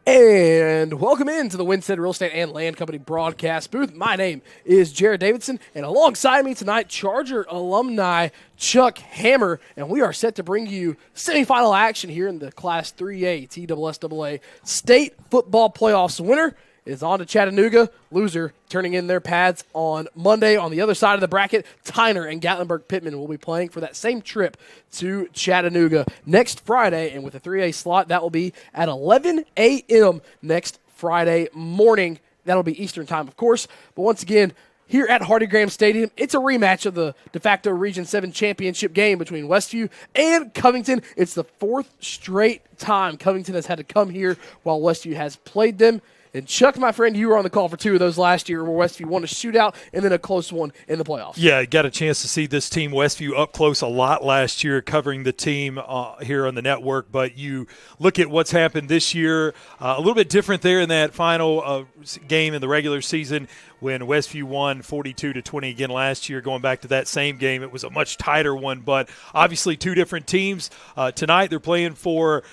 And welcome into the Winstead Real Estate and Land Company broadcast booth. My name is Jared Davidson, and alongside me tonight, Charger alumni Chuck Hammer, and we are set to bring you semifinal action here in the Class 3A TSSAA State Football Playoffs. Winner is on to Chattanooga. Loser turning in their pads on Monday. On the other side of the bracket, Tyner and Gatlinburg-Pittman will be playing for that same trip to Chattanooga next Friday. And with a 3A slot, that will be at 11 a.m. next Friday morning. That'll be Eastern time, of course. But once again, here at Hardy Graham Stadium, it's a rematch of the de facto Region 7 championship game between Westview and Covington. It's the fourth straight time Covington has had to come here while Westview has played them. And Chuck, my friend, you were on the call for two of those last year where Westview won a shootout and then a close one in the playoffs. Yeah, got a chance to see this team, Westview, up close a lot last year, covering the team here on the network. But you look at what's happened this year, a little bit different there in that final game in the regular season when Westview won 42-20 again last year. Going back to that same game, it was a much tighter one. But obviously two different teams. Tonight they're playing for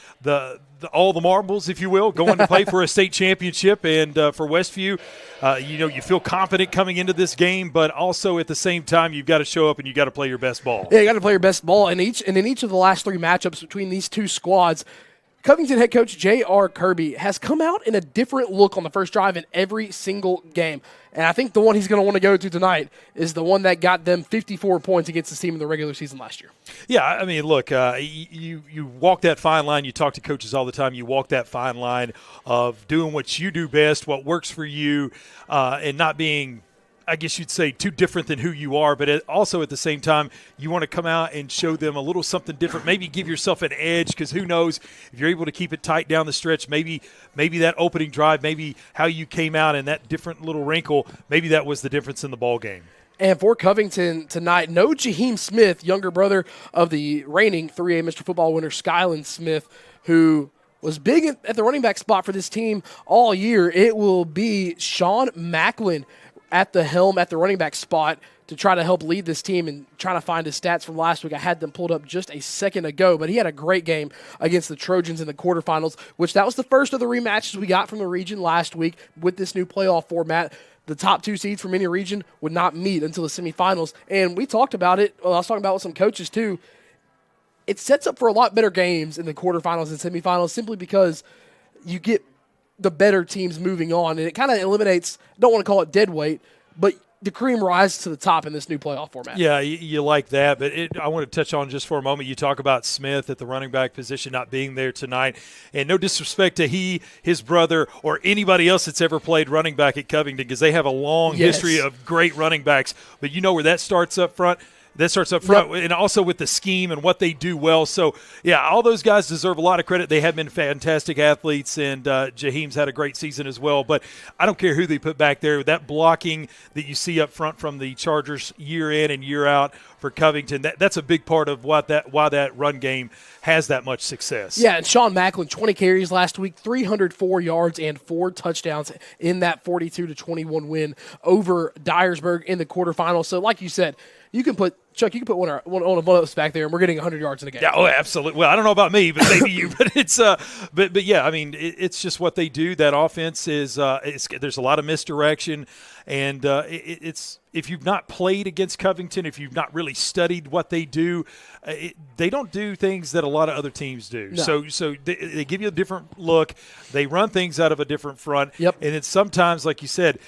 all the marbles, if you will, going to play for a state championship. And for Westview, you feel confident coming into this game, but also at the same time, you've got to show up and you've got to play your best ball. Yeah, you got to play your best ball. And in each of the last three matchups between these two squads, Covington head coach J.R. Kirby has come out in a different look on the first drive in every single game. And I think the one he's going to want to go to tonight is the one that got them 54 points against the team in the regular season last year. Yeah, I mean, look, you walk that fine line. You talk to coaches all the time. You walk that fine line of doing what you do best, what works for you, and not being – I guess you'd say too different than who you are, but also at the same time, you want to come out and show them a little something different. Maybe give yourself an edge, because who knows, if you're able to keep it tight down the stretch, maybe that opening drive, maybe how you came out and that different little wrinkle, maybe that was the difference in the ball game. And for Covington tonight, no Jaheim Smith, younger brother of the reigning 3A Mr. Football winner Skyland Smith, who was big at the running back spot for this team all year. It will be Sean Macklin at the helm at the running back spot to try to help lead this team and trying to find his stats from last week. I had them pulled up just a second ago, but he had a great game against the Trojans in the quarterfinals, which that was the first of the rematches we got from the region last week with this new playoff format. The top two seeds from any region would not meet until the semifinals, and we talked about it. Well, I was talking about it with some coaches too. It sets up for a lot better games in the quarterfinals and semifinals simply because you get the better teams moving on, and it kind of eliminates, don't want to call it dead weight, but the cream rises to the top in this new playoff format. Yeah, you like that, but I want to touch on just for a moment, you talk about Smith at the running back position not being there tonight, and no disrespect to his brother, or anybody else that's ever played running back at Covington, because they have a long history of great running backs, but you know where that starts up front? That starts up front, yep. And also with the scheme and what they do well. So, yeah, all those guys deserve a lot of credit. They have been fantastic athletes, and Jaheim's had a great season as well. But I don't care who they put back there. That blocking that you see up front from the Chargers year in and year out for Covington, that's a big part of why that run game has that much success. Yeah, and Sean Macklin, 20 carries last week, 304 yards and 4 touchdowns in that 42-21 win over Dyersburg in the quarterfinals. So, like you said, Chuck, you can put one of us back there, and we're getting 100 yards in a game. Yeah, oh, absolutely. Well, I don't know about me, but maybe you. But it's but yeah, I mean, it's just what they do. That offense is there's a lot of misdirection, and it's if you've not played against Covington, if you've not really studied what they do, they don't do things that a lot of other teams do. No. So they give you a different look. They run things out of a different front. Yep. And it's sometimes, like you said,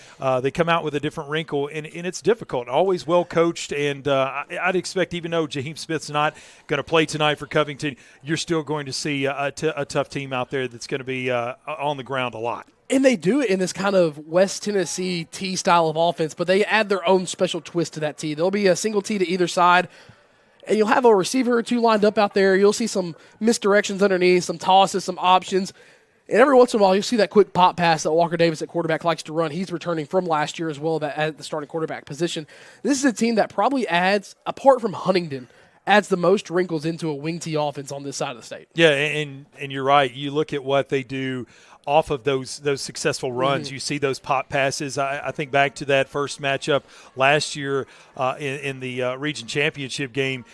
they come out with a different wrinkle, and it's difficult. Always well coached, and I'd expect, even though Jaheim Smith's not going to play tonight for Covington, you're still going to see a tough team out there that's going to be on the ground a lot. And they do it in this kind of West Tennessee T style of offense, but they add their own special twist to that T. There'll be a single T to either side, and you'll have a receiver or two lined up out there. You'll see some misdirections underneath, some tosses, some options. And every once in a while, you'll see that quick pop pass that Walker Davis at quarterback likes to run. He's returning from last year as well at the starting quarterback position. This is a team that probably adds, apart from Huntington, adds the most wrinkles into a wing T offense on this side of the state. Yeah, and you're right. You look at what they do off of those successful runs. You see those pop passes. I think back to that first matchup last year in the region championship game.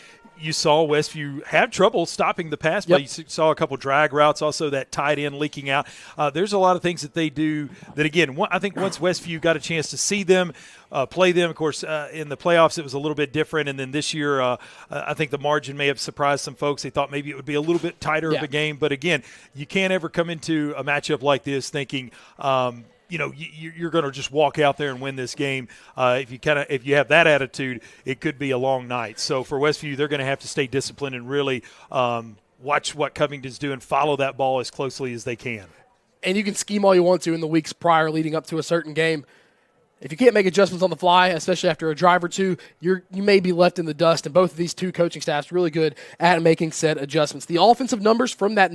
you saw Westview have trouble stopping the pass play. Yep. You saw a couple drag routes, also that tight end leaking out. There's a lot of things that they do that, again, I think once Westview got a chance to see them, play them, of course, in the playoffs it was a little bit different. And then this year I think the margin may have surprised some folks. They thought maybe it would be a little bit tighter of a game. But, again, you can't ever come into a matchup like this thinking you're going to just walk out there and win this game. If you have that attitude, it could be a long night. So for Westview, they're going to have to stay disciplined and really watch what Covington's doing, follow that ball as closely as they can. And you can scheme all you want to in the weeks prior leading up to a certain game. If you can't make adjustments on the fly, especially after a drive or two, you may be left in the dust, and both of these two coaching staffs really good at making said adjustments. The offensive numbers from that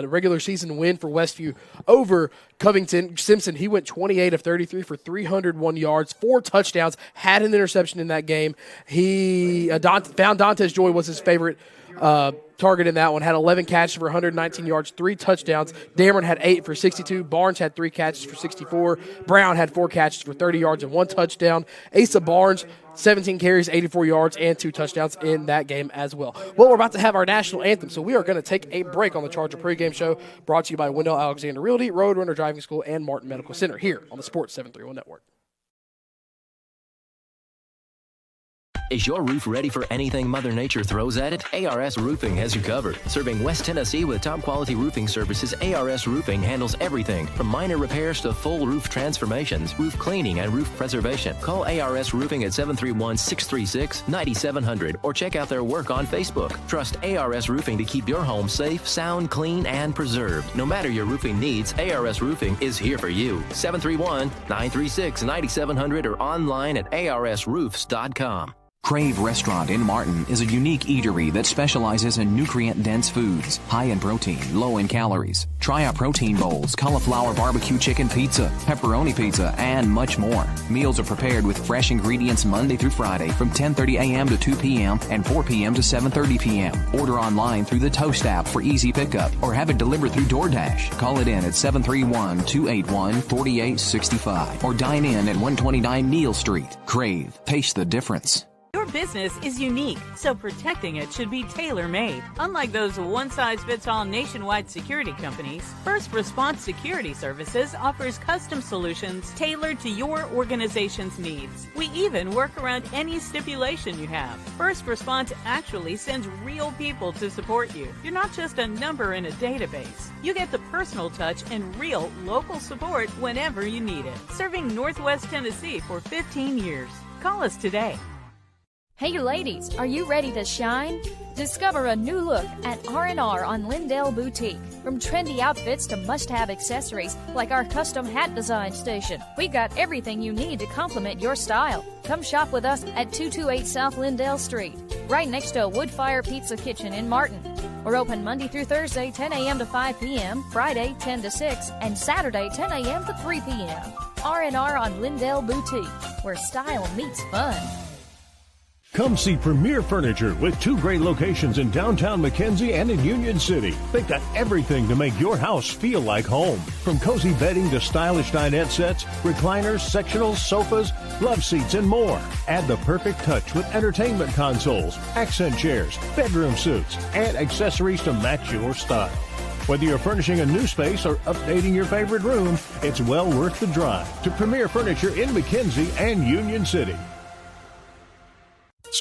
regular season win for Westview over Covington, Simpson, he went 28 of 33 for 301 yards, 4 touchdowns, had an interception in that game. He found Dantes Joy was his favorite target in that one, had 11 catches for 119 yards, 3 touchdowns. Dameron had 8 for 62. Barnes had 3 catches for 64. Brown had 4 catches for 30 yards and 1 touchdown. Asa Barnes, 17 carries, 84 yards, and 2 touchdowns in that game as well. Well, we're about to have our national anthem, so we are going to take a break on the Charger pregame show, brought to you by Wendell Alexander Realty, Roadrunner Driving School, and Martin Medical Center here on the Sports 731 Network. Is your roof ready for anything Mother Nature throws at it? ARS Roofing has you covered. Serving West Tennessee with top-quality roofing services, ARS Roofing handles everything from minor repairs to full roof transformations, roof cleaning, and roof preservation. Call ARS Roofing at 731-636-9700 or check out their work on Facebook. Trust ARS Roofing to keep your home safe, sound, clean, and preserved. No matter your roofing needs, ARS Roofing is here for you. 731-936-9700 or online at arsroofs.com. Crave Restaurant in Martin is a unique eatery that specializes in nutrient-dense foods, high in protein, low in calories. Try our protein bowls, cauliflower barbecue chicken pizza, pepperoni pizza, and much more. Meals are prepared with fresh ingredients Monday through Friday from 10:30 a.m. to 2 p.m. and 4 p.m. to 7:30 p.m. Order online through the Toast app for easy pickup or have it delivered through DoorDash. Call it in at 731-281-4865 or dine in at 129 Neal Street. Crave. Taste the difference. Your business is unique, so protecting it should be tailor-made. Unlike those one-size-fits-all nationwide security companies, First Response Security Services offers custom solutions tailored to your organization's needs. We even work around any stipulation you have. First Response actually sends real people to support you. You're not just a number in a database. You get the personal touch and real local support whenever you need it. Serving Northwest Tennessee for 15 years. Call us today. Hey ladies, are you ready to shine? Discover a new look at R&R on Lindell Boutique. From trendy outfits to must-have accessories like our custom hat design station, we've got everything you need to complement your style. Come shop with us at 228 South Lindell Street, right next to Woodfire Pizza Kitchen in Martin. We're open Monday through Thursday, 10 a.m. to 5 p.m., Friday, 10 to 6, and Saturday, 10 a.m. to 3 p.m. R&R on Lindell Boutique, where style meets fun. Come see Premier Furniture with 2 great locations in downtown McKenzie and in Union City. They've got everything to make your house feel like home. From cozy bedding to stylish dinette sets, recliners, sectionals, sofas, love seats, and more. Add the perfect touch with entertainment consoles, accent chairs, bedroom suites, and accessories to match your style. Whether you're furnishing a new space or updating your favorite room, it's well worth the drive to Premier Furniture in McKenzie and Union City.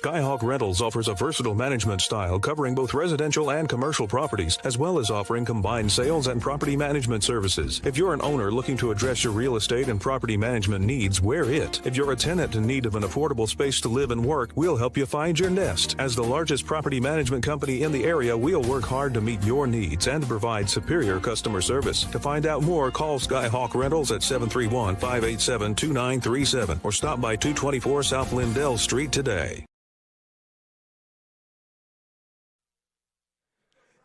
Skyhawk Rentals offers a versatile management style covering both residential and commercial properties, as well as offering combined sales and property management services. If you're an owner looking to address your real estate and property management needs, we're it. If you're a tenant in need of an affordable space to live and work, we'll help you find your nest. As the largest property management company in the area, we'll work hard to meet your needs and provide superior customer service. To find out more, call Skyhawk Rentals at 731-587-2937 or stop by 224 South Lindell Street today.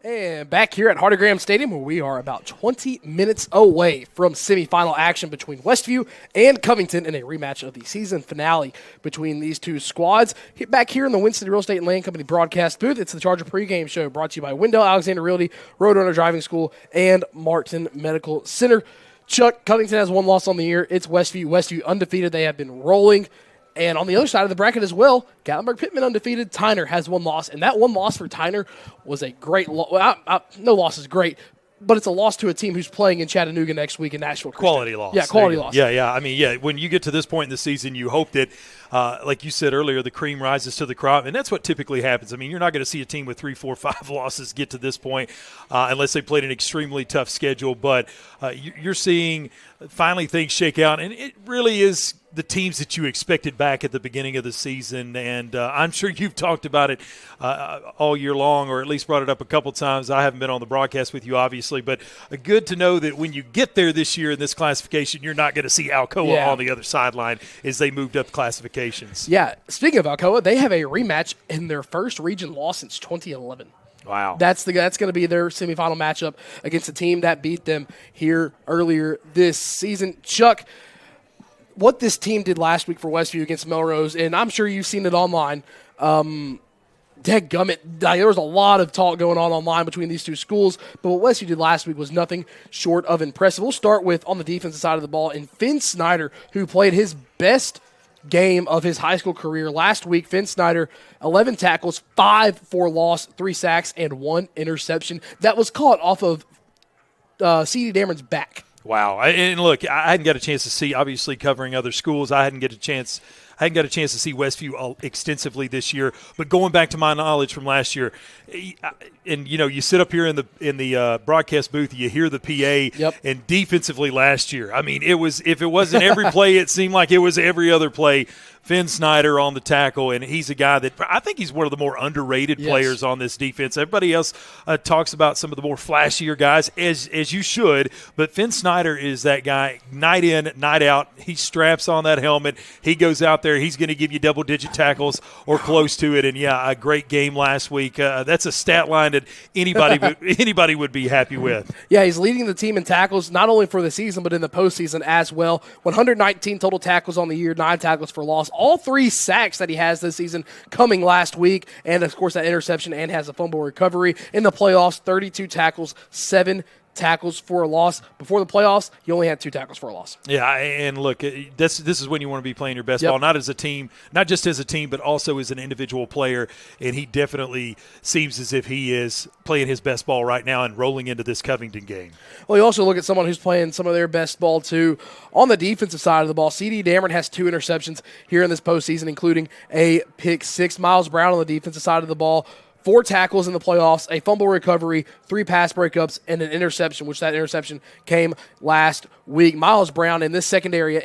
And back here at Hardigram Stadium, where we are about 20 minutes away from semifinal action between Westview and Covington in a rematch of the season finale between these two squads. Back here in the Winston Real Estate and Land Company broadcast booth, it's the Charger pregame show brought to you by Wendell Alexander Realty, Roadrunner Driving School, and Martin Medical Center. Chuck, Covington has 1 loss on the year. It's Westview. Westview undefeated. They have been rolling. And on the other side of the bracket as well, Gatlinburg-Pittman undefeated. Tyner has one loss, and that one loss for Tyner was a great loss. Well, no loss is great, but it's a loss to a team who's playing in Chattanooga next week in Nashville Christian. Quality loss. Yeah, quality loss. Yeah. I mean, when you get to this point in the season, you hope that, like you said earlier, the cream rises to the crop, and that's what typically happens. I mean, you're not going to see a team with 3, 4, 5 losses get to this point unless they played an extremely tough schedule. But you're seeing finally things shake out, and it really is the teams that you expected back at the beginning of the season. And I'm sure you've talked about it all year long, or at least brought it up a couple times. I haven't been on the broadcast with you, obviously, but good to know that when you get there this year in this classification, you're not going to see Alcoa on the other sideline as they moved up classifications. Yeah, speaking of Alcoa, they have a rematch in their first region loss since 2011. Wow. That's going to be their semifinal matchup against a team that beat them here earlier this season. Chuck, what this team did last week for Westview against Melrose, and I'm sure you've seen it online. Dadgummit, there was a lot of talk going on online between these two schools, but what Westview did last week was nothing short of impressive. We'll start with, on the defensive side of the ball, and Finn Snyder, who played his best game of his high school career last week. Finn Snyder, 11 tackles, 5 for loss, 3 sacks, and 1 interception. That was caught off of C.D. Dameron's back. Wow. And look, I hadn't got a chance to see, obviously covering other schools, I hadn't got a chance to see Westview extensively this year. But going back to my knowledge from last year, and you sit up here in the broadcast booth, you hear the PA, and defensively last year, I mean, if it wasn't every play, it seemed like it was every other play. Finn Snyder on the tackle, and he's a guy that I think he's one of the more underrated players on this defense. Everybody else talks about some of the more flashier guys, as you should, but Finn Snyder is that guy night in, night out. He straps on that helmet. He goes out there. He's going to give you double-digit tackles or close to it, and, a great game last week. That's a stat line that anybody would be happy with. Yeah, he's leading the team in tackles, not only for the season but in the postseason as well. 119 total tackles on the year, 9 tackles for loss. All 3 sacks that he has this season coming last week, and, of course, that interception, and has a fumble recovery. In the playoffs, 32 tackles, 7 tackles for a loss. Before the playoffs, he only had 2 tackles for a loss. Yeah, and look, this is when you want to be playing your best ball, not as a team, not just as a team, but also as an individual player, and he definitely seems as if he is playing his best ball right now and rolling into this Covington game. Well, you also look at someone who's playing some of their best ball, too. On the defensive side of the ball, C.D. Dameron has 2 interceptions here in this postseason, including a pick 6. Miles Brown on the defensive side of the ball, 4 tackles in the playoffs, a fumble recovery, 3 pass breakups, and an interception, which that interception came last week. Miles Brown in this secondary,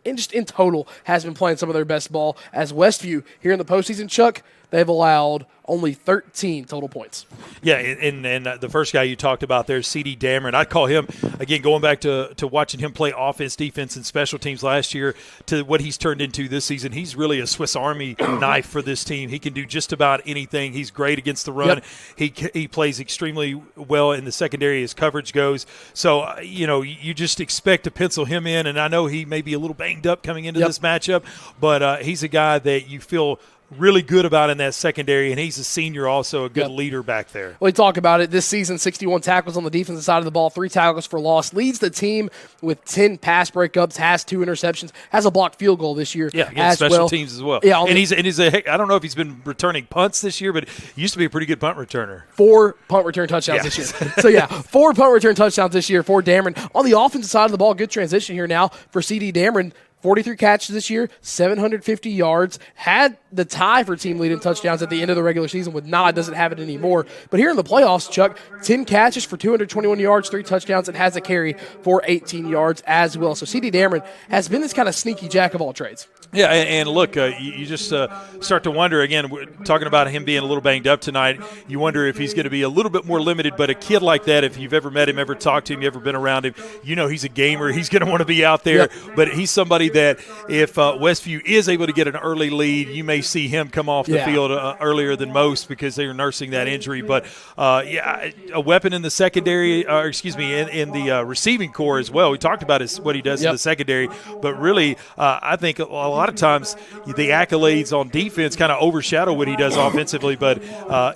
just in total, has been playing some of their best ball. As Westview, here in the postseason, Chuck, they've allowed only 13 total points. Yeah, and the first guy you talked about there, C.D. Dameron, I'd call him, again, going back to watching him play offense, defense, and special teams last year to what he's turned into this season. He's really a Swiss Army knife for this team. He can do just about anything. He's great against the run. He plays extremely well in the secondary as coverage goes. So, you just expect to pencil him in, and I know he may be a little banged up coming into this matchup, but he's a guy that you feel really good about in that secondary, and he's a senior, also a good leader back there. We talk about it this season, 61 tackles on the defensive side of the ball, 3 tackles for loss, leads the team with 10 pass breakups, has 2 interceptions, has a blocked field goal this year against special teams as well. Yeah, and he's I don't know if he's been returning punts this year, but he used to be a pretty good punt returner. 4 punt return touchdowns this year. So 4 punt return touchdowns this year for Dameron. On the offensive side of the ball, good transition here now for C.D. Dameron. 43 catches this year, 750 yards, had the tie for team lead in touchdowns at the end of the regular season with Nod, doesn't have it anymore. But here in the playoffs, Chuck, 10 catches for 221 yards, 3 touchdowns, and has a carry for 18 yards as well. So C.D. Dameron has been this kind of sneaky jack of all trades. Yeah, and look, you just start to wonder, again, we're talking about him being a little banged up tonight, you wonder if he's going to be a little bit more limited, but a kid like that, if you've ever met him, ever talked to him, you ever been around him, he's a gamer, he's going to want to be out there, but he's somebody that if Westview is able to get an early lead, you may see him come off the field earlier than most because they're nursing that injury, but a weapon in the secondary, in the receiving core as well. We talked about what he does in the secondary, but really I think a lot of times the accolades on defense kind of overshadow what he does offensively, but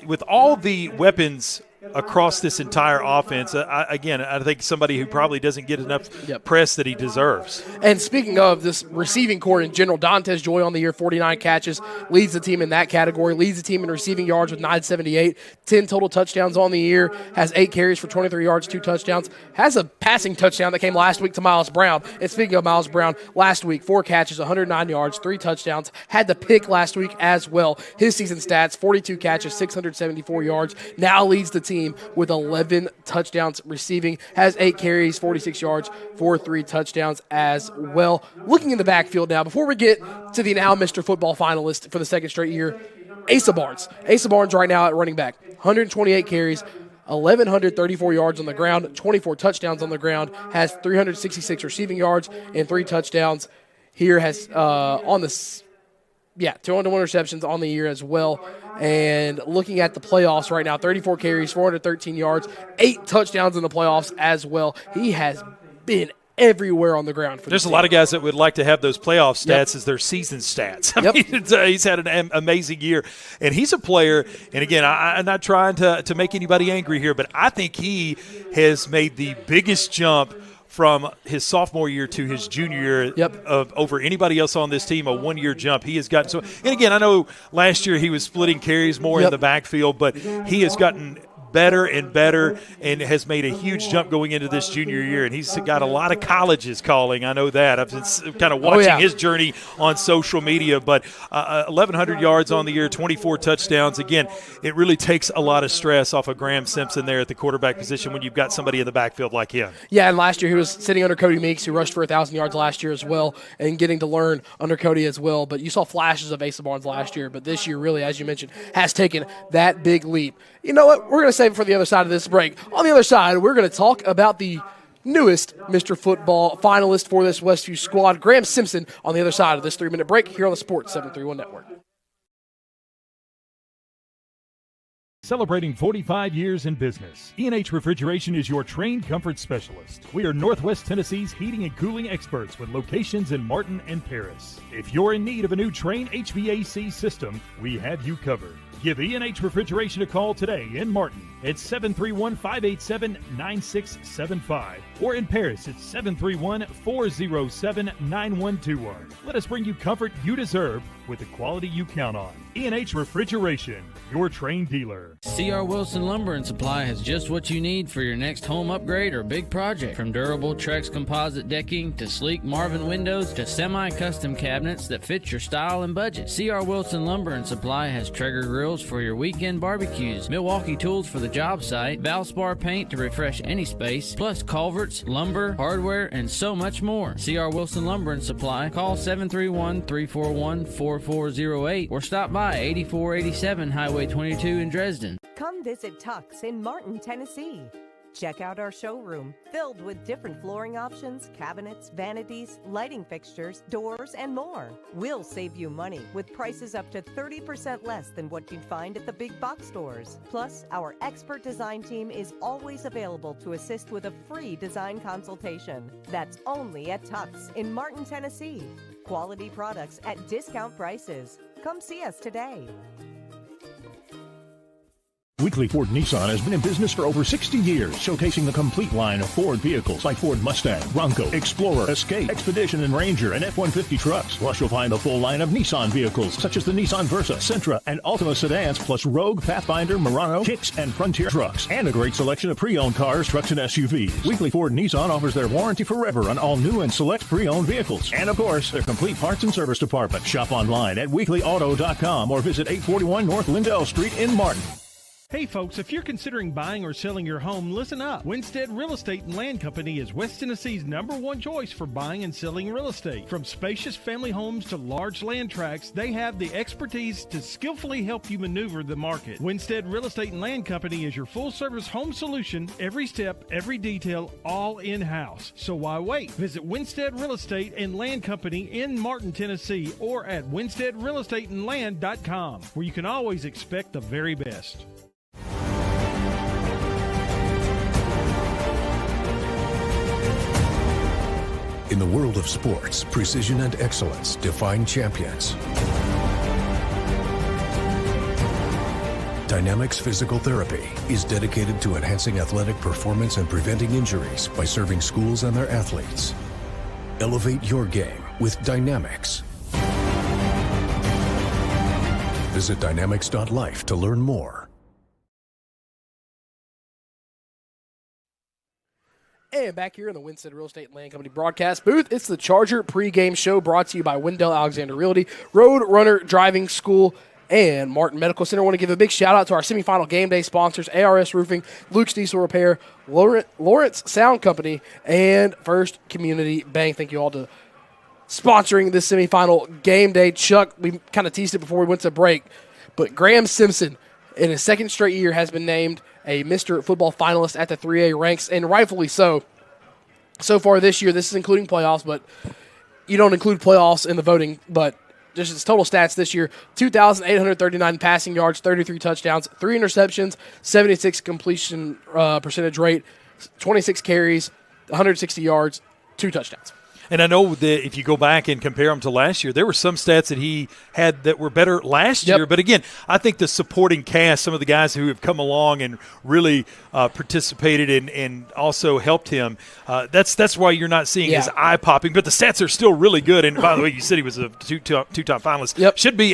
with all the weapons across this entire offense. I think somebody who probably doesn't get enough press that he deserves. And speaking of this receiving core in general, Dantes Joy on the year, 49 catches, leads the team in that category, leads the team in receiving yards with 978, 10 total touchdowns on the year, has 8 carries for 23 yards, 2 touchdowns, has a passing touchdown that came last week to Miles Brown. And speaking of Miles Brown, last week, 4 catches, 109 yards, 3 touchdowns, had the pick last week as well. His season stats, 42 catches, 674 yards, now leads the team with 11 touchdowns receiving, has 8 carries, 46 yards for 3 touchdowns as well. Looking in the backfield now, before we get to the now Mr. Football finalist for the second straight year, Asa Barnes. Asa Barnes right now at running back, 128 carries, 1,134 yards on the ground, 24 touchdowns on the ground, has 366 receiving yards and 3 touchdowns. Here has 201 receptions on the year as well. And looking at the playoffs right now, 34 carries, 413 yards, 8 touchdowns in the playoffs as well. He has been everywhere on the ground. There's a lot of guys that would like to have those playoff stats as their season stats. I mean, he's had an amazing year. And he's a player, and again, I'm not trying to make anybody angry here, but I think he has made the biggest jump from his sophomore year to his junior year of over anybody else on this team, a 1-year jump. He has gotten so. And again, I know last year he was splitting carries more in the backfield, but he has gotten better and better and has made a huge jump going into this junior year. And he's got a lot of colleges calling. I know that. I've been kind of watching his journey on social media. But 1,100 yards on the year, 24 touchdowns. Again, it really takes a lot of stress off of Graham Simpson there at the quarterback position when you've got somebody in the backfield like him. Yeah, and last year he was sitting under Cody Meeks, who rushed for 1,000 yards last year as well, and getting to learn under Cody as well. But you saw flashes of Asa Barnes last year, but this year really, as you mentioned, has taken that big leap. You know what? We're going to save it for the other side of this break. On the other side, we're going to talk about the newest Mr. Football finalist for this Westview squad, Graham Simpson, on the other side of this 3-minute break here on the Sports 731 Network. Celebrating 45 years in business, E&H Refrigeration is your trained comfort specialist. We are Northwest Tennessee's heating and cooling experts with locations in Martin and Paris. If you're in need of a new Trane HVAC system, we have you covered. Give E&H Refrigeration a call today in Martin at 731-587-9675 or in Paris at 731-407-9121. Let us bring you comfort you deserve with the quality you count on. E&H Refrigeration, your Trane dealer. C.R. Wilson Lumber and Supply has just what you need for your next home upgrade or big project. From durable Trex composite decking to sleek Marvin windows to semi-custom cabinets that fit your style and budget. C.R. Wilson Lumber and Supply has Traeger grills for your weekend barbecues, Milwaukee tools for the job site, Valspar paint to refresh any space, plus culverts, lumber, hardware, and so much more. C.R. Wilson Lumber and Supply. Call 731-341-4408 or stop by 8487 Highway 22 in Dresden. Come visit Tux in Martin, Tennessee. Check out our showroom, filled with different flooring options, cabinets, vanities, lighting fixtures, doors, and more. We'll save you money with prices up to 30% less than what you'd find at the big box stores. Plus, our expert design team is always available to assist with a free design consultation. That's only at Tux in Martin, Tennessee. Quality products at discount prices. Come see us today. Weekly Ford Nissan has been in business for over 60 years, showcasing the complete line of Ford vehicles like Ford Mustang, Bronco, Explorer, Escape, Expedition, and Ranger, and F-150 trucks. Plus, you'll find the full line of Nissan vehicles, such as the Nissan Versa, Sentra, and Altima sedans, plus Rogue, Pathfinder, Murano, Kicks, and Frontier trucks, and a great selection of pre-owned cars, trucks, and SUVs. Weekly Ford Nissan offers their warranty forever on all new and select pre-owned vehicles. And, of course, their complete parts and service department. Shop online at weeklyauto.com or visit 841 North Lindell Street in Martin. Hey folks, if you're considering buying or selling your home, listen up. Winstead Real Estate and Land Company is West Tennessee's #1 choice for buying and selling real estate. From spacious family homes to large land tracts, they have the expertise to skillfully help you maneuver the market. Winstead Real Estate and Land Company is your full-service home solution, every step, every detail, all in-house. So why wait? Visit Winstead Real Estate and Land Company in Martin, Tennessee, or at winsteadrealestateandland.com, where you can always expect the very best. In the world of sports, precision and excellence define champions. Dynamics Physical Therapy is dedicated to enhancing athletic performance and preventing injuries by serving schools and their athletes. Elevate your game with Dynamics. Visit dynamics.life to learn more. And back here in the Winstead Real Estate and Land Company broadcast booth, it's the Charger pregame show brought to you by Wendell Alexander Realty, Road Runner Driving School, and Martin Medical Center. I want to give a big shout out to our semifinal game day sponsors, ARS Roofing, Luke's Diesel Repair, Lawrence Sound Company, and First Community Bank. Thank you all to sponsoring this semifinal game day. Chuck, we kind of teased it before we went to break, but Graham Simpson, in his second straight year, has been named a Mr. Football finalist at the 3A ranks, and rightfully so. So far this year, this is including playoffs, but you don't include playoffs in the voting, but just his total stats this year, 2,839 passing yards, 33 touchdowns, 3 interceptions, 76 completion percentage rate, 26 carries, 160 yards, 2 touchdowns. And I know that if you go back and compare him to last year, there were some stats that he had that were better last year. But again, I think the supporting cast, some of the guys who have come along and really participated and also helped him, that's why you're not seeing his eye popping. But the stats are still really good. And by the way, you said he was a two-time finalist. Should be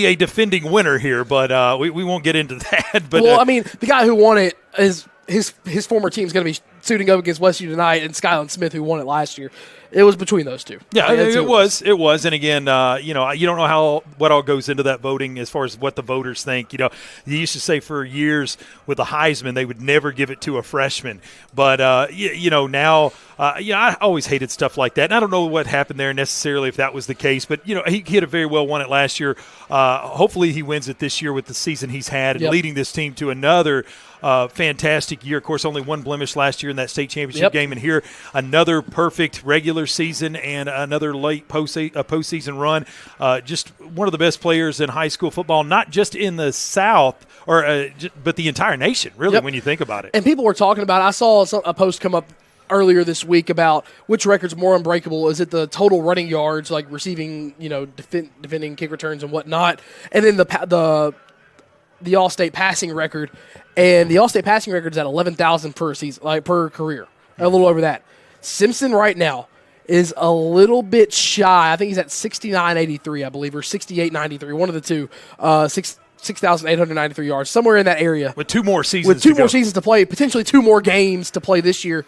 a defending winner here. But we won't get into that. But well, I mean, the guy who won it is his former team's going to be suiting up against Westview tonight, and Skyland Smith, who won it last year. It was between those two. Yeah, it was. And again, you don't know what all goes into that voting as far as what the voters think. You used to say for years with the Heisman they would never give it to a freshman, but now I always hated stuff like that. And I don't know what happened there necessarily if that was the case, but he could have very well won it last year. Hopefully he wins it this year with the season he's had and leading this team to another fantastic year. Of course, only one blemish last year in that state championship game, and here another perfect regular season and another late postseason run. Just one of the best players in high school football, not just in the South, but the entire nation, really, when you think about it. And people were talking about, I saw a post come up earlier this week about which record's more unbreakable. Is it the total running yards, like receiving, defending kick returns and whatnot, and then the All-State passing record, and the All-State passing record is at 11,000 per season, like per career, a little over that. Simpson right now is a little bit shy. I think he's at 69.83, I believe, or 68.93, one of the two. 6,893 yards, somewhere in that area. With 2 more seasons. With 2 more seasons to play, potentially 2 more games to play this year.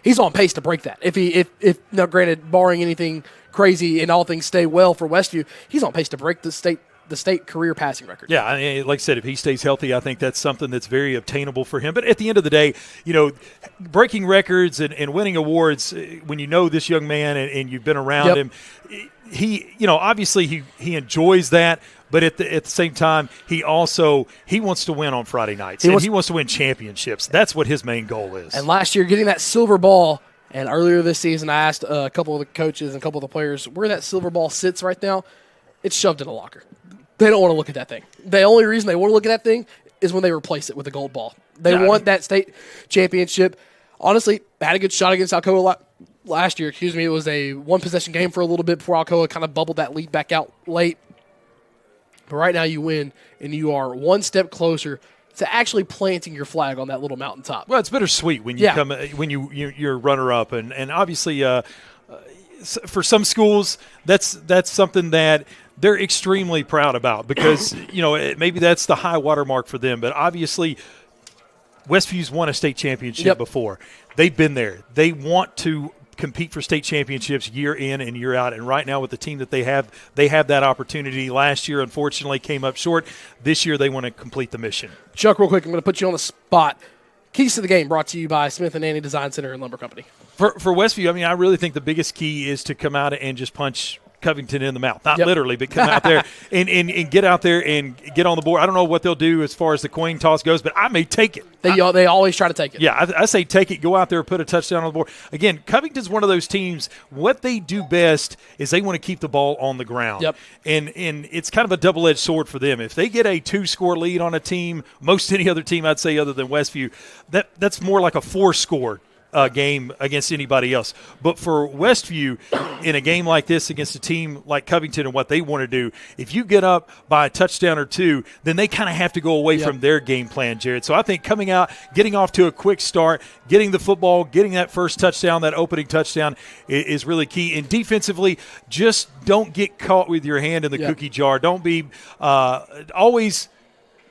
He's on pace to break that. If now granted, barring anything crazy and all things stay well for Westview, he's on pace to break the state career passing record. Yeah, I mean, like I said, if he stays healthy, I think that's something that's very obtainable for him. But at the end of the day, breaking records and winning awards, when you know this young man and you've been around him, he obviously he enjoys that. But at the same time, he wants to win on Friday nights. He wants to win championships. That's what his main goal is. And last year, getting that silver ball, and earlier this season, I asked a couple of the coaches and a couple of the players where that silver ball sits right now. It's shoved in a locker. They don't want to look at that thing. The only reason they want to look at that thing is when they replace it with a gold ball. They want that state championship. Honestly, had a good shot against Alcoa last year. It was a one-possession game for a little bit before Alcoa kind of bubbled that lead back out late. But right now you win, and you are one step closer to actually planting your flag on that little mountaintop. Well, it's bittersweet when you come when you're runner-up, and obviously for some schools that's something that they're extremely proud about because maybe that's the high water mark for them. But obviously, Westview's won a state championship before. They've been there. They want to compete for state championships year in and year out. And right now with the team that they have that opportunity. Last year, unfortunately, came up short. This year, they want to complete the mission. Chuck, real quick, I'm going to put you on the spot. Keys to the game brought to you by Smith & Annie Design Center and Lumber Company. For Westview, I mean, I really think the biggest key is to come out and just punch Covington in the mouth. Not literally, but come out there and get out there and get on the board. I don't know what they'll do as far as the coin toss goes, but I may take it. They always try to take it. Yeah, I say take it, go out there, put a touchdown on the board. Again, Covington's one of those teams, what they do best is they want to keep the ball on the ground. Yep. And it's kind of a double-edged sword for them. If they get a 2-score lead on a team, most any other team I'd say other than Westview, that's more like a 4-score game against anybody else. But for Westview, in a game like this against a team like Covington and what they want to do, if you get up by a touchdown or two, then they kind of have to go away from their game plan, Jared. So I think coming out, getting off to a quick start, getting the football, getting that first touchdown, that opening touchdown is really key. And defensively, just don't get caught with your hand in the cookie jar. Don't be always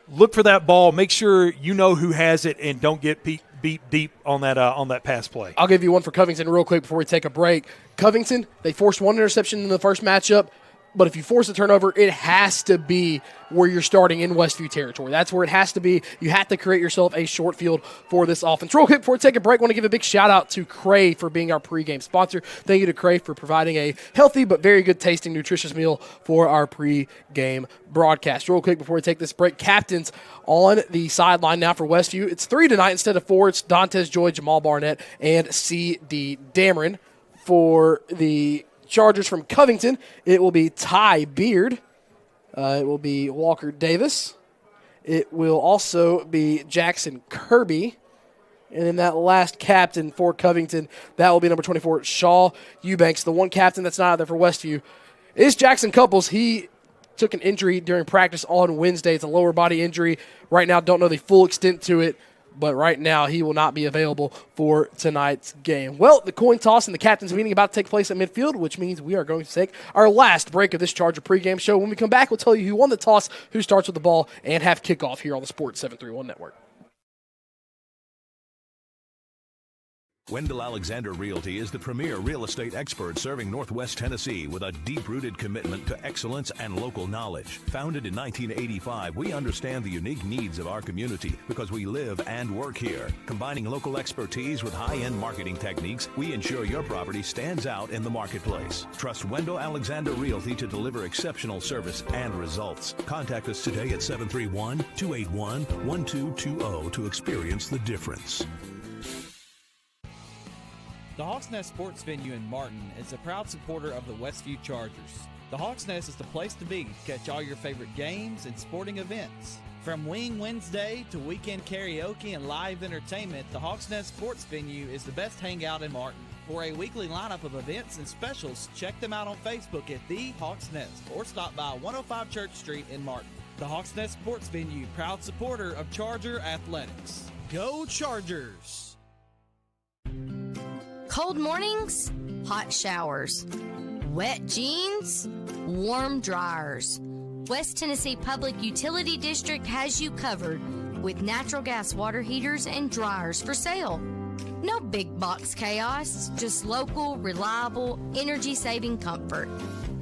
look for that ball. Make sure you know who has it and don't get beat deep on that pass play. I'll give you one for Covington real quick before we take a break. Covington, they forced one interception in the first matchup, but if you force a turnover, it has to be where you're starting in Westview territory. That's where it has to be. You have to create yourself a short field for this offense. Real quick, before we take a break, I want to give a big shout-out to Crave for being our pregame sponsor. Thank you to Crave for providing a healthy but very good-tasting, nutritious meal for our pregame broadcast. Real quick, before we take this break, captains on the sideline now for Westview. It's 3 tonight instead of 4. It's Dantes Joy, Jamal Barnett, and C.D. Dameron. For the Chargers from Covington, it will be Ty Beard. It will be Walker Davis. It will also be Jackson Kirby. And then that last captain for Covington, that will be number 24, Shaw Eubanks. The one captain that's not out there for Westview is Jackson Couples. He took an injury during practice on Wednesday. It's a lower body injury. Right now, don't know the full extent to it, but right now he will not be available for tonight's game. Well, the coin toss and the captain's meeting about to take place at midfield, which means we are going to take our last break of this Charger pregame show. When we come back, we'll tell you who won the toss, who starts with the ball, and have kickoff here on the Sports 731 Network. Wendell Alexander Realty is the premier real estate expert serving Northwest Tennessee with a deep-rooted commitment to excellence and local knowledge. Founded in 1985, we understand the unique needs of our community because we live and work here. Combining local expertise with high-end marketing techniques, we ensure your property stands out in the marketplace. Trust Wendell Alexander Realty to deliver exceptional service and results. Contact us today at 731-281-1220 to experience the difference. The Hawks Nest Sports Venue in Martin is a proud supporter of the Westview Chargers. The Hawks Nest is the place to be to catch all your favorite games and sporting events. From Wing Wednesday to weekend karaoke and live entertainment, the Hawks Nest Sports Venue is the best hangout in Martin. For a weekly lineup of events and specials, check them out on Facebook at The Hawks Nest or stop by 105 Church Street in Martin. The Hawks Nest Sports Venue, proud supporter of Charger Athletics. Go Chargers! Cold mornings, hot showers. Wet jeans, warm dryers. West Tennessee Public Utility District has you covered with natural gas water heaters and dryers for sale. No big box chaos, just local, reliable, energy-saving comfort.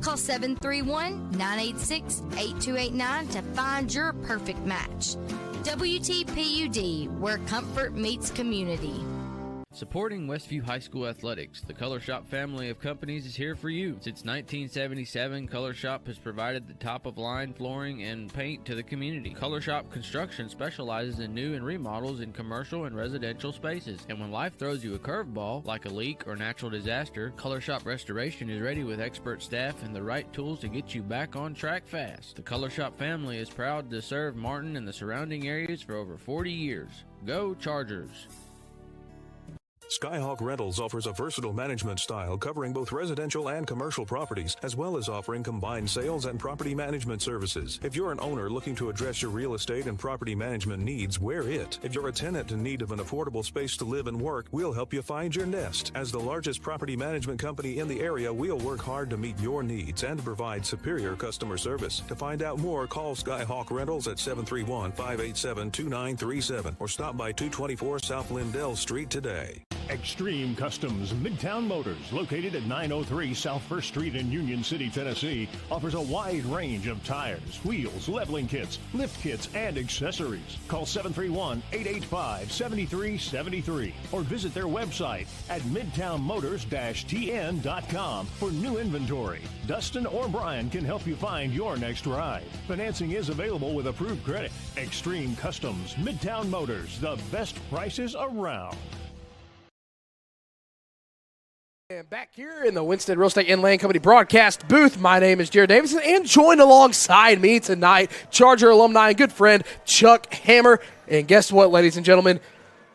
Call 731-986-8289 to find your perfect match. WTPUD, where comfort meets community. Supporting Westview High School athletics, the Color Shop family of companies is here for you. Since 1977, Color Shop has provided the top-of-line flooring and paint to the community. Color Shop Construction specializes in new and remodels in commercial and residential spaces. And when life throws you a curveball, like a leak or natural disaster, Color Shop Restoration is ready with expert staff and the right tools to get you back on track fast. The Color Shop family is proud to serve Martin and the surrounding areas for over 40 years. Go Chargers! Skyhawk Rentals offers a versatile management style covering both residential and commercial properties, as well as offering combined sales and property management services. If you're an owner looking to address your real estate and property management needs, we're it. If you're a tenant in need of an affordable space to live and work, we'll help you find your nest. As the largest property management company in the area, we'll work hard to meet your needs and provide superior customer service. To find out more, call Skyhawk Rentals at 731-587-2937 or stop by 224 South Lindell Street today. Extreme Customs Midtown Motors, located at 903 South 1st Street in Union City, Tennessee, offers a wide range of tires, wheels, leveling kits, lift kits, and accessories. Call 731-885-7373 or visit their website at midtownmotors-tn.com for new inventory. Dustin or Brian can help you find your next ride. Financing is available with approved credit. Extreme Customs Midtown Motors, the best prices around. And back here in the Winstead Real Estate and Land Company broadcast booth, my name is Jared Davidson, and joined alongside me tonight, Charger alumni and good friend Chuck Hammer. And guess what, ladies and gentlemen?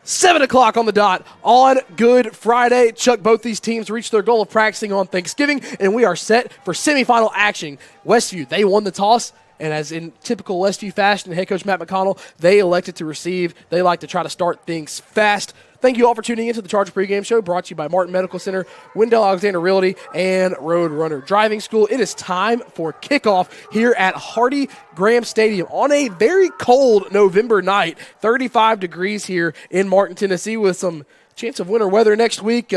7 o'clock on the dot on Good Friday. Chuck, both these teams reached their goal of practicing on Thanksgiving, and we are set for semifinal action. Westview, they won the toss, and as in typical Westview fashion, head coach Matt McConnell, they elected to receive. They like to try to start things fast. Thank you all for tuning in to the Charger Pregame Show, brought to you by Martin Medical Center, Wendell Alexander Realty, and Roadrunner Driving School. It is time for kickoff here at Hardy Graham Stadium on a very cold November night, 35 degrees here in Martin, Tennessee, with some chance of winter weather next week.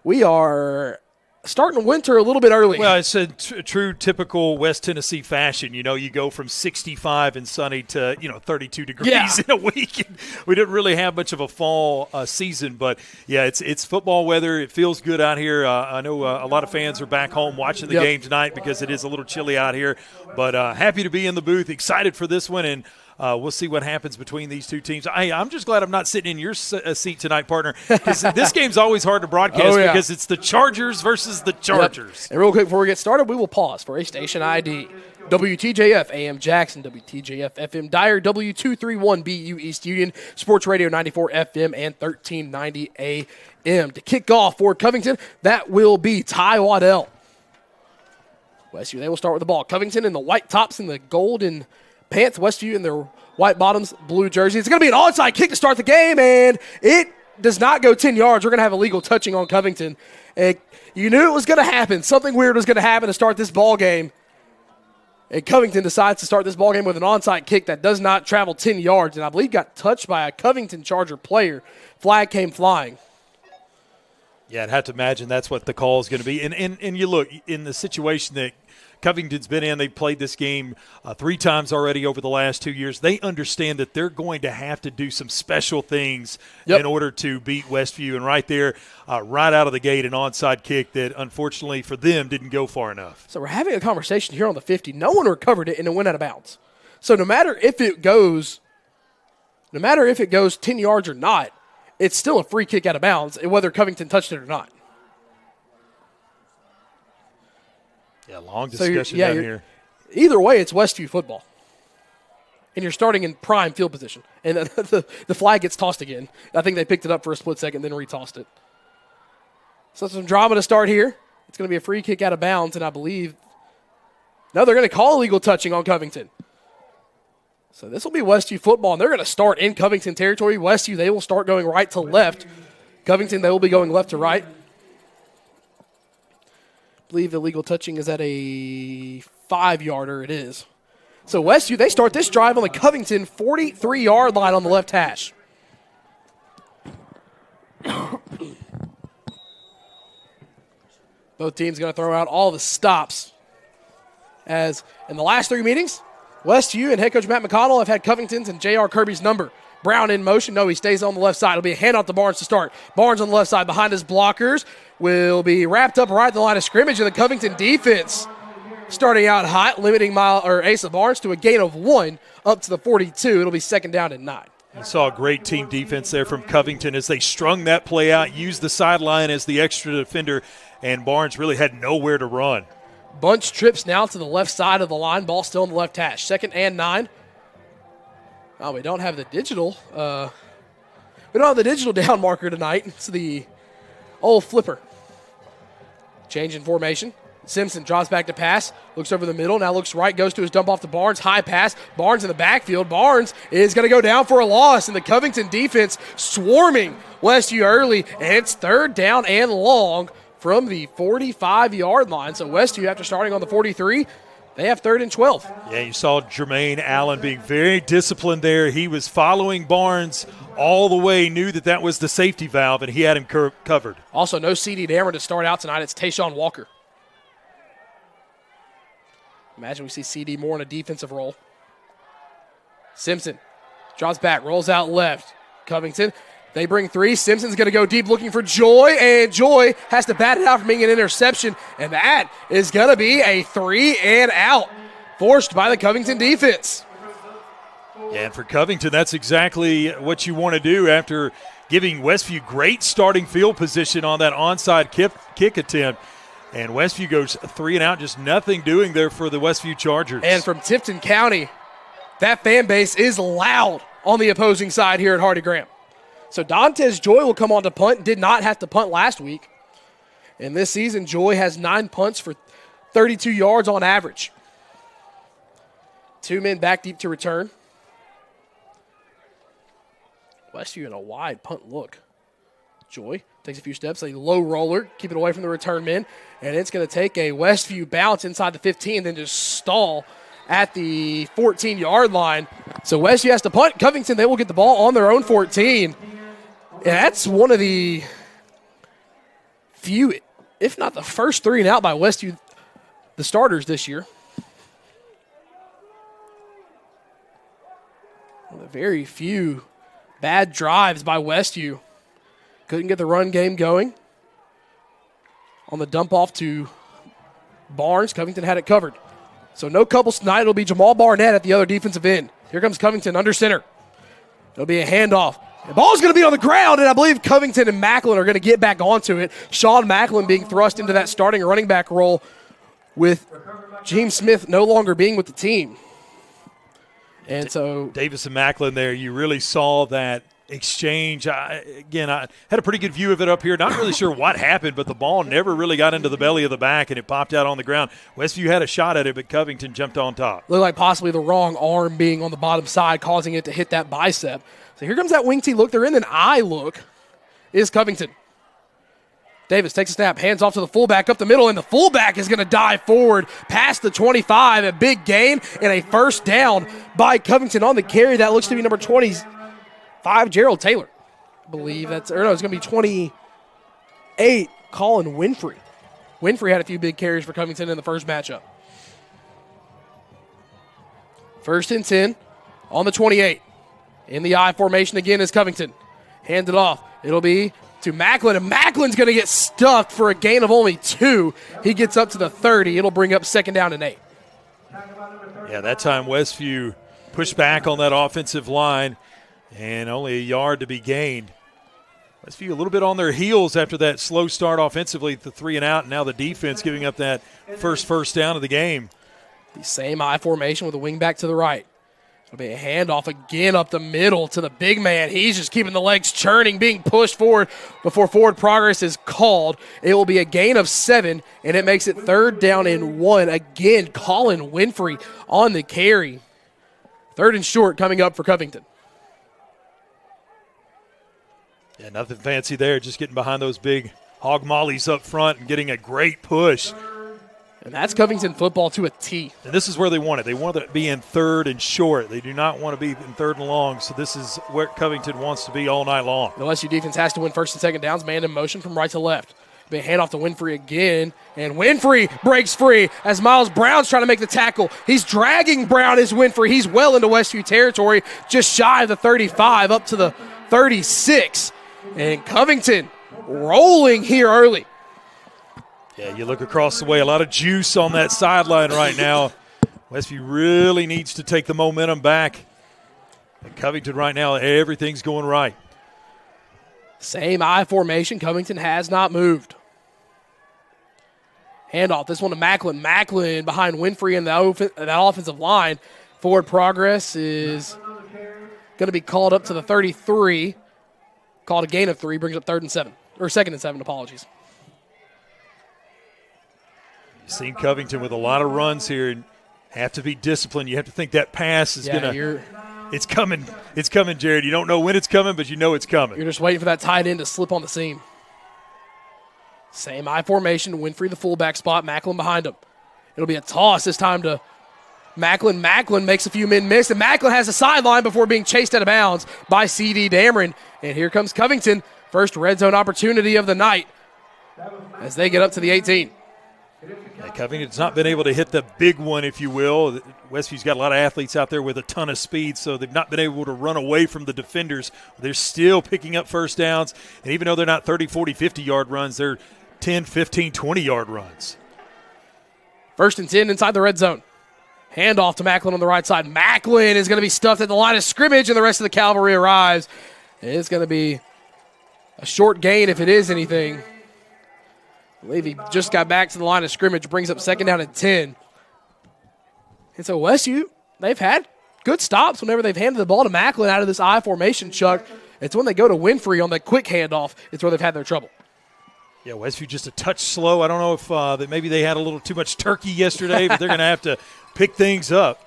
We are starting winter a little bit early. Well, it's a true typical West Tennessee fashion. You know, you go from 65 and sunny to, 32 degrees in a week. We didn't really have much of a fall season, but, yeah, it's football weather. It feels good out here. I know a lot of fans are back home watching the game tonight because it is a little chilly out here. But happy to be in the booth, excited for this one, and we'll see what happens between these two teams. I'm just glad I'm not sitting in your seat tonight, partner, because this game's always hard to broadcast because it's the Chargers versus the Chargers. And real quick before we get started, we will pause for a station ID. WTJF AM Jackson, WTJF FM Dyer, W231 BU East Union, Sports Radio 94 FM and 1390 AM. To kick off for Covington, that will be Ty Waddell. Westview, they will start with the ball. Covington in the white tops and the golden pants. Westview in their white bottoms, blue jersey. It's going to be an onside kick to start the game, and it does not go 10 yards. We're going to have illegal touching on Covington. And you knew it was going to happen. Something weird was going to happen to start this ball game. And Covington decides to start this ball game with an onside kick that does not travel 10 yards, and I believe got touched by a Covington Charger player. Flag came flying. Yeah, I'd have to imagine that's what the call is going to be. And you look, in the situation that Covington's been in, they've played this game 3 times already over the last 2 years. They understand that they're going to have to do some special things in order to beat Westview. And right there, right out of the gate, an onside kick that unfortunately for them didn't go far enough. So we're having a conversation here on the 50. No one recovered it, and it went out of bounds. So no matter if it goes 10 yards or not, it's still a free kick out of bounds, whether Covington touched it or not. Yeah, long discussion down here. Either way, it's Westview football. And you're starting in prime field position. And the flag gets tossed again. I think they picked it up for a split second, then retossed it. So some drama to start here. It's going to be a free kick out of bounds, and I believe – no, they're going to call illegal touching on Covington. So this will be Westview football, and they're going to start in Covington territory. Westview, they will start going right to left. Covington, they will be going left to right. I believe illegal touching is at a 5-yarder. It is. So Westview, they start this drive on the Covington 43-yard line on the left hash. Both teams going to throw out all the stops. As in the last 3 meetings, Westview and head coach Matt McConnell have had Covington's and J.R. Kirby's number. Brown in motion. No, he stays on the left side. It'll be a handoff to Barnes to start. Barnes on the left side behind his blockers will be wrapped up right at the line of scrimmage, and the Covington defense starting out hot, limiting Asa Barnes to a gain of 1 up to the 42. It'll be second down and 9. You saw a great team defense there from Covington as they strung that play out, used the sideline as the extra defender, and Barnes really had nowhere to run. Bunch trips now to the left side of the line. Ball still in the left hash. Second and 9. Oh, we don't have the digital. We don't have the digital down marker tonight. It's the old flipper. Change in formation. Simpson drops back to pass. Looks over the middle. Now looks right. Goes to his dump off to Barnes. High pass. Barnes in the backfield. Barnes is going to go down for a loss. And the Covington defense swarming Westview early. And it's third down and long from the 45-yard line. So Westview, after starting on the 43, they have 3rd and 12. Yeah, you saw Jermaine Allen being very disciplined there. He was following Barnes all the way, knew that was the safety valve, and he had him covered. Also, no C.D. Dameron to start out tonight. It's Tayshawn Walker. Imagine we see C.D. more in a defensive role. Simpson drops back, rolls out left. Covington, they bring 3. Simpson's going to go deep looking for Joy, and Joy has to bat it out from being an interception, and that is going to be a 3 and out forced by the Covington defense. Yeah, and for Covington, that's exactly what you want to do after giving Westview great starting field position on that onside kick attempt. And Westview goes 3 and out, just nothing doing there for the Westview Chargers. And from Tipton County, that fan base is loud on the opposing side here at Hardy Graham. So Dantes Joy will come on to punt. Did not have to punt last week. And this season, Joy has 9 punts for 32 yards on average. 2 men back deep to return. Westview in a wide punt look. Joy takes a few steps, a low roller, keep it away from the return men, and it's going to take a Westview bounce inside the 15, then just stall at the 14-yard line. So Westview has to punt. Covington, they will get the ball on their own 14. And that's one of the few, if not the first 3 and out by Westview, the starters this year. One of the very few bad drives by Westview. Couldn't get the run game going. On the dump off to Barnes, Covington had it covered. So no couple tonight. It'll be Jamal Barnett at the other defensive end. Here comes Covington under center. It'll be a handoff. The ball's going to be on the ground, and I believe Covington and Macklin are going to get back onto it. Sean Macklin being thrust into that starting running back role with James Smith no longer being with the team. And so Davis and Macklin there, you really saw that exchange. I had a pretty good view of it up here. Not really sure what happened, but the ball never really got into the belly of the back, and it popped out on the ground. Westview had a shot at it, but Covington jumped on top. Looked like possibly the wrong arm being on the bottom side, causing it to hit that bicep. So here comes that wing T look. They're in an eye look. Is Covington. Davis takes a snap, hands off to the fullback up the middle, and the fullback is going to dive forward past the 25. A big gain and a first down by Covington on the carry. That looks to be number 25, Gerald Taylor. I believe that's, or no, it's going to be 28, Colin Winfrey. Winfrey had a few big carries for Covington in the first matchup. 1st and 10 on the 28. In the I formation again is Covington. Hand it off. It'll be to Macklin, and Macklin's going to get stuffed for a gain of only 2. He gets up to the 30. It'll bring up 2nd down and 8. Yeah, that time Westview pushed back on that offensive line, and only a yard to be gained. Westview a little bit on their heels after that slow start offensively, the 3 and out, and now the defense giving up that first down of the game. The same I formation with a wing back to the right. It'll be a handoff again up the middle to the big man. He's just keeping the legs churning, being pushed forward before forward progress is called. It will be a gain of 7, and it makes it 3rd down and 1. Again, Colin Winfrey on the carry. 3rd and short coming up for Covington. Yeah, nothing fancy there, just getting behind those big hog mollies up front and getting a great push. And that's Covington football to a T. And this is where they want it. They want it to be in 3rd and short. They do not want to be in 3rd and long, so this is where Covington wants to be all night long. The LSU defense has to win 1st and 2nd downs, man in motion from right to left. They hand off to Winfrey again, and Winfrey breaks free as Miles Brown's trying to make the tackle. He's dragging Brown as Winfrey. He's well into Westview territory, just shy of the 35, up to the 36. And Covington rolling here early. Yeah, you look across the way, a lot of juice on that sideline right now. Westview really needs to take the momentum back. And Covington right now, everything's going right. Same I formation. Covington has not moved. Handoff. This one to Macklin. Macklin behind Winfrey in that offensive line. Forward progress is going to be called up to the 33. Called a gain of 3. Brings up 3rd and 7. Or 2nd and 7, apologies. You've seen Covington with a lot of runs here and have to be disciplined. You have to think that pass is going to – it's coming. It's coming, Jared. You don't know when it's coming, but you know it's coming. You're just waiting for that tight end to slip on the seam. Same I formation. Winfrey the fullback spot. Macklin behind him. It'll be a toss this time to Macklin. Macklin makes a few men miss, and Macklin has a sideline before being chased out of bounds by C.D. Dameron. And here comes Covington. First red zone opportunity of the night as they get up to the 18. Covington's not been able to hit the big one, if you will. Westview's got a lot of athletes out there with a ton of speed, so they've not been able to run away from the defenders. They're still picking up first downs, and even though they're not 30, 40, 50-yard runs, they're 10, 15, 20-yard runs. 1st and 10 inside the red zone. Handoff to Macklin on the right side. Macklin is going to be stuffed at the line of scrimmage, and the rest of the cavalry arrives. It's going to be a short gain if it is anything. I believe he just got back to the line of scrimmage, brings up 2nd down and 10. And so Westview, they've had good stops whenever they've handed the ball to Macklin out of this I formation, Chuck. It's when they go to Winfrey on that quick handoff, it's where they've had their trouble. Yeah, Westview just a touch slow. I don't know if that maybe they had a little too much turkey yesterday, but they're going to have to pick things up.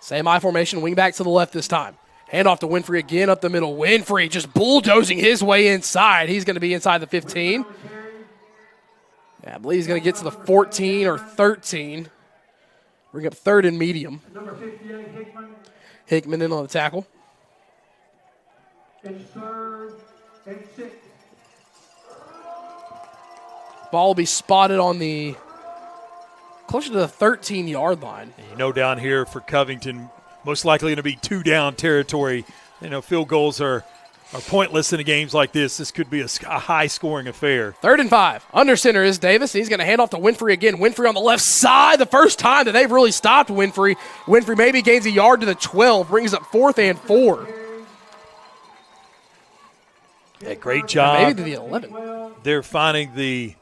Same I formation, wing back to the left this time. Handoff to Winfrey again up the middle. Winfrey just bulldozing his way inside. He's going to be inside the 15. Yeah, I believe he's going to get to the 14 or 13. Bring up third and medium. Hickman in on the tackle. Ball will be spotted on the closer to the 13-yard line. You know, down here for Covington, most likely going to be 2-down territory. You know, field goals are pointless in a games like this. This could be a high-scoring affair. 3rd and 5. Under center is Davis. He's going to hand off to Winfrey again. Winfrey on the left side. The first time that they've really stopped Winfrey. Winfrey maybe gains a yard to the 12. Brings up 4th and 4. Yeah, great job. Maybe to the 11. They're finding the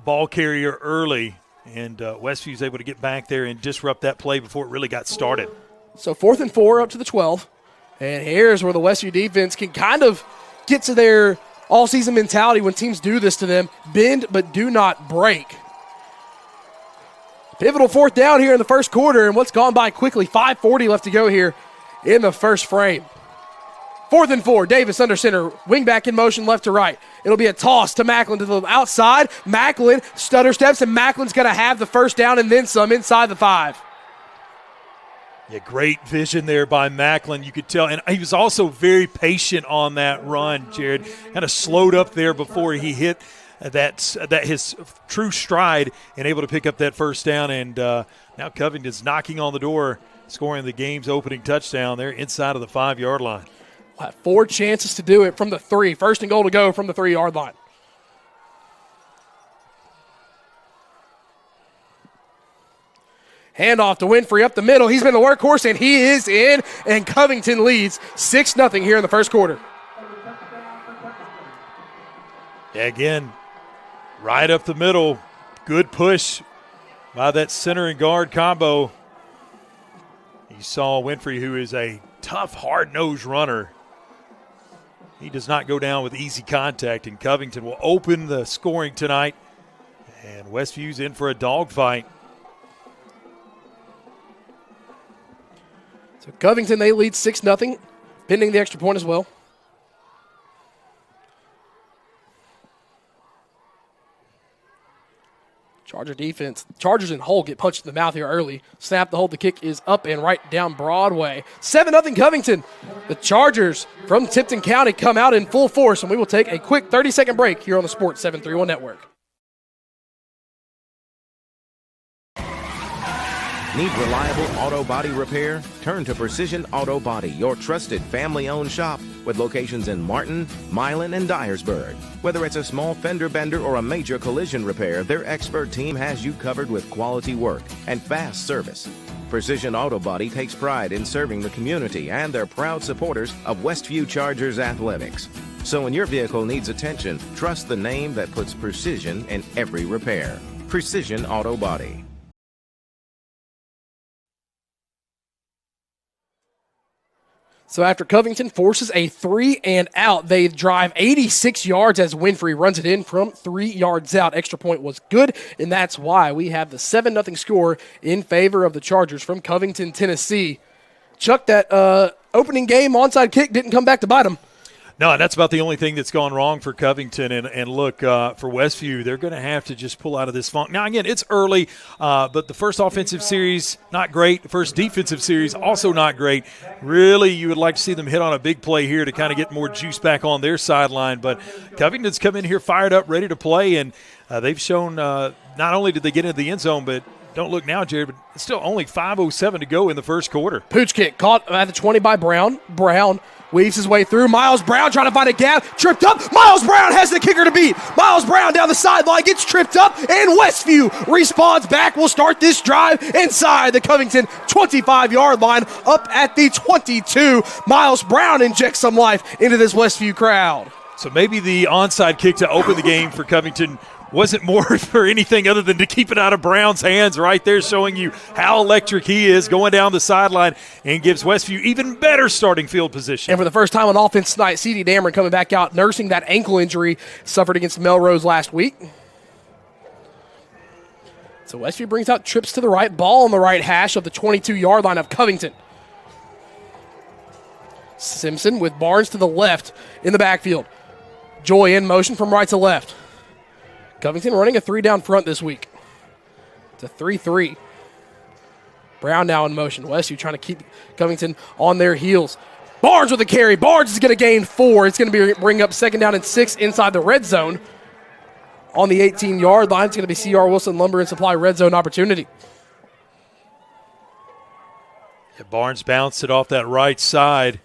ball carrier early, and Westview's able to get back there and disrupt that play before it really got started. So 4th and 4 up to the 12. And here's where the Westview defense can kind of get to their all-season mentality when teams do this to them. Bend but do not break. Pivotal 4th down here in the first quarter, and what's gone by quickly. 5:40 left to go here in the first frame. 4th and 4, Davis under center, wing back in motion left to right. It'll be a toss to Macklin to the outside. Macklin stutter steps, and Macklin's going to have the first down and then some inside the 5. Yeah, great vision there by Macklin. You could tell, and he was also very patient on that run, Jared. Kind of slowed up there before he hit that his true stride and able to pick up that first down. And now Covington's knocking on the door, scoring the game's opening touchdown there inside of the 5-yard line. We'll have 4 chances to do it from the 3. 1st and goal to go from the 3-yard line. Handoff to Winfrey up the middle. He's been the workhorse, and he is in, and Covington leads 6-0 here in the first quarter. Yeah, again, right up the middle. Good push by that center and guard combo. You saw Winfrey, who is a tough, hard-nosed runner. He does not go down with easy contact, and Covington will open the scoring tonight. And Westview's in for a dogfight. So Covington, they lead 6-0, pending the extra point as well. Charger defense. Chargers in hole get punched in the mouth here early. Snap the hold. The kick is up and right down Broadway. 7-0 Covington. The Chargers from Tipton County come out in full force, and we will take a quick 30-second break here on the Sports 731 Network. Need reliable auto body repair? Turn to Precision Auto Body, your trusted family-owned shop with locations in Martin, Milan, and Dyersburg. Whether it's a small fender bender or a major collision repair, their expert team has you covered with quality work and fast service. Precision Auto Body takes pride in serving the community, and they're proud supporters of Westview Chargers athletics. So when your vehicle needs attention, trust the name that puts precision in every repair. Precision Auto Body. So after Covington forces a 3-and-out, they drive 86 yards as Winfrey runs it in from 3 yards out. Extra point was good, and that's why we have the 7-0 score in favor of the Chargers from Covington, Tennessee. Chuck, that opening game onside kick didn't come back to bite them. No, that's about the only thing that's gone wrong for Covington. And look, for Westview, they're going to have to just pull out of this funk. Now, again, it's early, but the first offensive series, not great. The first defensive series, also not great. Really, you would like to see them hit on a big play here to kind of get more juice back on their sideline. But Covington's come in here fired up, ready to play, and they've shown not only did they get into the end zone, but don't look now, Jared, but it's still only 5:07 to go in the first quarter. Pooch kick caught at the 20 by Brown. Brown weaves his way through. Miles Brown trying to find a gap. Tripped up. Miles Brown has the kicker to beat. Miles Brown down the sideline gets tripped up, and Westview respawns back. We'll start this drive inside the Covington 25-yard line up at the 22. Miles Brown injects some life into this Westview crowd. So maybe the onside kick to open the game for Covington wasn't more for anything other than to keep it out of Brown's hands right there, showing you how electric he is going down the sideline and gives Westview even better starting field position. And for the first time on offense tonight, C.D. Dameron coming back out, nursing that ankle injury suffered against Melrose last week. So Westview brings out trips to the right, ball on the right hash of the 22-yard line of Covington. Simpson with Barnes to the left in the backfield. Joy in motion from right to left. Covington running a 3 down front this week. It's a 3-3. Brown now in motion. Westview trying to keep Covington on their heels. Barnes with a carry. Barnes is going to gain 4. It's going to bring up 2nd down and 6 inside the red zone. On the 18-yard line, it's going to be C.R. Wilson Lumber and Supply red zone opportunity. Yeah, Barnes bounced it off that right side.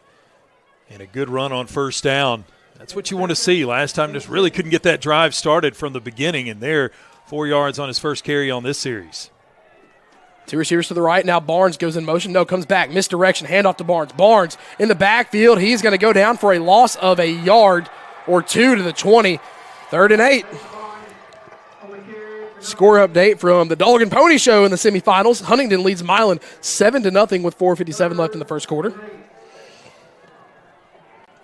And a good run on 1st down. That's what you want to see. Last time just really couldn't get that drive started from the beginning, and there, 4 yards on his first carry on this series. 2 receivers to the right. Now Barnes goes in motion. No, comes back. Misdirection. Handoff to Barnes. Barnes in the backfield. He's going to go down for a loss of a yard or 2 to the 20. 3rd and 8. Score update from the Dog and Pony Show in the semifinals. Huntington leads Milan 7-0 with 4:57 left in the first quarter.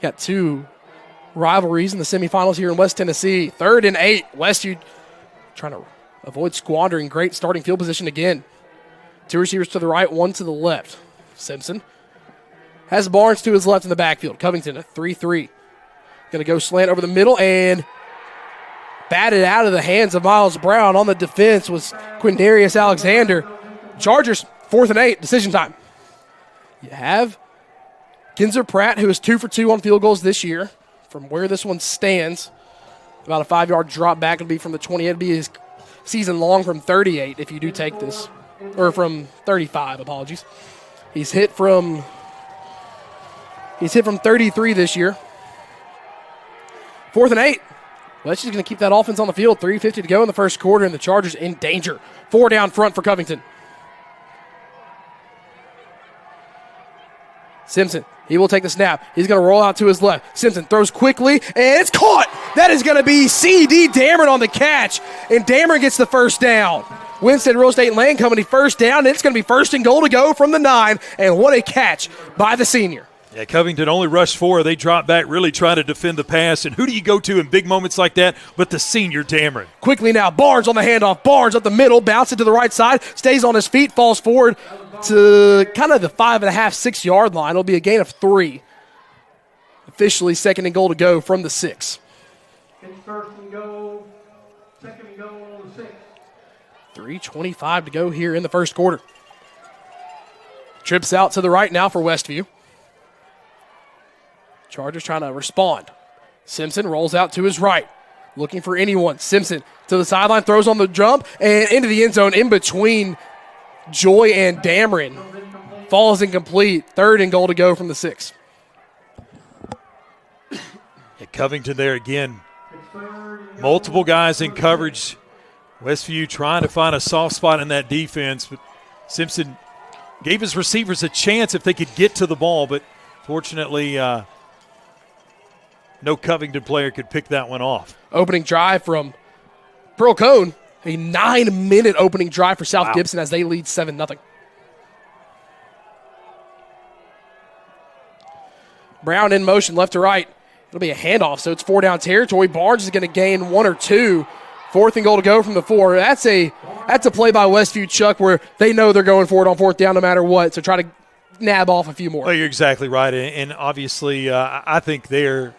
Got 2 rivalries in the semifinals here in West Tennessee. 3rd and 8. Westview trying to avoid squandering great starting field position again. 2 receivers to the right, 1 to the left. Simpson has Barnes to his left in the backfield. Covington at 3-3. Going to go slant over the middle and batted out of the hands of Miles Brown. On the defense was Quindarius Alexander. Chargers 4th and 8. Decision time. You have Kinzer Pratt, who is 2 for 2 on field goals this year. From where this one stands, about a 5-yard drop back. It'll be from the 20. It'll be his season long from 38 if you do take this. Or from 35, apologies. He's hit from 33 this year. 4th and 8. Westview going to keep that offense on the field. 3:50 to go in the first quarter, and the Chargers in danger. 4 down front for Covington. Simpson, he will take the snap. He's going to roll out to his left. Simpson throws quickly, and it's caught. That is going to be C.D. Dameron on the catch, and Dameron gets the first down. Winstead Real Estate and Land Company first down. It's going to be 1st and goal to go from the 9, and what a catch by the senior. Yeah, Covington only rushed 4. They dropped back, really trying to defend the pass. And who do you go to in big moments like that but the senior Dameron? Quickly now, Barnes on the handoff. Barnes up the middle, bounces to the right side, stays on his feet, falls forward to kind of the 5.5, 6 yard line. It'll be a gain of 3. Officially 2nd and goal to go from the 6. It's 1st and goal, 2nd and goal on the 6. 3:25 to go here in the first quarter. Trips out to the right now for Westview. Chargers trying to respond. Simpson rolls out to his right, looking for anyone. Simpson to the sideline, throws on the jump, and into the end zone in between Joy and Dameron. Falls incomplete. 3rd and goal to go from the 6. Yeah, Covington there again. Multiple guys in coverage. Westview trying to find a soft spot in that defense, but Simpson gave his receivers a chance if they could get to the ball, but fortunately no Covington player could pick that one off. Opening drive from Pearl Cone. A 9-minute opening drive for South Gibson as they lead 7-0. Brown in motion left to right. It'll be a handoff, so it's 4 down territory. Barnes is going to gain 1 or 2. 4th and goal to go from the 4. That's a play by Westview, Chuck, where they know they're going for it on 4th down no matter what, so try to nab off a few more. Well, you're exactly right, and obviously I think there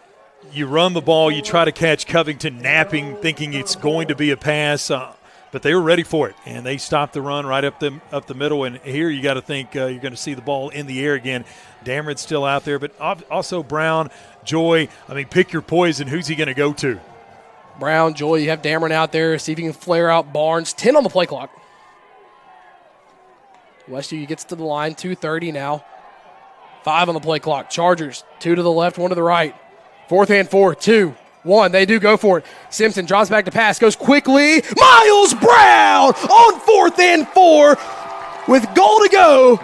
you run the ball, you try to catch Covington napping, thinking it's going to be a pass, but they were ready for it, and they stopped the run right up the middle, and here you got to think you're going to see the ball in the air again. Dameron's still out there, but also Brown, Joy, pick your poison. Who's he going to go to? Brown, Joy, you have Dameron out there. See if you can flare out Barnes. 10 on the play clock. Westview gets to the line, 2:30 now. 5 on the play clock. Chargers, 2 to the left, 1 to the right. 4th and 4, 2, 1. They do go for it. Simpson drops back to pass, goes quickly. Miles Brown on 4th and 4 with goal to go.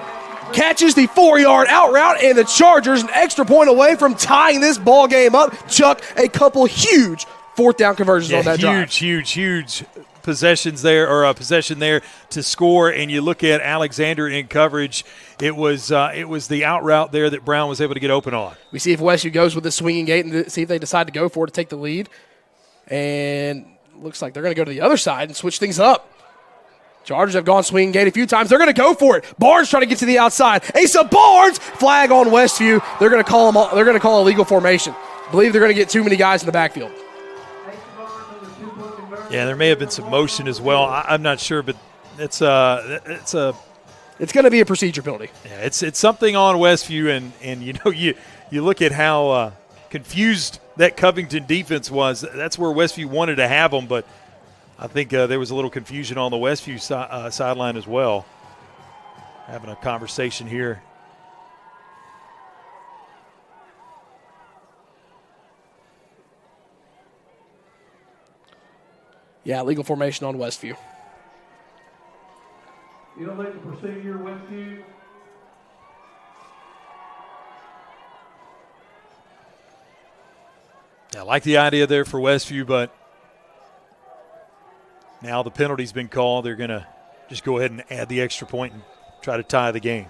Catches the 4-yard out route, and the Chargers an extra point away from tying this ball game up. Chuck, a couple huge fourth down conversions on that drive. Huge possessions there, or a possession there to score. And you look at Alexander in coverage. It was the out route there that Brown was able to get open on. We see if Westview goes with the swinging gate and see if they decide to go for it to take the lead. And looks like they're going to go to the other side and switch things up. Chargers have gone swinging gate a few times. They're going to go for it. Barnes trying to get to the outside. Asa Barnes, flag on Westview. They're going to call him. They're going to call a legal formation. I believe they're going to get too many guys in the backfield. Yeah, there may have been some motion as well. I'm not sure, but it's going to be a procedure penalty. Yeah, it's something on Westview, and you look at how confused that Covington defense was. That's where Westview wanted to have them, but I think there was a little confusion on the Westview sideline as well. Having a conversation here. Yeah, legal formation on Westview. You don't like the procedure, Westview? I like the idea there for Westview, but now the penalty's been called. They're going to just go ahead and add the extra point and try to tie the game.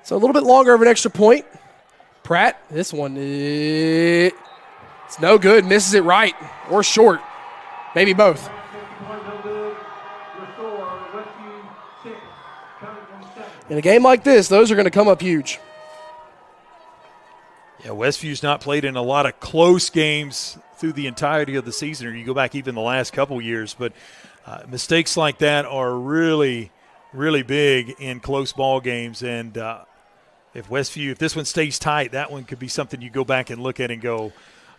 So a little bit longer of an extra point. Pratt, this one, it's no good. Misses it right or short. Maybe both. In a game like this, those are going to come up huge. Yeah, Westview's not played in a lot of close games through the entirety of the season, or you go back even the last couple years. But mistakes like that are really, really big in close ball games. And if this one stays tight, that one could be something you go back and look at and go,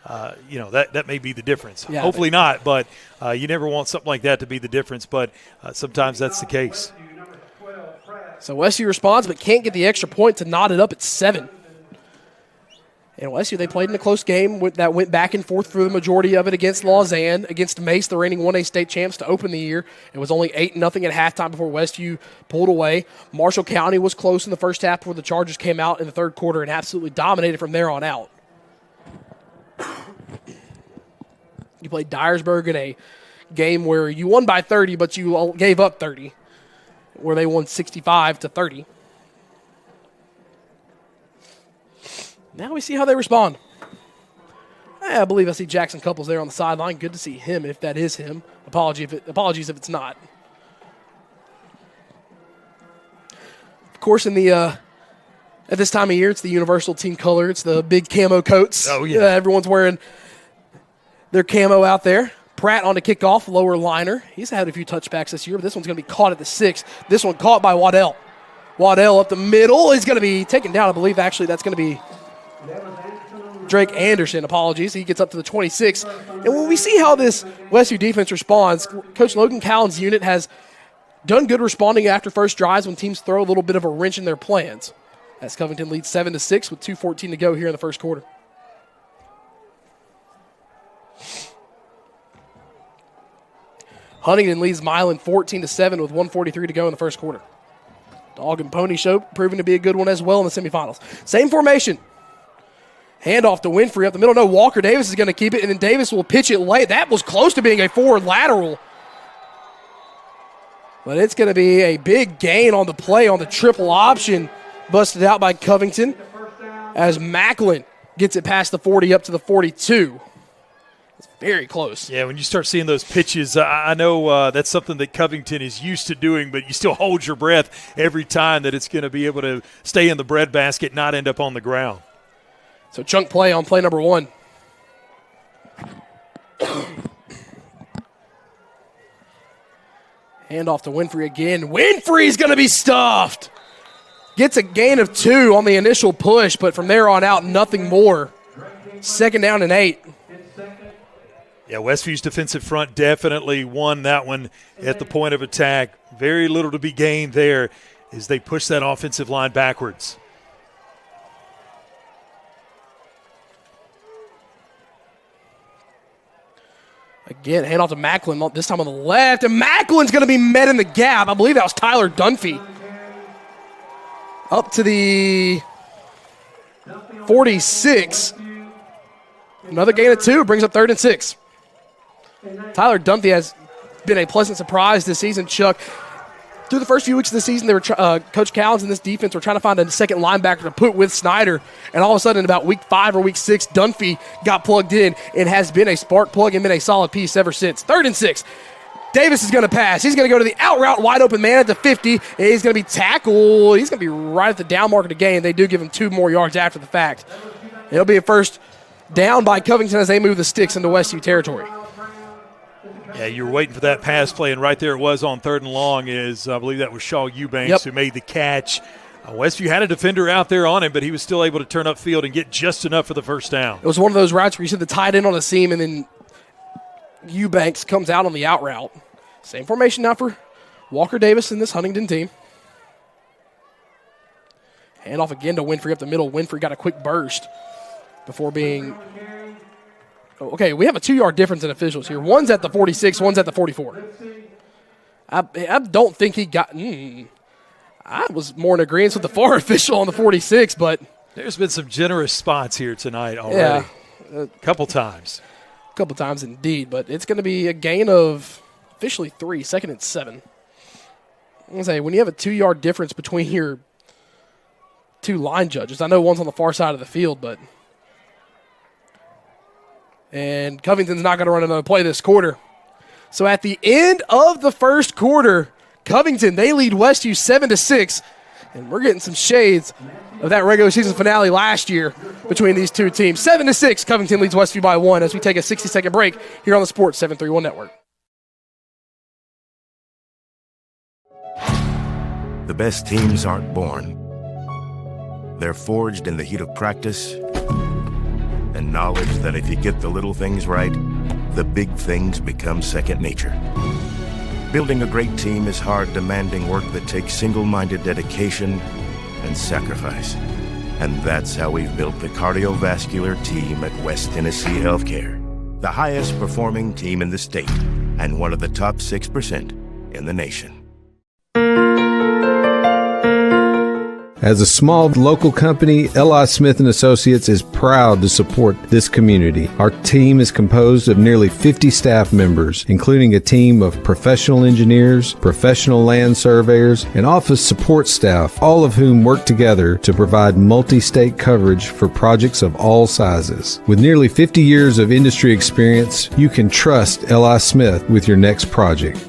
that may be the difference. Yeah, Hopefully not, but you never want something like that to be the difference. But sometimes that's the case. So Westview responds, but can't get the extra point to knot it up at 7. And Westview, they played in a close game that went back and forth for the majority of it against Lausanne, against Mace, the reigning 1A state champs, to open the year. It was only 8-0 at halftime before Westview pulled away. Marshall County was close in the first half before the Chargers came out in the third quarter and absolutely dominated from there on out. You played Dyersburg in a game where you won by 30, but you gave up 30, where they won 65-30. Now we see how they respond. I believe I see Jackson Couples there on the sideline. Good to see him, if that is him. Apologies if it's not. Of course, in the at this time of year, it's the universal team color. It's the big camo coats. Oh, yeah. Everyone's wearing their camo out there. Pratt on the kickoff, lower liner. He's had a few touchbacks this year, but this one's going to be caught at the 6. This one caught by Waddell. Waddell up the middle. He's going to be taken down. I believe, actually, that's going to be Drake Anderson. Apologies. He gets up to the 26. And when we see how this Westview defense responds, Coach Logan Cowan's unit has done good responding after first drives when teams throw a little bit of a wrench in their plans. As Covington leads 7-6 with 2:14 to go here in the first quarter. Huntington leads Milan 14-7 with 1:43 to go in the first quarter. Dog and Pony Show proving to be a good one as well in the semifinals. Same formation. Handoff to Winfrey up the middle. No, Walker Davis is going to keep it, and then Davis will pitch it late. That was close to being a forward lateral. But it's going to be a big gain on the play on the triple option. Busted out by Covington as Macklin gets it past the 40 up to the 42. It's very close. Yeah, when you start seeing those pitches, I know that's something that Covington is used to doing, but you still hold your breath every time that it's going to be able to stay in the breadbasket, not end up on the ground. So chunk play on play number 1. Handoff to Winfrey again. Winfrey's going to be stuffed. Gets a gain of 2 on the initial push, but from there on out, nothing more. 2nd down and 8. Yeah, Westview's defensive front definitely won that one at the point of attack. Very little to be gained there as they push that offensive line backwards. Again, handoff to Macklin, this time on the left, and Macklin's going to be met in the gap. I believe that was Tyler Dunphy. Up to the 46. Another gain of 2 brings up 3rd and 6. Tyler Dunphy has been a pleasant surprise this season, Chuck. Through the first few weeks of the season, they were Coach Cowens and this defense were trying to find a second linebacker to put with Snyder, and all of a sudden, about week 5 or week 6, Dunphy got plugged in and has been a spark plug and been a solid piece ever since. 3rd and 6. Davis is going to pass. He's going to go to the out route, wide open man at the 50. He's going to be tackled. He's going to be right at the down mark of the game. They do give him 2 more yards after the fact. It'll be a first down by Covington as they move the sticks into Westview territory. Yeah, you were waiting for that pass play, and right there it was on 3rd and long. I believe that was Shaw Eubanks who made the catch. Westview had a defender out there on him, but he was still able to turn upfield and get just enough for the first down. It was one of those routes where you see the tight end on the seam, and then Eubanks comes out on the out route. Same formation now for Walker Davis and this Huntington team. Hand off again to Winfrey up the middle. Winfrey got a quick burst before being... Okay, we have a 2-yard difference in officials here. One's at the 46, one's at the 44. I don't think he got... I was more in agreement with the far official on the 46, but... There's been some generous spots here tonight already. Yeah. A couple times. A couple times indeed, but it's going to be a gain of officially 3, 2nd and 7. I'm going to say, when you have a 2-yard difference between your 2 line judges, I know one's on the far side of the field, but... And Covington's not going to run another play this quarter. So at the end of the first quarter, Covington, they lead Westview 7-6. And we're getting some shades of that regular season finale last year between these two teams. 7-6, Covington leads Westview by 1 as we take a 60-second break here on the Sports 731 Network. The best teams aren't born. They're forged in the heat of practice and knowledge that if you get the little things right, the big things become second nature. Building a great team is hard, demanding work that takes single-minded dedication and sacrifice. And that's how we've built the cardiovascular team at West Tennessee Healthcare, the highest performing team in the state and one of the top 6% in the nation. As a small local company, L.I. Smith & Associates is proud to support this community. Our team is composed of nearly 50 staff members, including a team of professional engineers, professional land surveyors, and office support staff, all of whom work together to provide multi-state coverage for projects of all sizes. With nearly 50 years of industry experience, you can trust L.I. Smith with your next project.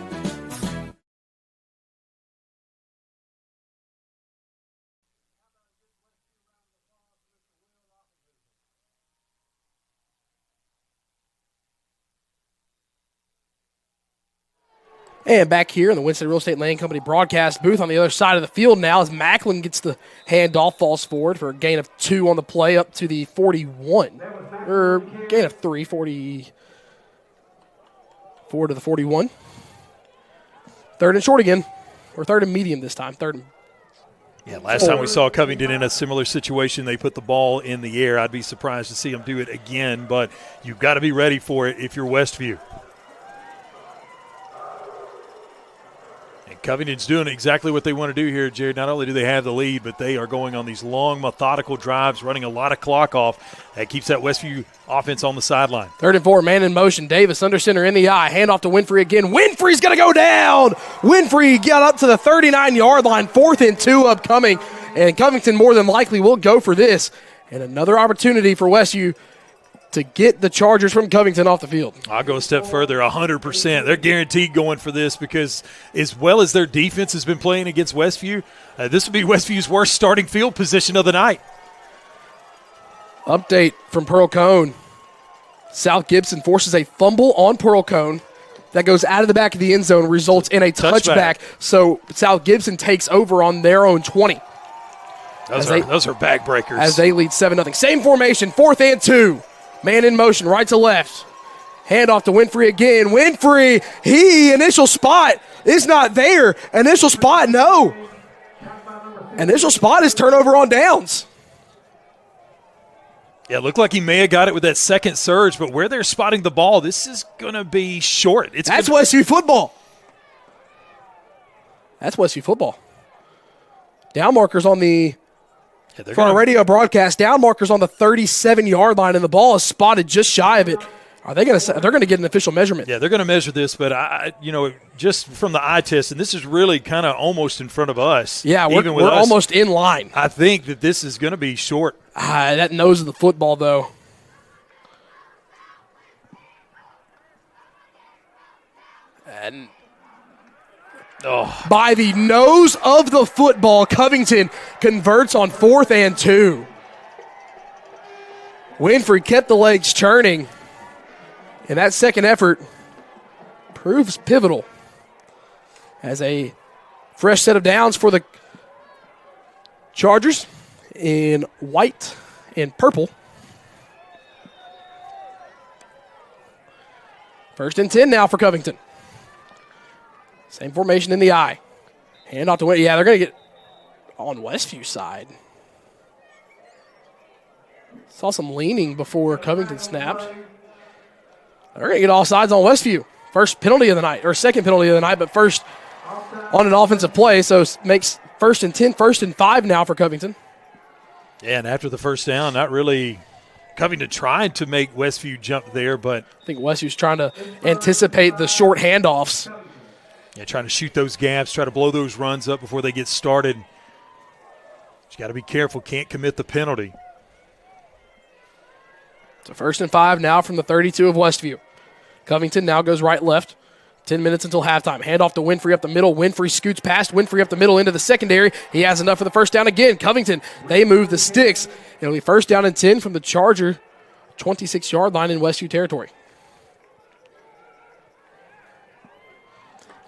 And back here in the Winston Real Estate Land Company broadcast booth on the other side of the field now as Macklin gets the handoff, falls forward for a gain of 2 on the play up to the 41. Or gain of 3, 44 to the 41. 3rd and short again. Or 3rd and medium this time. 3rd and last time we saw Covington in a similar situation, they put the ball in the air. I'd be surprised to see them do it again, but you've got to be ready for it if you're Westview. Covington's doing exactly what they want to do here, Jared. Not only do they have the lead, but they are going on these long, methodical drives, running a lot of clock off. That keeps that Westview offense on the sideline. 3rd and 4, man in motion. Davis under center in the eye. Handoff to Winfrey again. Winfrey's going to go down. Winfrey got up to the 39-yard line. 4th and 2 upcoming. And Covington more than likely will go for this. And another opportunity for Westview to get the Chargers from Covington off the field. I'll go a step further, 100%. They're guaranteed going for this because as well as their defense has been playing against Westview, this would be Westview's worst starting field position of the night. Update from Pearl Cone. South Gibson forces a fumble on Pearl Cone that goes out of the back of the end zone, results in a touchback. So South Gibson takes over on their own 20. Those are bag breakers. As they lead 7-0. Same formation, 4th and 2. Man in motion, right to left. Handoff to Winfrey again. Winfrey, initial spot is not there. Initial spot, no. Initial spot is turnover on downs. Yeah, it looked like he may have got it with that second surge, but where they're spotting the ball, this is going to be short. That's Westview football. That's Westview football. Down markers on the for our radio broadcast. Down markers on the 37-yard line, and the ball is spotted just shy of it. Are they going to? They're going to get an official measurement. Yeah, they're going to measure this, but just from the eye test, and this is really kind of almost in front of us. Yeah, we're almost in line. I think that this is going to be short. That nose of the football, though. And by the nose of the football, Covington converts on 4th and 2. Winfrey kept the legs churning, and that second effort proves pivotal as a fresh set of downs for the Chargers in white and purple. 1st and 10 now for Covington. Same formation in the eye. Hand off to Winfrey. Yeah, they're going to get on Westview side. Saw some leaning before Covington snapped. They're going to get all sides on Westview. First penalty of the night, or second penalty of the night, but first on an offensive play, so makes 1st and 10, 1st and 5 now for Covington. Yeah, and after the first down, not really Covington tried to make Westview jump there, but I think Westview's trying to anticipate the short handoffs. Yeah, trying to shoot those gaps, try to blow those runs up before they get started. You got to be careful, can't commit the penalty. So 1st and 5 now from the 32 of Westview. Covington now goes right-left. 10 minutes until halftime. Handoff to Winfrey up the middle. Winfrey scoots past Winfrey up the middle into the secondary. He has enough for the first down again. Covington, they move the sticks. It'll be 1st down and 10 from the Charger 26-yard line in Westview territory.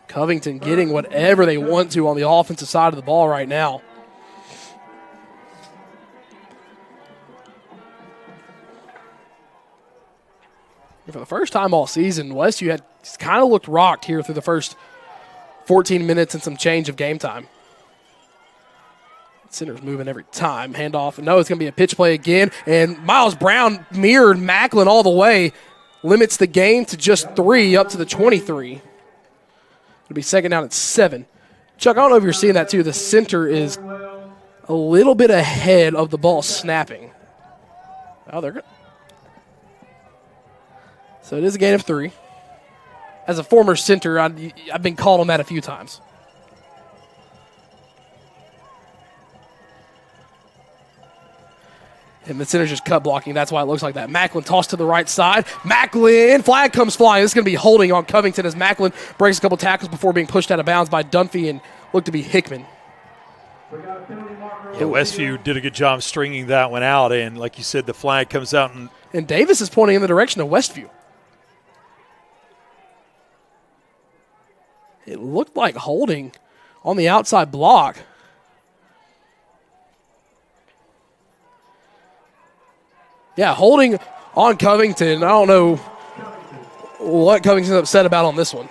Covington getting whatever they want to on the offensive side of the ball right now. For the first time all season, Westview had kind of looked rocked here through the first 14 minutes and some change of game time. Center's moving every time. Handoff. No, it's going to be a pitch play again. And Miles Brown mirrored Macklin all the way. Limits the gain to just 3 up to the 23. It'll be 2nd down at 7. Chuck, I don't know if you're seeing that too. The center is a little bit ahead of the ball snapping. Oh, they're good. So it is a gain of 3. As a former center, I've been called on that a few times. And the center's just cut blocking. That's why it looks like that. Macklin tossed to the right side. Macklin, flag comes flying. This is going to be holding on Covington as Macklin breaks a couple tackles before being pushed out of bounds by Dunphy and looked to be Hickman. Yeah, Westview did a good job stringing that one out, and like you said, the flag comes out. And Davis is pointing in the direction of Westview. It looked like holding on the outside block. Yeah, holding on Covington. I don't know what Covington's upset about on this one.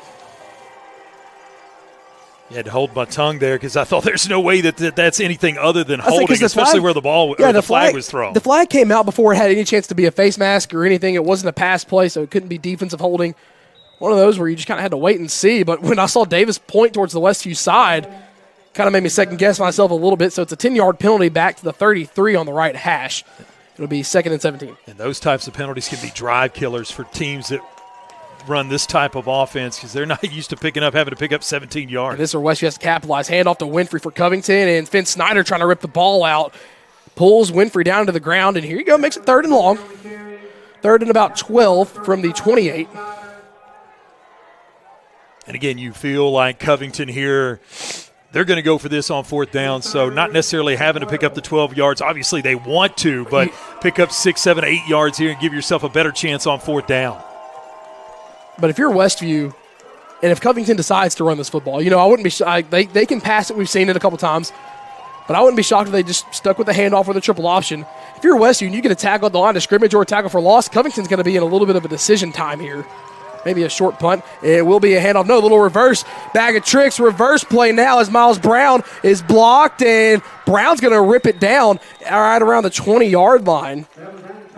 You had to hold my tongue there because I thought there's no way that's anything other than holding, especially where the flag was thrown. The flag came out before it had any chance to be a face mask or anything. It wasn't a pass play, so it couldn't be defensive holding. One of those where you just kind of had to wait and see. But when I saw Davis point towards the Westview side, kind of made me second-guess myself a little bit. So it's a 10-yard penalty back to the 33 on the right hash. It'll be 2nd and 17. And those types of penalties can be drive killers for teams that run this type of offense because they're not used to having to pick up 17 yards. And this is where Westview has to capitalize. Hand off to Winfrey for Covington, and Finn Snyder trying to rip the ball out. Pulls Winfrey down to the ground, and here you go, makes it 3rd and long. 3rd and about 12 from the 28. And again, you feel like Covington here, they're going to go for this on 4th down, so not necessarily having to pick up the 12 yards. Obviously, they want to, but pick up 6, 7, 8 yards here and give yourself a better chance on 4th down. But if you're Westview, and if Covington decides to run this football, I wouldn't be they can pass it. We've seen it a couple times. But I wouldn't be shocked if they just stuck with the handoff or the triple option. If you're Westview and you get a tackle at the line of scrimmage or a tackle for loss, Covington's going to be in a little bit of a decision time here. Maybe a short punt. It will be a handoff. No, a little reverse. Bag of tricks. Reverse play now as Miles Brown is blocked, and Brown's going to rip it down right around the 20-yard line.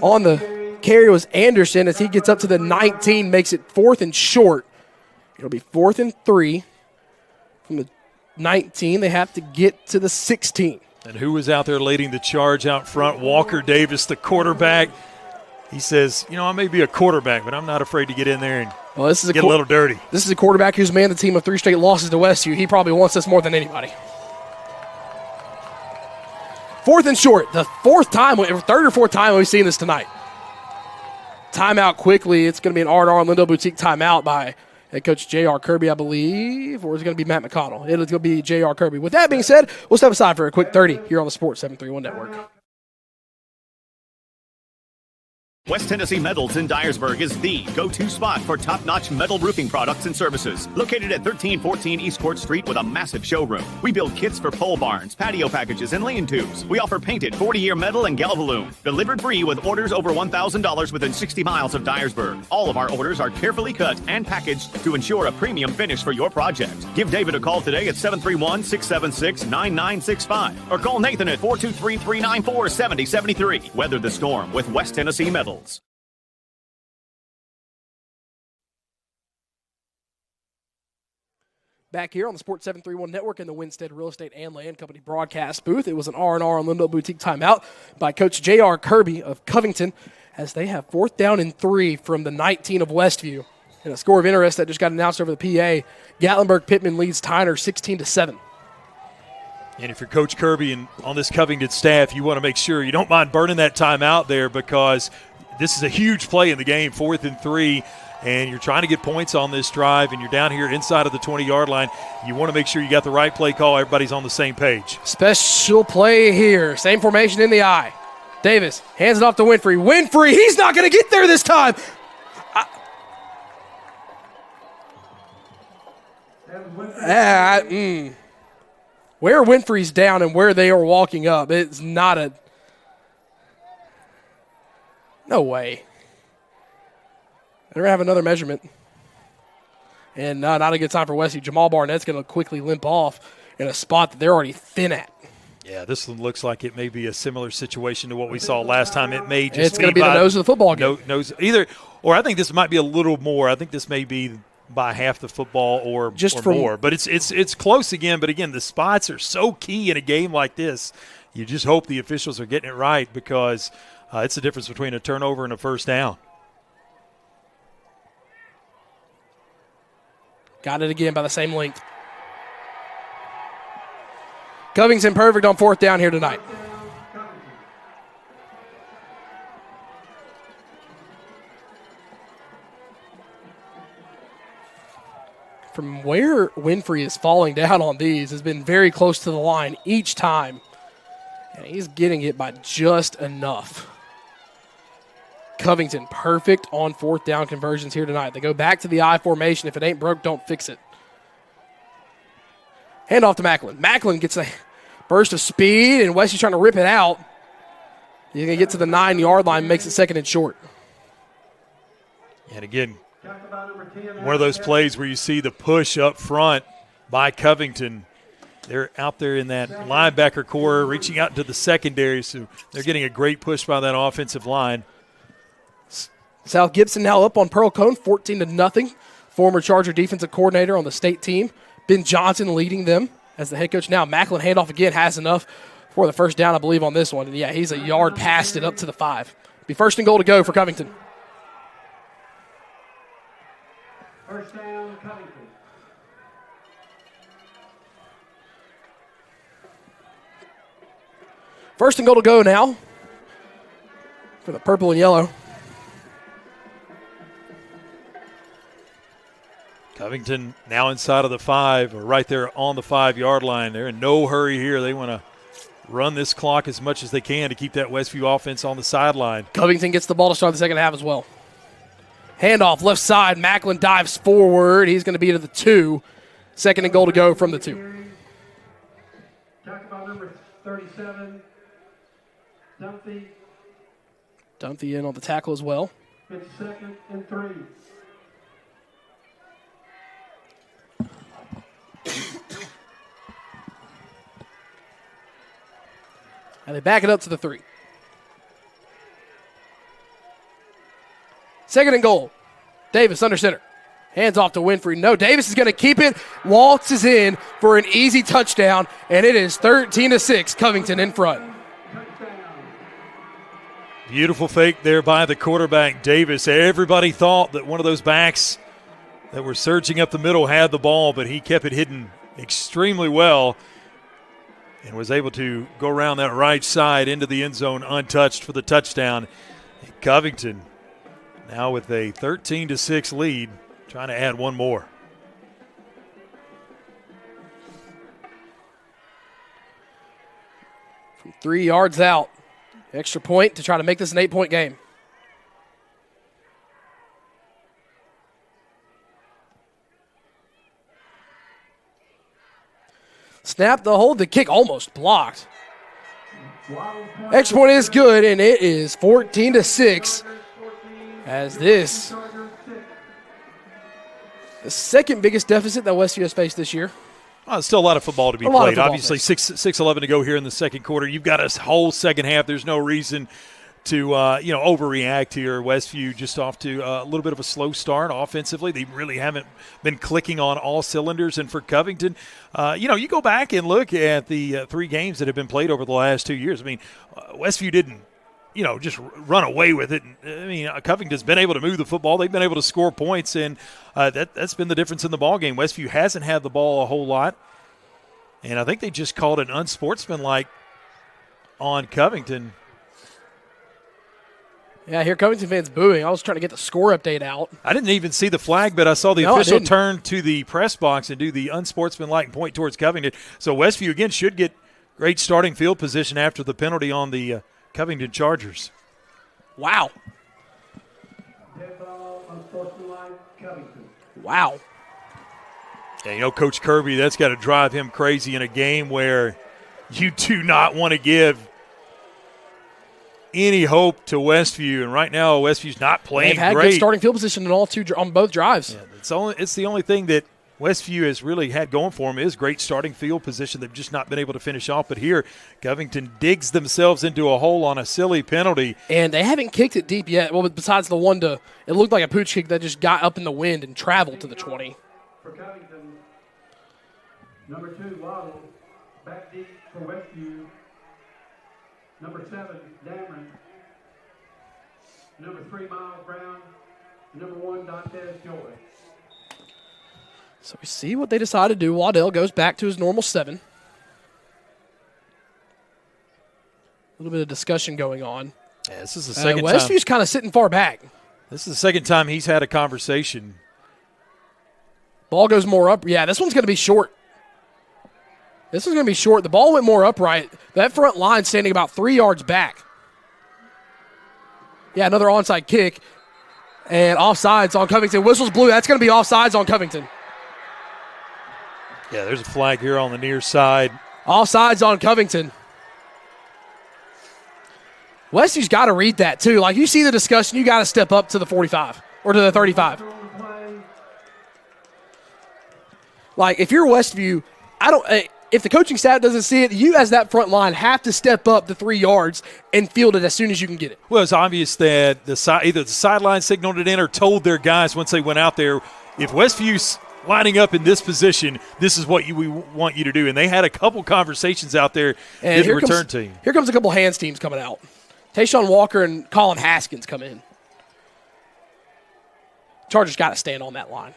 On the carry was Anderson as he gets up to the 19, makes it 4th and short. It'll be 4th and 3 from the 19. They have to get to the 16. And who was out there leading the charge out front? Walker Davis, the quarterback. He says, I may be a quarterback, but I'm not afraid to get in there and get a little dirty. This is a quarterback who's manned the team of 3 straight losses to Westview. He probably wants this more than anybody. 4th and short. The third or fourth time we've seen this tonight. Timeout quickly. It's going to be an R&R Lindell Boutique timeout by head coach J.R. Kirby, I believe, or is it going to be Matt McConnell? It's going to be J.R. Kirby. With that being said, we'll step aside for a quick 30 here on the Sports 731 Network. West Tennessee Metals in Dyersburg is the go-to spot for top-notch metal roofing products and services. Located at 1314 East Court Street with a massive showroom. We build kits for pole barns, patio packages, and lean-tos. We offer painted 40-year metal and galvalume. Delivered free with orders over $1,000 within 60 miles of Dyersburg. All of our orders are carefully cut and packaged to ensure a premium finish for your project. Give David a call today at 731-676-9965 or call Nathan at 423-394-7073. Weather the storm with West Tennessee Metals. Back here on the Sports 731 Network in the Winstead Real Estate and Land Company broadcast booth. It was an R&R on Lindell Boutique timeout by Coach J.R. Kirby of Covington as they have 4th down and 3 from the 19 of Westview. And a score of interest that just got announced over the PA. Gatlinburg-Pittman leads Tyner 16-7. And if you're Coach Kirby and on this Covington staff, you want to make sure you don't mind burning that timeout there because this is a huge play in the game, 4th and 3. And you're trying to get points on this drive, and you're down here inside of the 20-yard line. You want to make sure you got the right play call. Everybody's on the same page. Special play here. Same formation in the eye. Davis hands it off to Winfrey. Winfrey, he's not going to get there this time. Where Winfrey's down and where they are walking up, it's not a – no way. They're going to have another measurement. And not a good time for Westview. Jamal Barnett's going to quickly limp off in a spot that they're already thin at. Yeah, this one looks like it may be a similar situation to what we saw last time. It may just it's going to be the nose of the football game. Nose either, or I think this might be a little more. I think this may be by half the football or more. But it's close again. But again, the spots are so key in a game like this. You just hope the officials are getting it right because it's the difference between a turnover and a first down. Got it again by the same length. Covington perfect on 4th down here tonight. From where Winfrey is falling down on these has been very close to the line each time. And he's getting it by just enough. Covington perfect on 4th down conversions here tonight. They go back to the I formation. If it ain't broke, don't fix it. Hand off to Macklin. Macklin gets a burst of speed, and Wesley's trying to rip it out. He's going to get to the 9-yard line, makes it 2nd and short. And again, one of those plays where you see the push up front by Covington. They're out there in that linebacker core, reaching out into the secondary, so they're getting a great push by that offensive line. South Gibson now up on Pearl Cone, 14-0. Former Charger defensive coordinator on the state team. Ben Johnson leading them as the head coach now. Macklin handoff again, has enough for the first down, I believe, on this one. And, yeah, he's a yard past it up to the 5. Be 1st and goal to go for Covington. First down, Covington. First and goal to go now for the purple and yellow. Covington now inside of the 5, or right there on the 5-yard line. They're in no hurry here. They want to run this clock as much as they can to keep that Westview offense on the sideline. Covington gets the ball to start the second half as well. Handoff left side. Macklin dives forward. He's going to be to the 2. 2nd and goal to go from the 2. Talk about number 37, Dumphy. Dumphy in on the tackle as well. It's 2nd and 3. And they back it up to the 3. 2nd and goal. Davis under center. Hands off to Winfrey. No, Davis is going to keep it. Waltzes in for an easy touchdown, and it is 13-6, Covington in front. Beautiful fake there by the quarterback, Davis. Everybody thought that one of those backs that were surging up the middle had the ball, but he kept it hidden extremely well and was able to go around that right side into the end zone untouched for the touchdown. Covington now with a 13-6 lead, trying to add one more. From 3 yards out. Extra point to try to make this an 8-point game. Snap, the hold, the kick almost blocked. Extra point is good, and it is 14-6 as this, the second biggest deficit that Westview has faced this year. Well, still a lot of football to be played. Obviously, 6:11 to go here in the second quarter. You've got a whole second half. There's no reason to overreact here. Westview just off to a little bit of a slow start offensively. They really haven't been clicking on all cylinders. And for Covington, you go back and look at the 3 games that have been played over the last 2 years. I mean, Westview didn't just run away with it. I mean, Covington's been able to move the football. They've been able to score points, and that's been the difference in the ball game. Westview hasn't had the ball a whole lot, and I think they just called an unsportsmanlike on Covington. Yeah, here Covington fans booing. I was trying to get the score update out. I didn't even see the flag, but I saw the official turn to the press box and do the unsportsmanlike and point towards Covington. So Westview, again, should get great starting field position after the penalty on the Covington Chargers. Wow. Wow. Yeah, Coach Kirby, that's got to drive him crazy in a game where you do not want to give any hope to Westview. And right now, Westview's not playing great. They've had good starting field position on both drives. Yeah, it's the only thing that Westview has really had going for them is great starting field position. They've just not been able to finish off. But here, Covington digs themselves into a hole on a silly penalty. And they haven't kicked it deep yet. Well, besides the one it looked like a pooch kick that just got up in the wind and traveled to the 20. For Covington, number 2, Waddle, back deep for Westview. Number 7, Dameron. Number 3, Miles Brown. Number 1, Dantes Joy. So we see what they decide to do. Waddell goes back to his normal 7. A little bit of discussion going on. Yeah, this is the second time. Westview's kind of sitting far back. This is the second time he's had a conversation. Ball goes more up. Yeah, this one's going to be short. This one's going to be short. The ball went more upright. That front line standing about 3 yards back. Yeah, another onside kick. And offsides on Covington. Whistle's blue. That's going to be offsides on Covington. Yeah, there's a flag here on the near side. Offsides on Covington. Westview's got to read that, too. Like, you see the discussion, you got to step up to the 45 or to the 35. Like, if you're Westview, if the coaching staff doesn't see it, you as that front line have to step up to 3 yards and field it as soon as you can get it. Well, it's obvious that either the sideline signaled it in or told their guys once they went out there, if Westview's lining up in this position, this is what we want you to do. And they had a couple conversations out there in the return team. Here comes a couple hands teams coming out. Tayshawn Walker and Colin Haskins come in. Chargers got to stand on that line.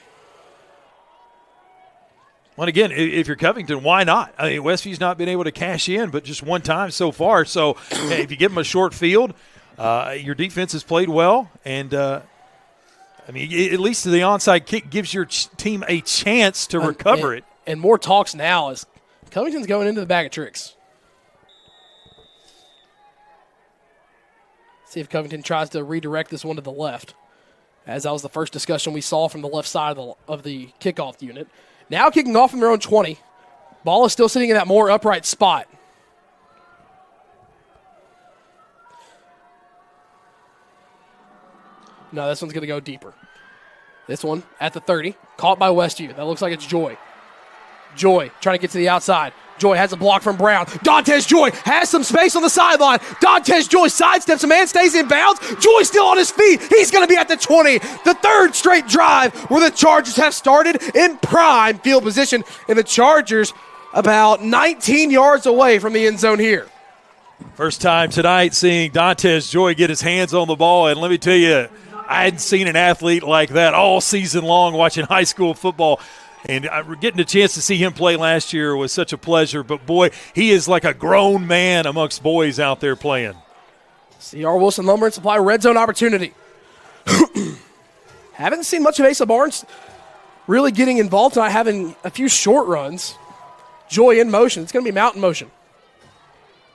Well, again, if you're Covington, why not? I mean, Westview's not been able to cash in, but just one time so far. So if you give them a short field, your defense has played well. And, at least the onside kick gives your team a chance to recover it. And more talks now as Covington's going into the bag of tricks. See if Covington tries to redirect this one to the left, as that was the first discussion we saw from the left side of the kickoff unit. Now kicking off from their own 20. Ball is still sitting in that more upright spot. No, this one's going to go deeper. This one at the 30. Caught by Westview. That looks like it's Joy. Joy trying to get to the outside. Joy has a block from Brown. Dantes Joy has some space on the sideline. Dantes Joy sidesteps a man, stays in bounds. Joy still on his feet. He's going to be at the 20. The third straight drive where the Chargers have started in prime field position, and the Chargers about 19 yards away from the end zone here. First time tonight seeing Dantes Joy get his hands on the ball, and let me tell you, I hadn't seen an athlete like that all season long watching high school football. And getting a chance to see him play last year was such a pleasure. But, boy, he is like a grown man amongst boys out there playing. C.R. Wilson Lumber and Supply red zone opportunity. Haven't seen much of Asa Barnes really getting involved tonight, having a few short runs. Joy in motion. It's going to be mountain motion.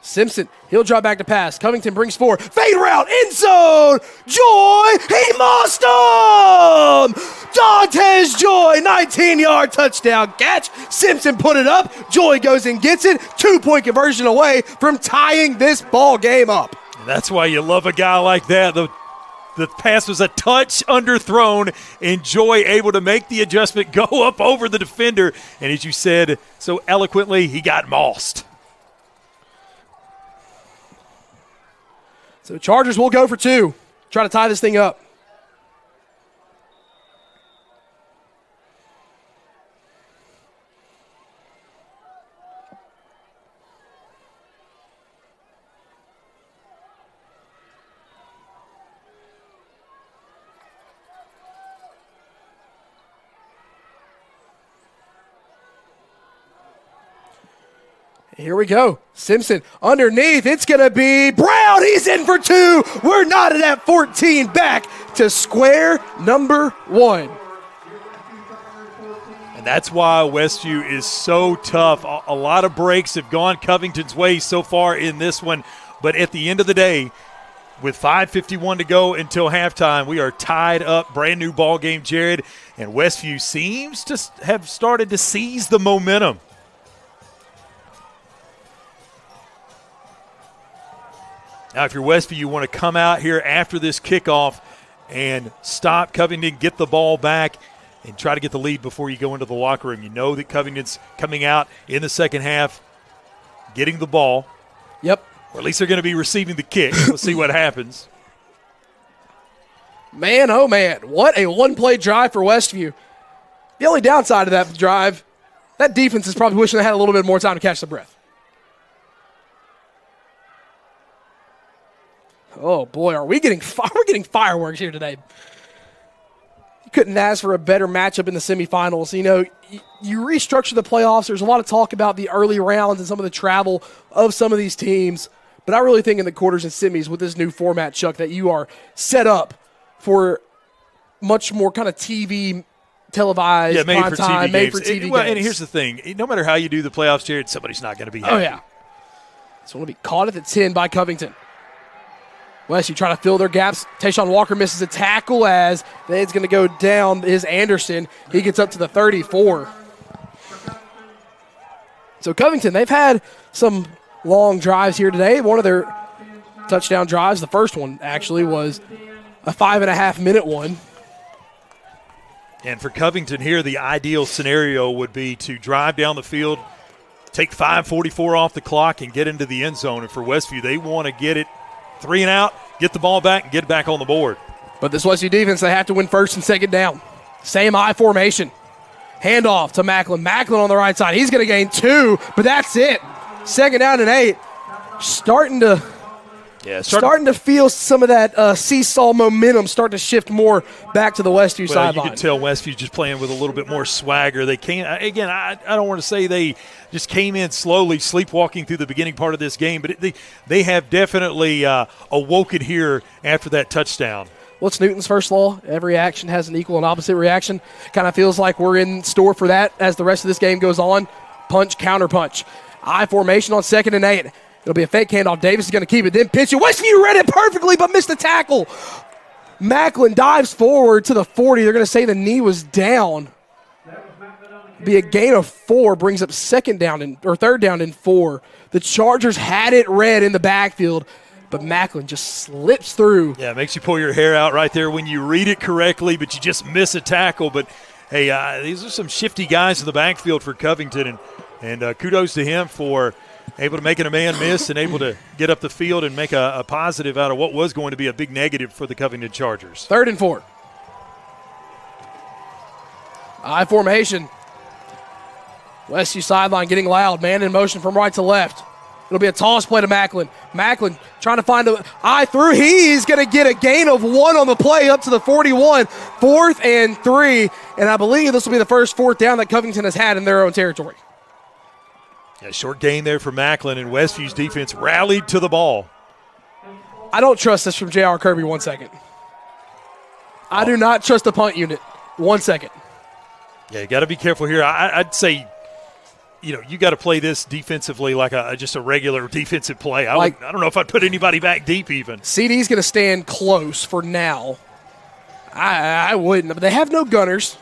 Simpson, he'll drop back to pass. Covington brings forward. Fade route, end zone. Joy, he must him. Dantes Joy, 19-yard touchdown catch. Simpson put it up. Joy goes and gets it. 2-point conversion away from tying this ball game up. That's why you love a guy like that. The pass was a touch underthrown, and Joy able to make the adjustment, go up over the defender, and as you said so eloquently, he got mossed. So Chargers will go for 2. Try to tie this thing up. Here we go. Simpson underneath. It's going to be Brown. He's in for 2. We're knotted at 14. Back to square number 1. And that's why Westview is so tough. A lot of breaks have gone Covington's way so far in this one. But at the end of the day, with 5:51 to go until halftime, we are tied up. Brand new ball game, Jared. And Westview seems to have started to seize the momentum. Now, if you're Westview, you want to come out here after this kickoff and stop Covington, get the ball back, and try to get the lead before you go into the locker room. You know that Covington's coming out in the second half, getting the ball. Yep. Or at least they're going to be receiving the kick. We'll see what happens. Man, oh, man, what a one-play drive for Westview. The only downside of that drive, that defense is probably wishing they had a little bit more time to catch the breath. Oh, boy, are we getting fireworks here today. You couldn't ask for a better matchup in the semifinals. You know, you restructure the playoffs. There's a lot of talk about the early rounds and some of the travel of some of these teams. But I really think in the quarters and semis with this new format, Chuck, that you are set up for much more kind of TV televised, made for TV games. And here's the thing. No matter how you do the playoffs, Jared, somebody's not going to be happy. Oh, yeah. So it'll be caught at the 10 by Covington. Westview trying to fill their gaps. Tayshawn Walker misses a tackle as it's going to go down is Anderson. He gets up to the 34. So Covington, they've had some long drives here today. One of their touchdown drives, the first one actually, was a 5.5-minute one. And for Covington here, the ideal scenario would be to drive down the field, take 5:44 off the clock, and get into the end zone. And for Westview, they want to get it 3 and out, get the ball back, and get it back on the board. But this Westview defense, they have to win first and second down. Same I formation. Handoff to Macklin. Macklin on the right side. He's going to gain 2, but that's it. Second down and 8. Starting to feel some of that seesaw momentum start to shift more back to the Westview sideline. You can tell Westview just playing with a little bit more swagger. They can't. Again, I don't want to say they just came in slowly, sleepwalking through the beginning part of this game, but they have definitely awoken here after that touchdown. What's Newton's first law? Every action has an equal and opposite reaction. Kind of feels like we're in store for that as the rest of this game goes on. Punch, counter punch. I formation on 2nd and 8. It'll be a fake handoff. Davis is going to keep it, then pitch it. Westview read it perfectly, but missed the tackle. Macklin dives forward to the 40. They're going to say the knee was down. Be a gain of 4, brings up third down and 4. The Chargers had it read in the backfield, but Macklin just slips through. Yeah, it makes you pull your hair out right there when you read it correctly, but you just miss a tackle. But, hey, these are some shifty guys in the backfield for Covington, and And kudos to him for able to make a man miss and able to get up the field and make a positive out of what was going to be a big negative for the Covington Chargers. 3rd and 4. I formation. Westview sideline getting loud. Man in motion from right to left. It'll be a toss play to Macklin. Macklin trying to find the eye through. He's going to get a gain of 1 on the play up to the 41. 4th and 3. And I believe this will be the first 4th down that Covington has had in their own territory. Yeah, short gain there for Macklin, and Westview's defense rallied to the ball. I don't trust this from J.R. Kirby 1 second. I do not trust the punt unit 1 second. Yeah, you got to be careful here. I'd say, you got to play this defensively like just a regular defensive play. I don't know if I'd put anybody back deep even. CD's going to stand close for now. I wouldn't, but they have no gunners.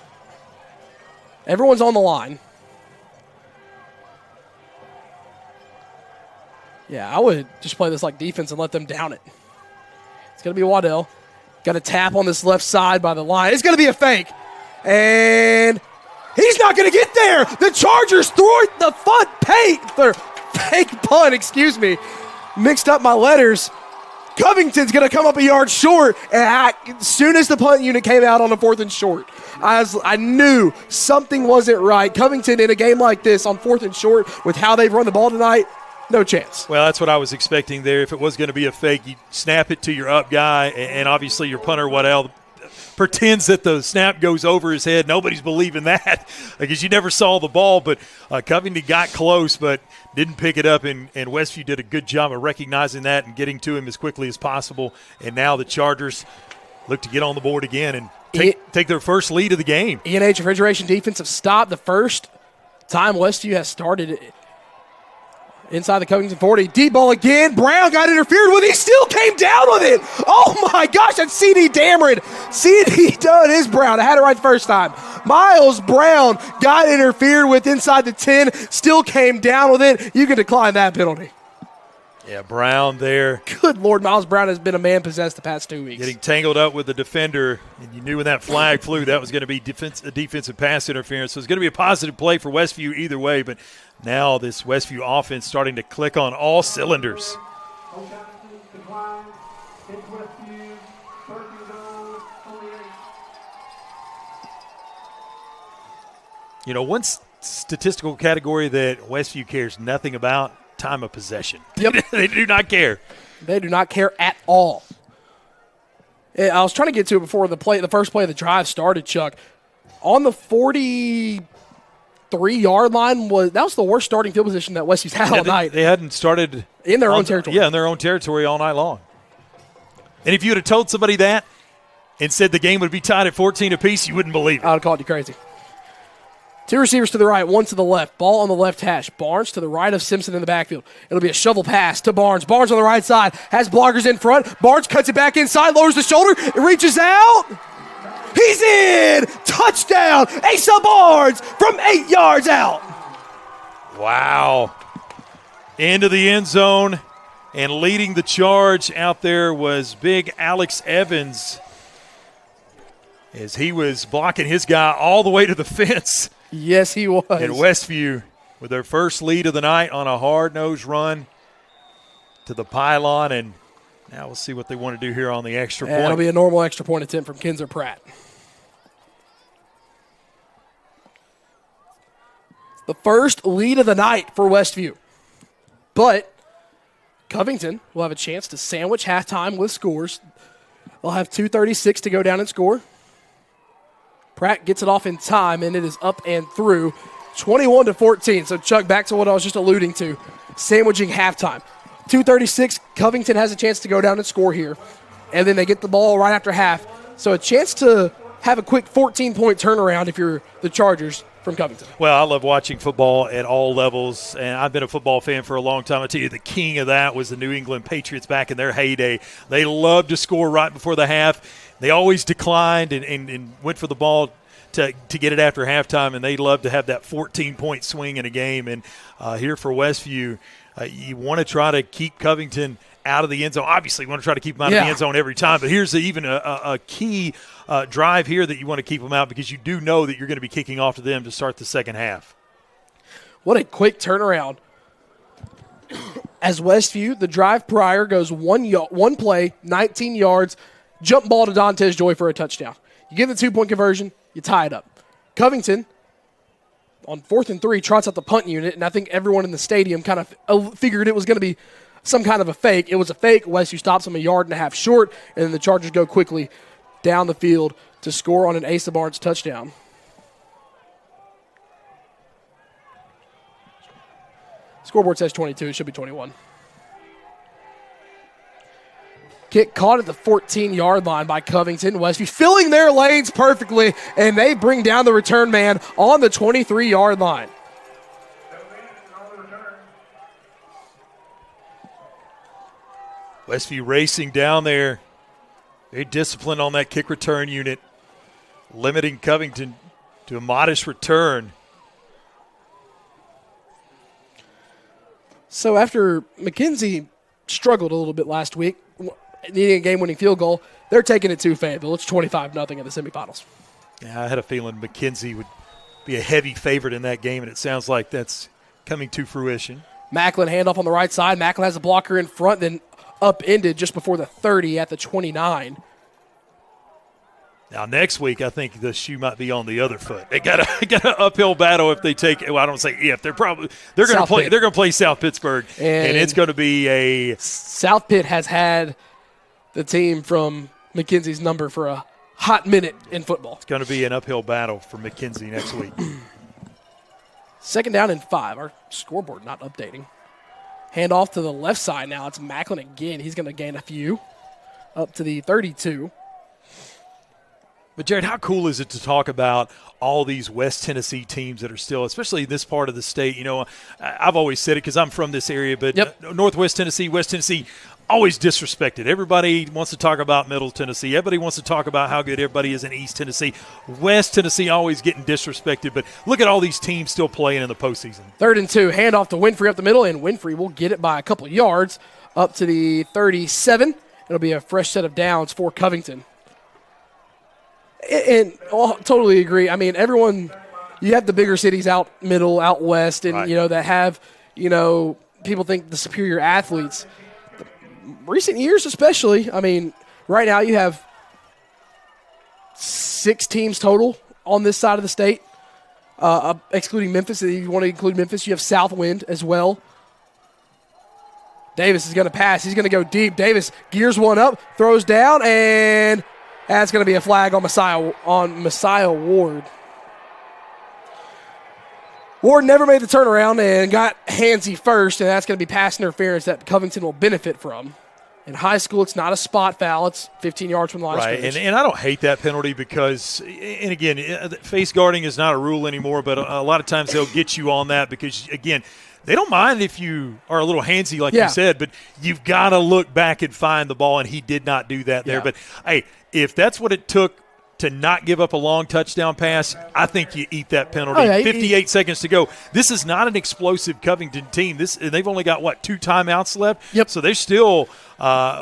Everyone's on the line. Yeah, I would just play this like defense and let them down it. It's going to be Waddell. Got a tap on this left side by the line. It's going to be a fake. And he's not going to get there. The Chargers threw it the fake punt, mixed up my letters. Covington's going to come up a yard short. And as soon as the punt unit came out on the 4th and short, I knew something wasn't right. Covington in a game like this on 4th and short with how they've run the ball tonight, no chance. Well, that's what I was expecting there. If it was going to be a fake, you snap it to your up guy, and obviously your punter, Waddell, pretends that the snap goes over his head. Nobody's believing that because you never saw the ball. But Covington got close but didn't pick it up, and Westview did a good job of recognizing that and getting to him as quickly as possible. And now the Chargers look to get on the board again and take their first lead of the game. E&H Refrigeration defense have stopped the first time Westview has started it. Inside the Covington 40. Deep ball again. Brown got interfered with. He still came down with it. Oh, my gosh. That's C.D. Dameron. C.D. done his Brown. I had it right the first time. Miles Brown got interfered with inside the 10. Still came down with it. You can decline that penalty. Yeah, Brown there. Good Lord, Miles Brown has been a man possessed the past 2 weeks. Getting tangled up with the defender, and you knew when that flag flew that was going to be a defensive pass interference. So it's going to be a positive play for Westview either way, but now this Westview offense starting to click on all cylinders. One statistical category that Westview cares nothing about, time of possession. Yep. They do not care. They do not care at all. I was trying to get to it before the first play of the drive started, Chuck. On the 43-yard line, that was the worst starting field position that Westview's had all night. They hadn't started in their own territory. Yeah, in their own territory all night long. And if you would have told somebody that and said the game would be tied at 14 apiece, you wouldn't believe it. I would have called you crazy. 2 receivers to the right, 1 to the left. Ball on the left hash. Barnes to the right of Simpson in the backfield. It'll be a shovel pass to Barnes. Barnes on the right side. Has blockers in front. Barnes cuts it back inside, lowers the shoulder. It reaches out. He's in. Touchdown. Asa Barnes from 8 yards out. Wow. Into the end zone. And leading the charge out there was big Alex Evans as he was blocking his guy all the way to the fence. Yes, he was. And Westview with their first lead of the night on a hard-nosed run to the pylon. And now we'll see what they want to do here on the extra point. It'll be a normal extra point attempt from Kinzer Pratt. The first lead of the night for Westview. But Covington will have a chance to sandwich halftime with scores. They'll have 2:36 to go down and score. Pratt gets it off in time, and it is up and through 21-14. So, Chuck, back to what I was just alluding to, sandwiching halftime. 2:36, Covington has a chance to go down and score here, and then they get the ball right after half. So a chance to have a quick 14-point turnaround if you're the Chargers from Covington. Well, I love watching football at all levels, and I've been a football fan for a long time. I tell you, the king of that was the New England Patriots back in their heyday. They loved to score right before the half. They always declined and went for the ball to get it after halftime, and they loved to have that 14-point swing in a game. And here for Westview, you want to try to keep Covington out of the end zone. Obviously, you want to try to keep them out of the end zone every time, but here's even a key drive here that you want to keep them out because you do know that you're going to be kicking off to them to start the second half. What a quick turnaround. As Westview, the drive prior goes one play, 19 yards, jump ball to Dantes Joy for a touchdown. You get the 2-point conversion, you tie it up. Covington, on 4th and 3, trots out the punt unit, and I think everyone in the stadium kind of figured it was going to be some kind of a fake. It was a fake. Westview stops them a yard and a half short, and then the Chargers go quickly down the field to score on an Asa Barnes touchdown. Scoreboard says 22. It should be 21. Kick caught at the 14-yard line by Covington. Westview filling their lanes perfectly, and they bring down the return man on the 23-yard line. Westview racing down there. Very disciplined on that kick return unit, limiting Covington to a modest return. So after McKenzie struggled a little bit last week, needing a game-winning field goal, they're taking it to Fayetteville. It's 25-0 in the semifinals. Yeah, I had a feeling McKenzie would be a heavy favorite in that game, and it sounds like that's coming to fruition. Macklin handoff on the right side. Macklin has a blocker in front, then upended just before the 30 at the 29. Now, next week, I think the shoe might be on the other foot. They got an uphill battle if they take. Well, I don't say if. They're going to play. They're going to play South Pittsburgh, and it's going to be a. South Pitt has had the team from McKenzie's number for a hot minute in football. It's going to be an uphill battle for McKenzie next week. 2nd down and 5. Our scoreboard not updating. Hand off to the left side now. It's Macklin again. He's going to gain a few up to the 32. But, Jared, how cool is it to talk about all these West Tennessee teams that are still, especially in this part of the state? You know, I've always said it because I'm from this area, but Northwest Tennessee, West Tennessee, always disrespected. Everybody wants to talk about Middle Tennessee. Everybody wants to talk about how good everybody is in East Tennessee. West Tennessee always getting disrespected, but look at all these teams still playing in the postseason. 3rd and 2, hand off to Winfrey up the middle, and Winfrey will get it by a couple of yards up to the 37. It'll be a fresh set of downs for Covington. And I'll totally agree. I mean, everyone, you have the bigger cities out middle, out west, and, you know, that have, you know, people think the superior athletes. Recent years especially, I mean, right now you have 6 teams total on this side of the state, excluding Memphis. If you want to include Memphis, you have Southwind as well. Davis is going to pass. He's going to go deep. Davis gears one up, throws down, and that's going to be a flag on Messiah Ward. Ward never made the turnaround and got handsy first, and that's going to be pass interference that Covington will benefit from. In high school, it's not a spot foul. It's 15 yards from the line of scrimmage. And I don't hate that penalty because, and again, face guarding is not a rule anymore, but a lot of times they'll get you on that because, again, they don't mind if you are a little handsy, like you said, but you've got to look back and find the ball, and he did not do that there. But, hey, if that's what it took to not give up a long touchdown pass, I think you eat that penalty. 58 seconds to go. This is not an explosive Covington team. They've only got, 2 timeouts left? Yep. So they're still,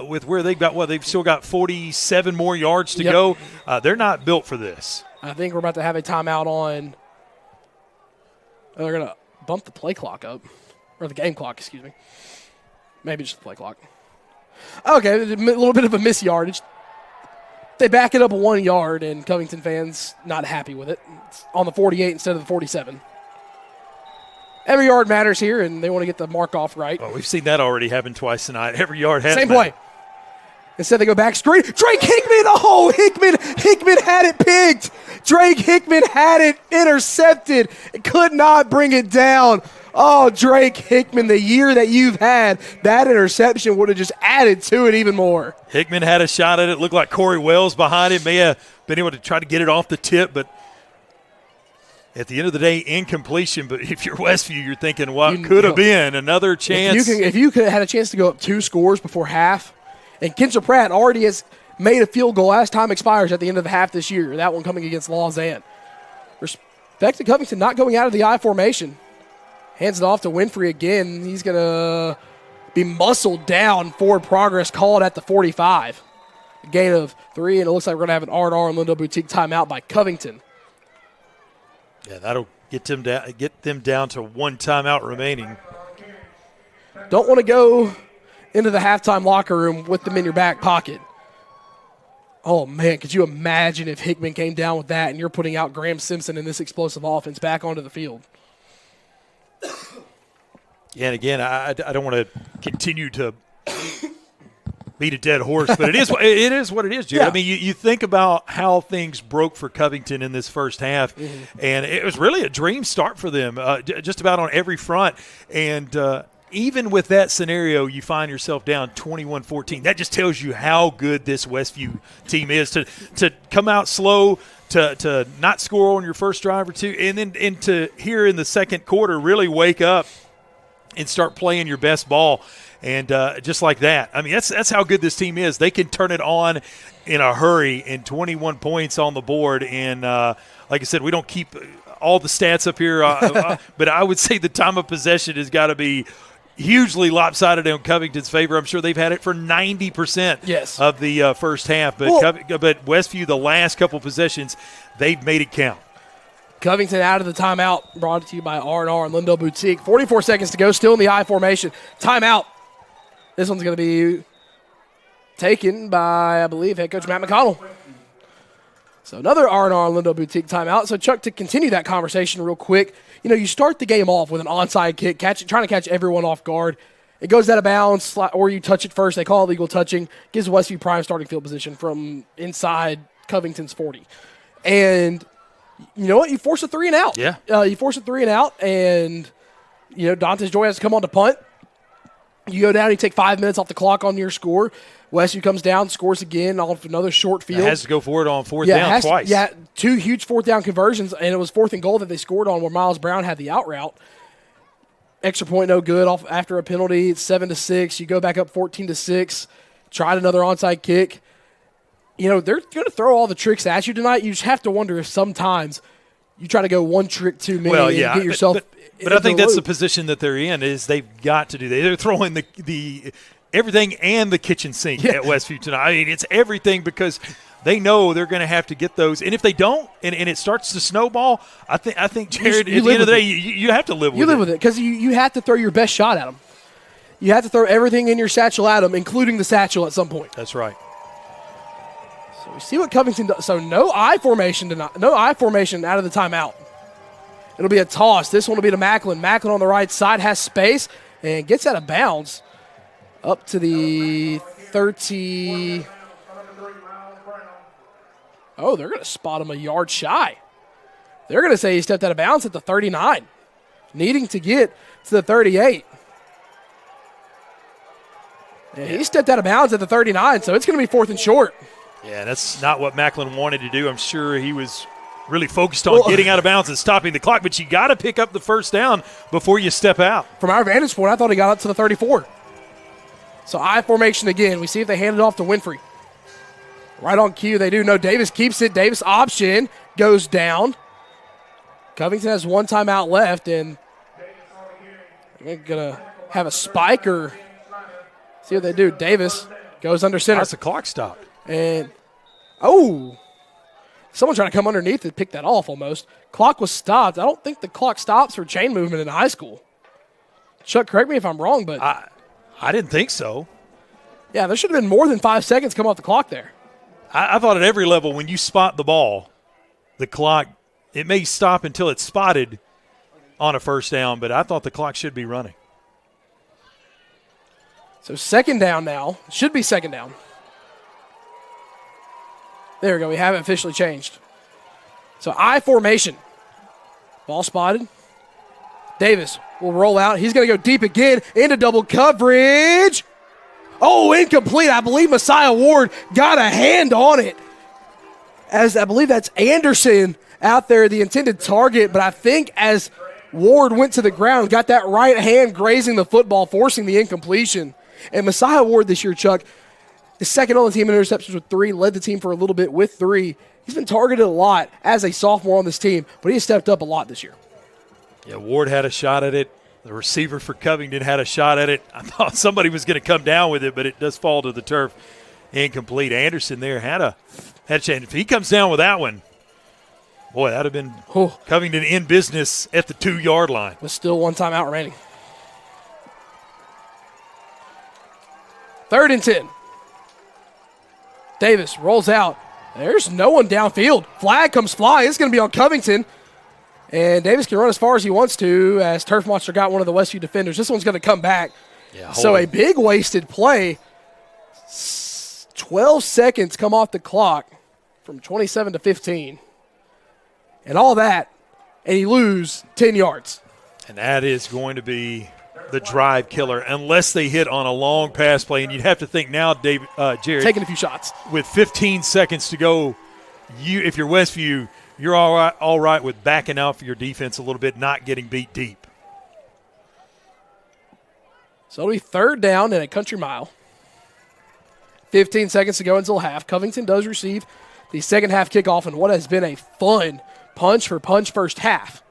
with where they've got, they've still got 47 more yards to go. They're not built for this. I think we're about to have a timeout on. They're going to bump the play clock up. Or the game clock, excuse me. Maybe just the play clock. Okay, a little bit of a miss yardage. They back it up 1 yard, and Covington fans not happy with it. It's on the 48 instead of the 47. Every yard matters here, and they want to get the mark off right. Oh, we've seen that already happen twice tonight. Every yard has same play. Instead, they go back straight. Drake Hickman, Hickman had it picked. Drake Hickman had it intercepted. Could not bring it down. Oh, Drake Hickman, the year that you've had, that interception would have just added to it even more. Hickman had a shot at it. Looked like Corey Wells behind him. May have been able to try to get it off the tip, but at the end of the day, incompletion. But if you're Westview, you're thinking, what could have been another chance. If you could have had a chance to go up 2 scores before half, and Kinser Pratt already has made a field goal as time expires at the end of the half this year, that one coming against Lausanne. Respect to Covington not going out of the I formation. Hands it off to Winfrey again. He's going to be muscled down. Forward progress called at the 45. A gain of 3, and it looks like we're going to have an R&R and Lindo Boutique timeout by Covington. Yeah, that'll Get them down to one timeout remaining. Don't want to go into the halftime locker room with them in your back pocket. Oh, man, could you imagine if Hickman came down with that and you're putting out Graham Simpson in this explosive offense back onto the field? Yeah, and again, I don't want to continue to beat a dead horse, but it is what it is, Jared. Yeah. I mean, you think about how things broke for Covington in this first half, and it was really a dream start for them, just about on every front. And even with that scenario, you find yourself down 21-14. That just tells you how good this Westview team is to come out slow, to not score on your first drive or two, and then to here in the second quarter really wake up and start playing your best ball. And just like that, I mean, that's how good this team is. They can turn it on in a hurry, and 21 points on the board. And like I said, we don't keep all the stats up here, but I would say the time of possession has got to be hugely lopsided in Covington's favor. I'm sure they've had it for 90% of the first half. But but Westview, the last couple possessions, they've made it count. Covington out of the timeout, brought to you by R&R and Lindell Boutique. 44 seconds to go, still in the I formation. Timeout. This one's going to be taken by, I believe, head coach Matt McConnell. So another R&R and Lindell Boutique timeout. So, Chuck, to continue that conversation real quick, you start the game off with an onside kick, trying to catch everyone off guard. It goes out of bounds, or you touch it first. They call it illegal touching. Gives Westview prime starting field position from inside Covington's 40. And you know what? You force a 3 and out. Yeah. You force a 3 and out, and, Dantes Joy has to come on to punt. You go down, you take 5 minutes off the clock on your score. Westview comes down, scores again off another short field. It has to go for it on fourth down twice. 2 huge fourth down conversions, and it was 4th and goal that they scored on where Miles Brown had the out route. Extra point no good off after a penalty. It's 7-6. You go back up 14-6. Tried another onside kick. They're going to throw all the tricks at you tonight. You just have to wonder if sometimes you try to go one trick too many and get yourself. But I think that's the position that they're in. Is they've got to do that. They're throwing the everything and the kitchen sink at Westview tonight. I mean, it's everything because they know they're going to have to get those. And if they don't, and it starts to snowball, I think Jared, at the end of the day, you have to live with it. You live with it because you have to throw your best shot at them. You have to throw everything in your satchel at them, including the satchel at some point. That's right. So we see what Covington does. So no I formation tonight. No I formation out of the timeout. It'll be a toss. This one will be to Macklin. Macklin on the right side has space and gets out of bounds up to the 30. Oh, they're going to spot him a yard shy. They're going to say he stepped out of bounds at the 39, needing to get to the 38. And he stepped out of bounds at the 39, so it's going to be 4th and short. Yeah, that's not what Macklin wanted to do. I'm sure he was really focused on getting out of bounds and stopping the clock, but you got to pick up the first down before you step out. From our vantage point, I thought he got up to the 34. So I formation again. We see if they hand it off to Winfrey. Right on cue, they do. No, Davis keeps it. Davis option goes down. Covington has one timeout left, and they're going to have a spike or see what they do. Davis goes under center. That's a clock stop. And, someone trying to come underneath and pick that off almost. Clock was stopped. I don't think the clock stops for chain movement in high school. Chuck, correct me if I'm wrong, but I didn't think so. Yeah, there should have been more than 5 seconds come off the clock there. I thought at every level when you spot the ball, the clock, it may stop until it's spotted on a first down, but I thought the clock should be running. So second down now. Should be second down. There we go. We have it officially changed. So I formation. Ball spotted. Davis will roll out. He's going to go deep again into double coverage. Oh, incomplete. I believe Messiah Ward got a hand on it. As I believe that's Anderson out there, the intended target. But I think as Ward went to the ground, got that right hand grazing the football, forcing the incompletion. And Messiah Ward this year, Chuck, is second on the team in interceptions with 3, led the team for a little bit with 3. He's been targeted a lot as a sophomore on this team, but he has stepped up a lot this year. Yeah, Ward had a shot at it. The receiver for Covington had a shot at it. I thought somebody was going to come down with it, but it does fall to the turf. Incomplete. Anderson there had a chance. If he comes down with that one, Boy, that would have been Covington in business at the 2-yard line. With still one timeout remaining. 3rd and 10. Davis rolls out. There's no one downfield. Flag comes flying. It's going to be on Covington. And Davis can run as far as he wants to as Turf Monster got one of the Westview defenders. This one's going to come back. Yeah, so a big wasted play. 12 seconds come off the clock from 27 to 15. And all that, and you lose 10 yards. And that is going to be the drive killer unless they hit on a long pass play. And you'd have to think now, Jared. Taking a few shots. With 15 seconds to go, if you're Westview, you're all right with backing out for your defense a little bit, not getting beat deep. So it'll be 3rd down and a country mile. 15 seconds to go until half. Covington does receive the second half kickoff in what has been a fun punch-for-punch first half.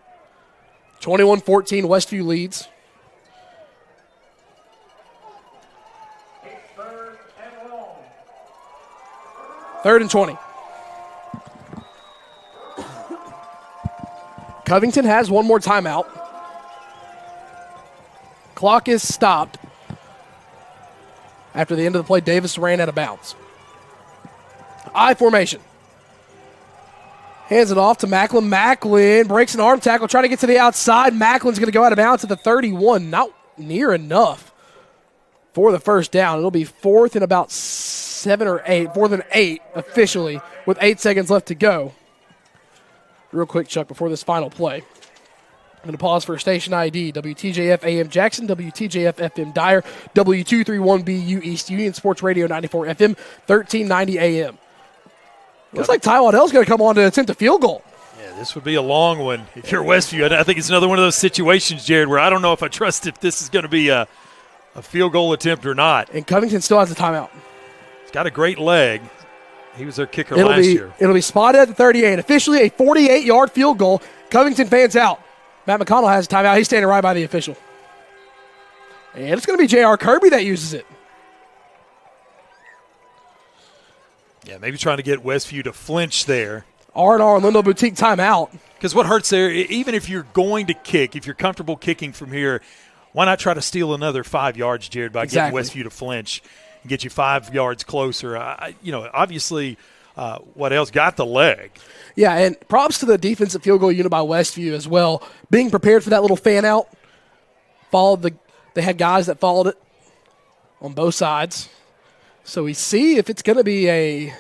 21-14, Westview leads. Third and 20. Covington has one more timeout. Clock is stopped. After the end of the play, Davis ran out of bounds. I formation. Hands it off to Macklin. Macklin breaks an arm tackle, trying to get to the outside. Macklin's going to go out of bounds at the 31. Not near enough for the first down. It'll be 4th and about 7 or 8. 4th and 8 officially with 8 seconds left to go. Real quick, Chuck, before this final play. I'm going to pause for station ID. WTJF AM Jackson, WTJF FM Dyer, W231BU East Union Sports Radio 94 FM, 1390 AM. Looks like Ty Waddell's going to come on to attempt a field goal. Yeah, this would be a long one. If you're Westview, I think it's another one of those situations, Jared, where I don't know if I trust if this is going to be a field goal attempt or not. And Covington still has a timeout. He's got a great leg. He was their kicker last year. It'll be spotted at the 38. Officially a 48-yard field goal. Covington fans out. Matt McConnell has a timeout. He's standing right by the official. And it's going to be J.R. Kirby that uses it. Yeah, maybe trying to get Westview to flinch there. R&R and Lindell Boutique timeout. Because what hurts there, even if you're going to kick, if you're comfortable kicking from here, why not try to steal another 5 yards, Jared, by getting Westview to flinch and get you 5 yards closer? Obviously, what else got the leg? Yeah, and props to the defensive field goal unit by Westview as well. Being prepared for that little fan out. They had guys that followed it on both sides. So we see if it's going to be a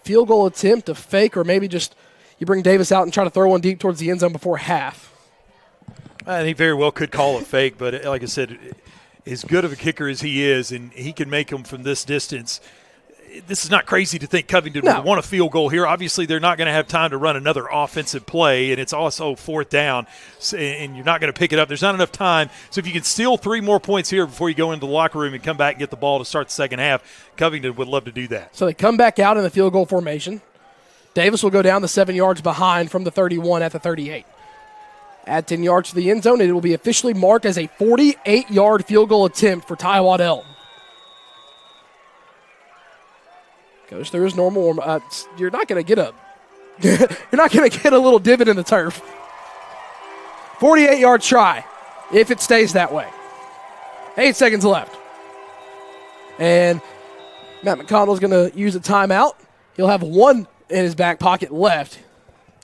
field goal attempt, a fake, or maybe just you bring Davis out and try to throw one deep towards the end zone before half. I think very well could call it fake, but like I said, as good of a kicker as he is, and he can make them from this distance, this is not crazy to think Covington would want a field goal here. Obviously, they're not going to have time to run another offensive play, and it's also 4th down, and you're not going to pick it up. There's not enough time. So if you can steal 3 more points here before you go into the locker room and come back and get the ball to start the second half, Covington would love to do that. So they come back out in the field goal formation. Davis will go down the 7 yards behind from the 31 at the 38. Add 10 yards to the end zone, and it will be officially marked as a 48-yard field goal attempt for Ty Waddell. Goes through his normal. You're not going to get a little divot in the turf. 48-yard try, if it stays that way. 8 seconds left, and Matt McConnell's going to use a timeout. He'll have one in his back pocket left.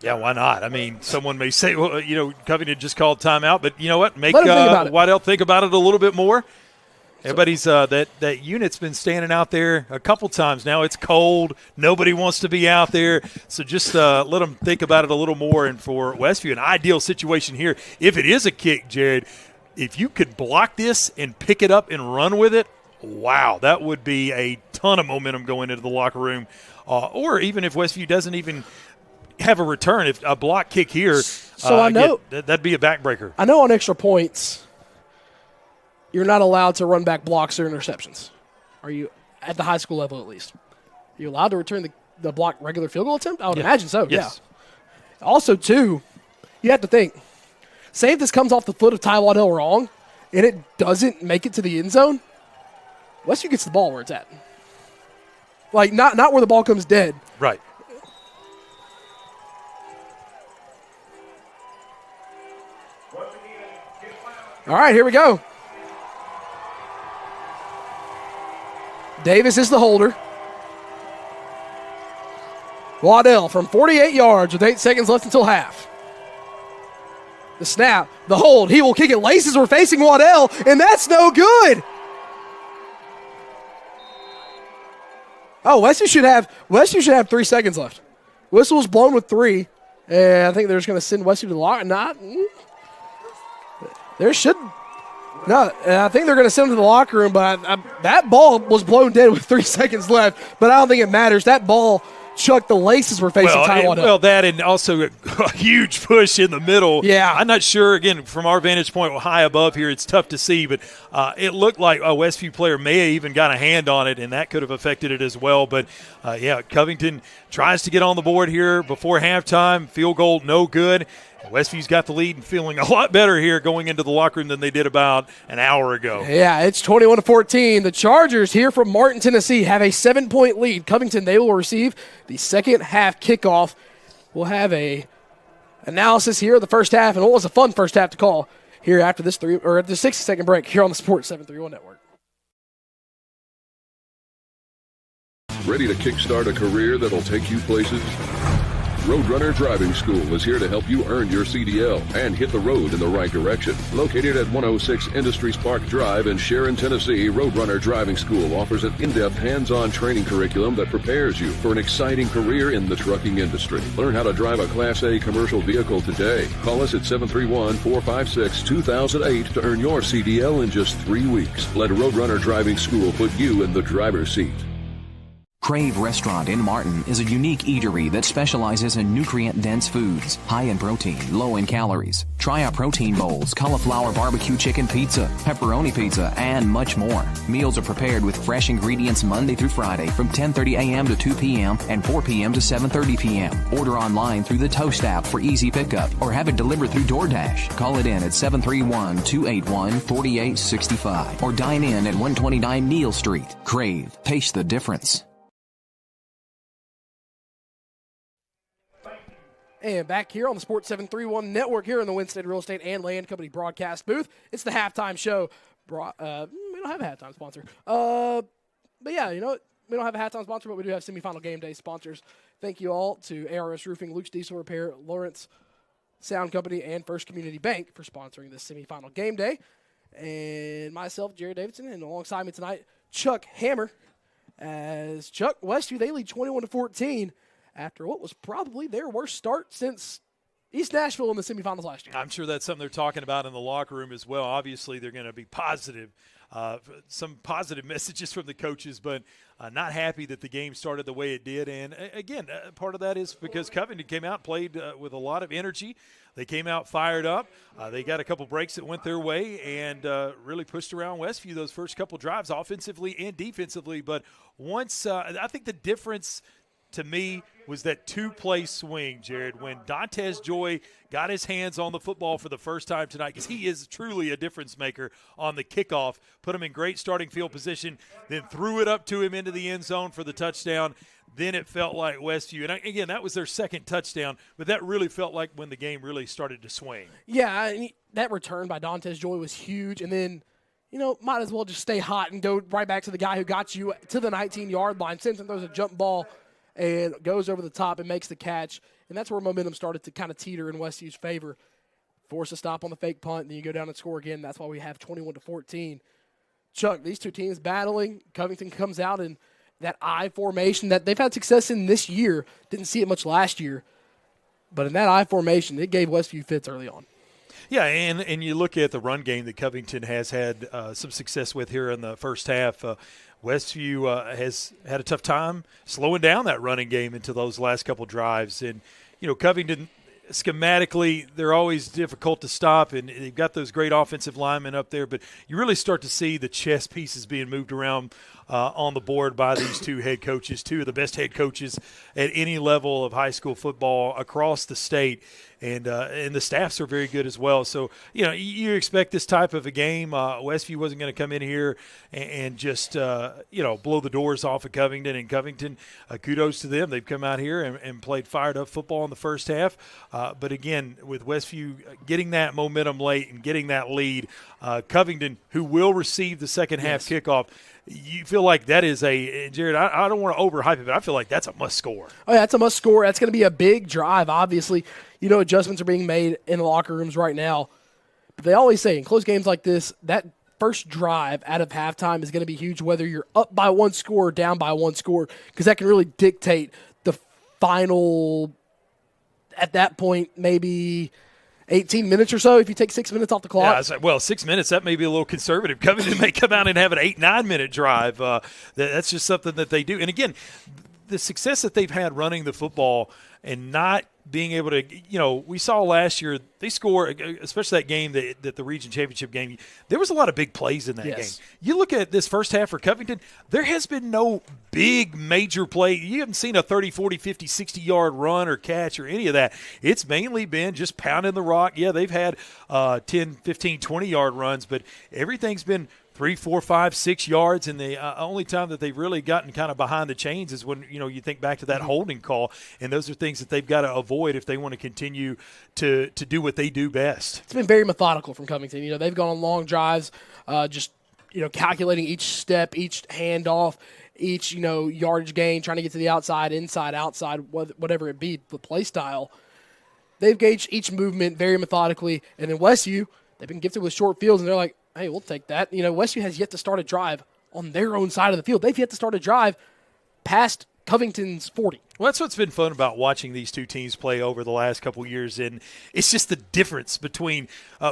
Yeah, why not? I mean, someone may say, well, Covington just called timeout, but you know what? Make Waddell think about it a little bit more. Everybody's that unit's been standing out there a couple times now. It's cold. Nobody wants to be out there. So just let them think about it a little more. And for Westview, an ideal situation here. If it is a kick, Jared, if you could block this and pick it up and run with it, wow, that would be a ton of momentum going into the locker room. Or even if Westview doesn't even have a return, if a block kick here, so I know that'd be a backbreaker. I know on extra points, you're not allowed to run back blocks or interceptions. Are you at the high school level at least? Are you allowed to return the block regular field goal attempt? I would imagine so, yes. Yeah. Also, too, you have to think, say if this comes off the foot of Ty Waddell wrong and it doesn't make it to the end zone, Westview gets the ball where it's at. Like, not where the ball comes dead. Right. All right, here we go. Davis is the holder. Waddell from 48 yards with 8 seconds left until half. The snap, the hold, he will kick it. Laces were facing Waddell, and that's no good. Oh, Westview should have 3 seconds left. Whistle was blown with 3, and I think they're just going to send Westview to the locker. I think they're going to send him to the locker room, but that ball was blown dead with 3 seconds left, but I don't think it matters. That ball, Chuck, the laces were facing Ty Waddell. Well, that and also a huge push in the middle. Yeah. I'm not sure, again, from our vantage point high above here, it's tough to see, but it looked like a Westview player may have even got a hand on it, and that could have affected it as well. But, Covington tries to get on the board here before halftime. Field goal, no good. Westview's got the lead and feeling a lot better here going into the locker room than they did about an hour ago. Yeah, it's 21-14. The Chargers here from Martin, Tennessee have a 7-point lead. Covington, they will receive the second half kickoff. We'll have a analysis here of the first half and what was a fun first half to call here after this the 60-second break here on the Sports 731 Network. Ready to kickstart a career that'll take you places? Roadrunner Driving School is here to help you earn your CDL and hit the road in the right direction. Located at 106 Industries Park Drive in Sharon, Tennessee, Roadrunner Driving School offers an in-depth hands-on training curriculum that prepares you for an exciting career in the trucking industry. Learn how to drive a Class A commercial vehicle today. Call us at 731-456-2008 to earn your CDL in just 3 weeks. Let Roadrunner Driving School put you in the driver's seat. Crave Restaurant in Martin is a unique eatery that specializes in nutrient-dense foods, high in protein, low in calories. Try our protein bowls, cauliflower barbecue chicken pizza, pepperoni pizza, and much more. Meals are prepared with fresh ingredients Monday through Friday from 10:30 a.m. to 2 p.m. and 4 p.m. to 7:30 p.m. Order online through the Toast app for easy pickup or have it delivered through DoorDash. Call it in at 731-281-4865 or dine in at 129 Neal Street. Crave. Taste the difference. And back here on the Sports 731 Network here in the Winstead Real Estate and Land Company broadcast booth. It's the halftime show. We don't have a halftime sponsor. But yeah, you know what? We don't have a halftime sponsor, but we do have semifinal game day sponsors. Thank you all to ARS Roofing, Luke's Diesel Repair, Lawrence Sound Company, and First Community Bank for sponsoring this semifinal game day. And myself, Jared Davidson, and alongside me tonight, Chuck Hammer. As Chuck, Westview, they lead 21-14. After what was probably their worst start since East Nashville in the semifinals last year. I'm sure that's something they're talking about in the locker room as well. Obviously, they're going to be positive, some positive messages from the coaches, but not happy that the game started the way it did. And, again, part of that is because Covington came out and played with a lot of energy. They came out fired up. They got a couple breaks that went their way and really pushed around Westview those first couple drives offensively and defensively. But once I think the difference to me was that two-play swing, Jared, when Dantes Joy got his hands on the football for the first time tonight, because he is truly a difference maker on the kickoff, put him in great starting field position, then threw it up to him into the end zone for the touchdown. Then it felt like Westview. And, again, that was their second touchdown, but that really felt like when the game really started to swing. Yeah, that return by Dantes Joy was huge, and then might as well just stay hot and go right back to the guy who got you to the 19-yard line. Simpson throws a jump ball and goes over the top and makes the catch. And that's where momentum started to kind of teeter in Westview's favor. Force a stop on the fake punt, and then you go down and score again. That's why we have 21-14. Chuck, these two teams battling. Covington comes out in that I formation that they've had success in this year. Didn't see it much last year. But in that I formation, it gave Westview fits early on. Yeah, and you look at the run game that Covington has had some success with here in the first half. Westview has had a tough time slowing down that running game into those last couple drives. And, Covington, schematically, they're always difficult to stop, and they've got those great offensive linemen up there. But you really start to see the chess pieces being moved around on the board by these two head coaches, two of the best head coaches at any level of high school football across the state. And the staffs are very good as well. So, you expect this type of a game. Westview wasn't going to come in here and just, blow the doors off of Covington. And Covington, kudos to them. They've come out here and played fired-up football in the first half. But, again, with Westview getting that momentum late and getting that lead, Covington, who will receive the second half kickoff, you feel like that is Jared, I don't want to overhype it, but I feel like that's a must score. Oh, yeah, it's a must score. That's going to be a big drive, obviously. Adjustments are being made in the locker rooms right now. But they always say in close games like this, that first drive out of halftime is going to be huge, whether you're up by one score or down by one score, because that can really dictate the final, at that point, maybe 18 minutes or so if you take 6 minutes off the clock. Yeah, 6 minutes, that may be a little conservative. Covington may come out and have an 8-9 minute drive. That's just something that they do. And, again, the success that they've had running the football and not being able to, we saw last year they score, especially that game, that the region championship game, there was a lot of big plays in that game. You look at this first half for Covington, there has been no big major play. You haven't seen a 30, 40, 50, 60-yard run or catch or any of that. It's mainly been just pounding the rock. Yeah, they've had 10, 15, 20-yard runs, but everything's been 3, 4, 5, 6 yards, and the only time that they've really gotten kind of behind the chains is when, you think back to that holding call, and those are things that they've got to avoid if they want to continue to do what they do best. It's been very methodical from Covington. They've gone on long drives, calculating each step, each handoff, each, yardage gain, trying to get to the outside, inside, outside, whatever it be, the play style. They've gauged each movement very methodically, and in Westview, they've been gifted with short fields, and they're like, hey, we'll take that. Westview has yet to start a drive on their own side of the field. They've yet to start a drive past Covington's 40. Well, that's what's been fun about watching these two teams play over the last couple of years, and it's just the difference between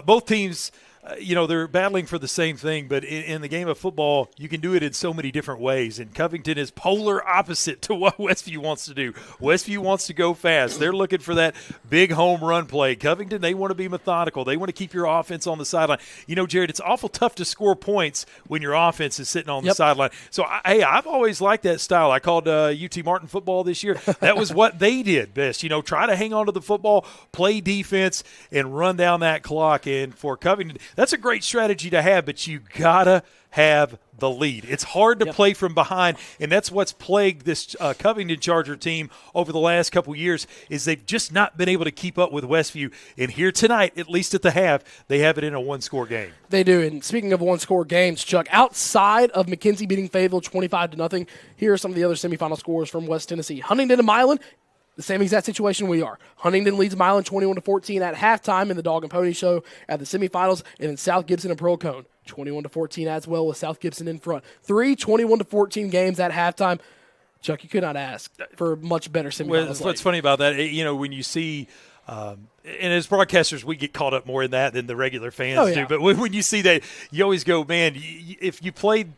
both teams. They're battling for the same thing, but in the game of football, you can do it in so many different ways, and Covington is polar opposite to what Westview wants to do. Westview wants to go fast. They're looking for that big home run play. Covington, they want to be methodical. They want to keep your offense on the sideline. Jared, it's awful tough to score points when your offense is sitting on the sideline. So, I've always liked that style. I called UT Martin football this year. That was what they did best. Try to hang on to the football, play defense, and run down that clock. And for Covington, that's a great strategy to have, but you gotta have the lead. It's hard to play from behind, and that's what's plagued this Covington Charger team over the last couple years is they've just not been able to keep up with Westview. And here tonight, at least at the half, they have it in a one-score game. They do. And speaking of one-score games, Chuck, outside of McKenzie beating Fayetteville 25-0, here are some of the other semifinal scores from West Tennessee. Huntington and Milan, the same exact situation we are. Huntington leads Milan 21-14 at halftime in the Dog and Pony Show at the semifinals, and then South Gibson and Pearl Cone 21-14 as well, with South Gibson in front. 3 21-14 games at halftime. Chuck, you could not ask for much better semifinals. Well, what's funny about that, when you see and as broadcasters, we get caught up more in that than the regular fans do. But when you see that, you always go, man, if you played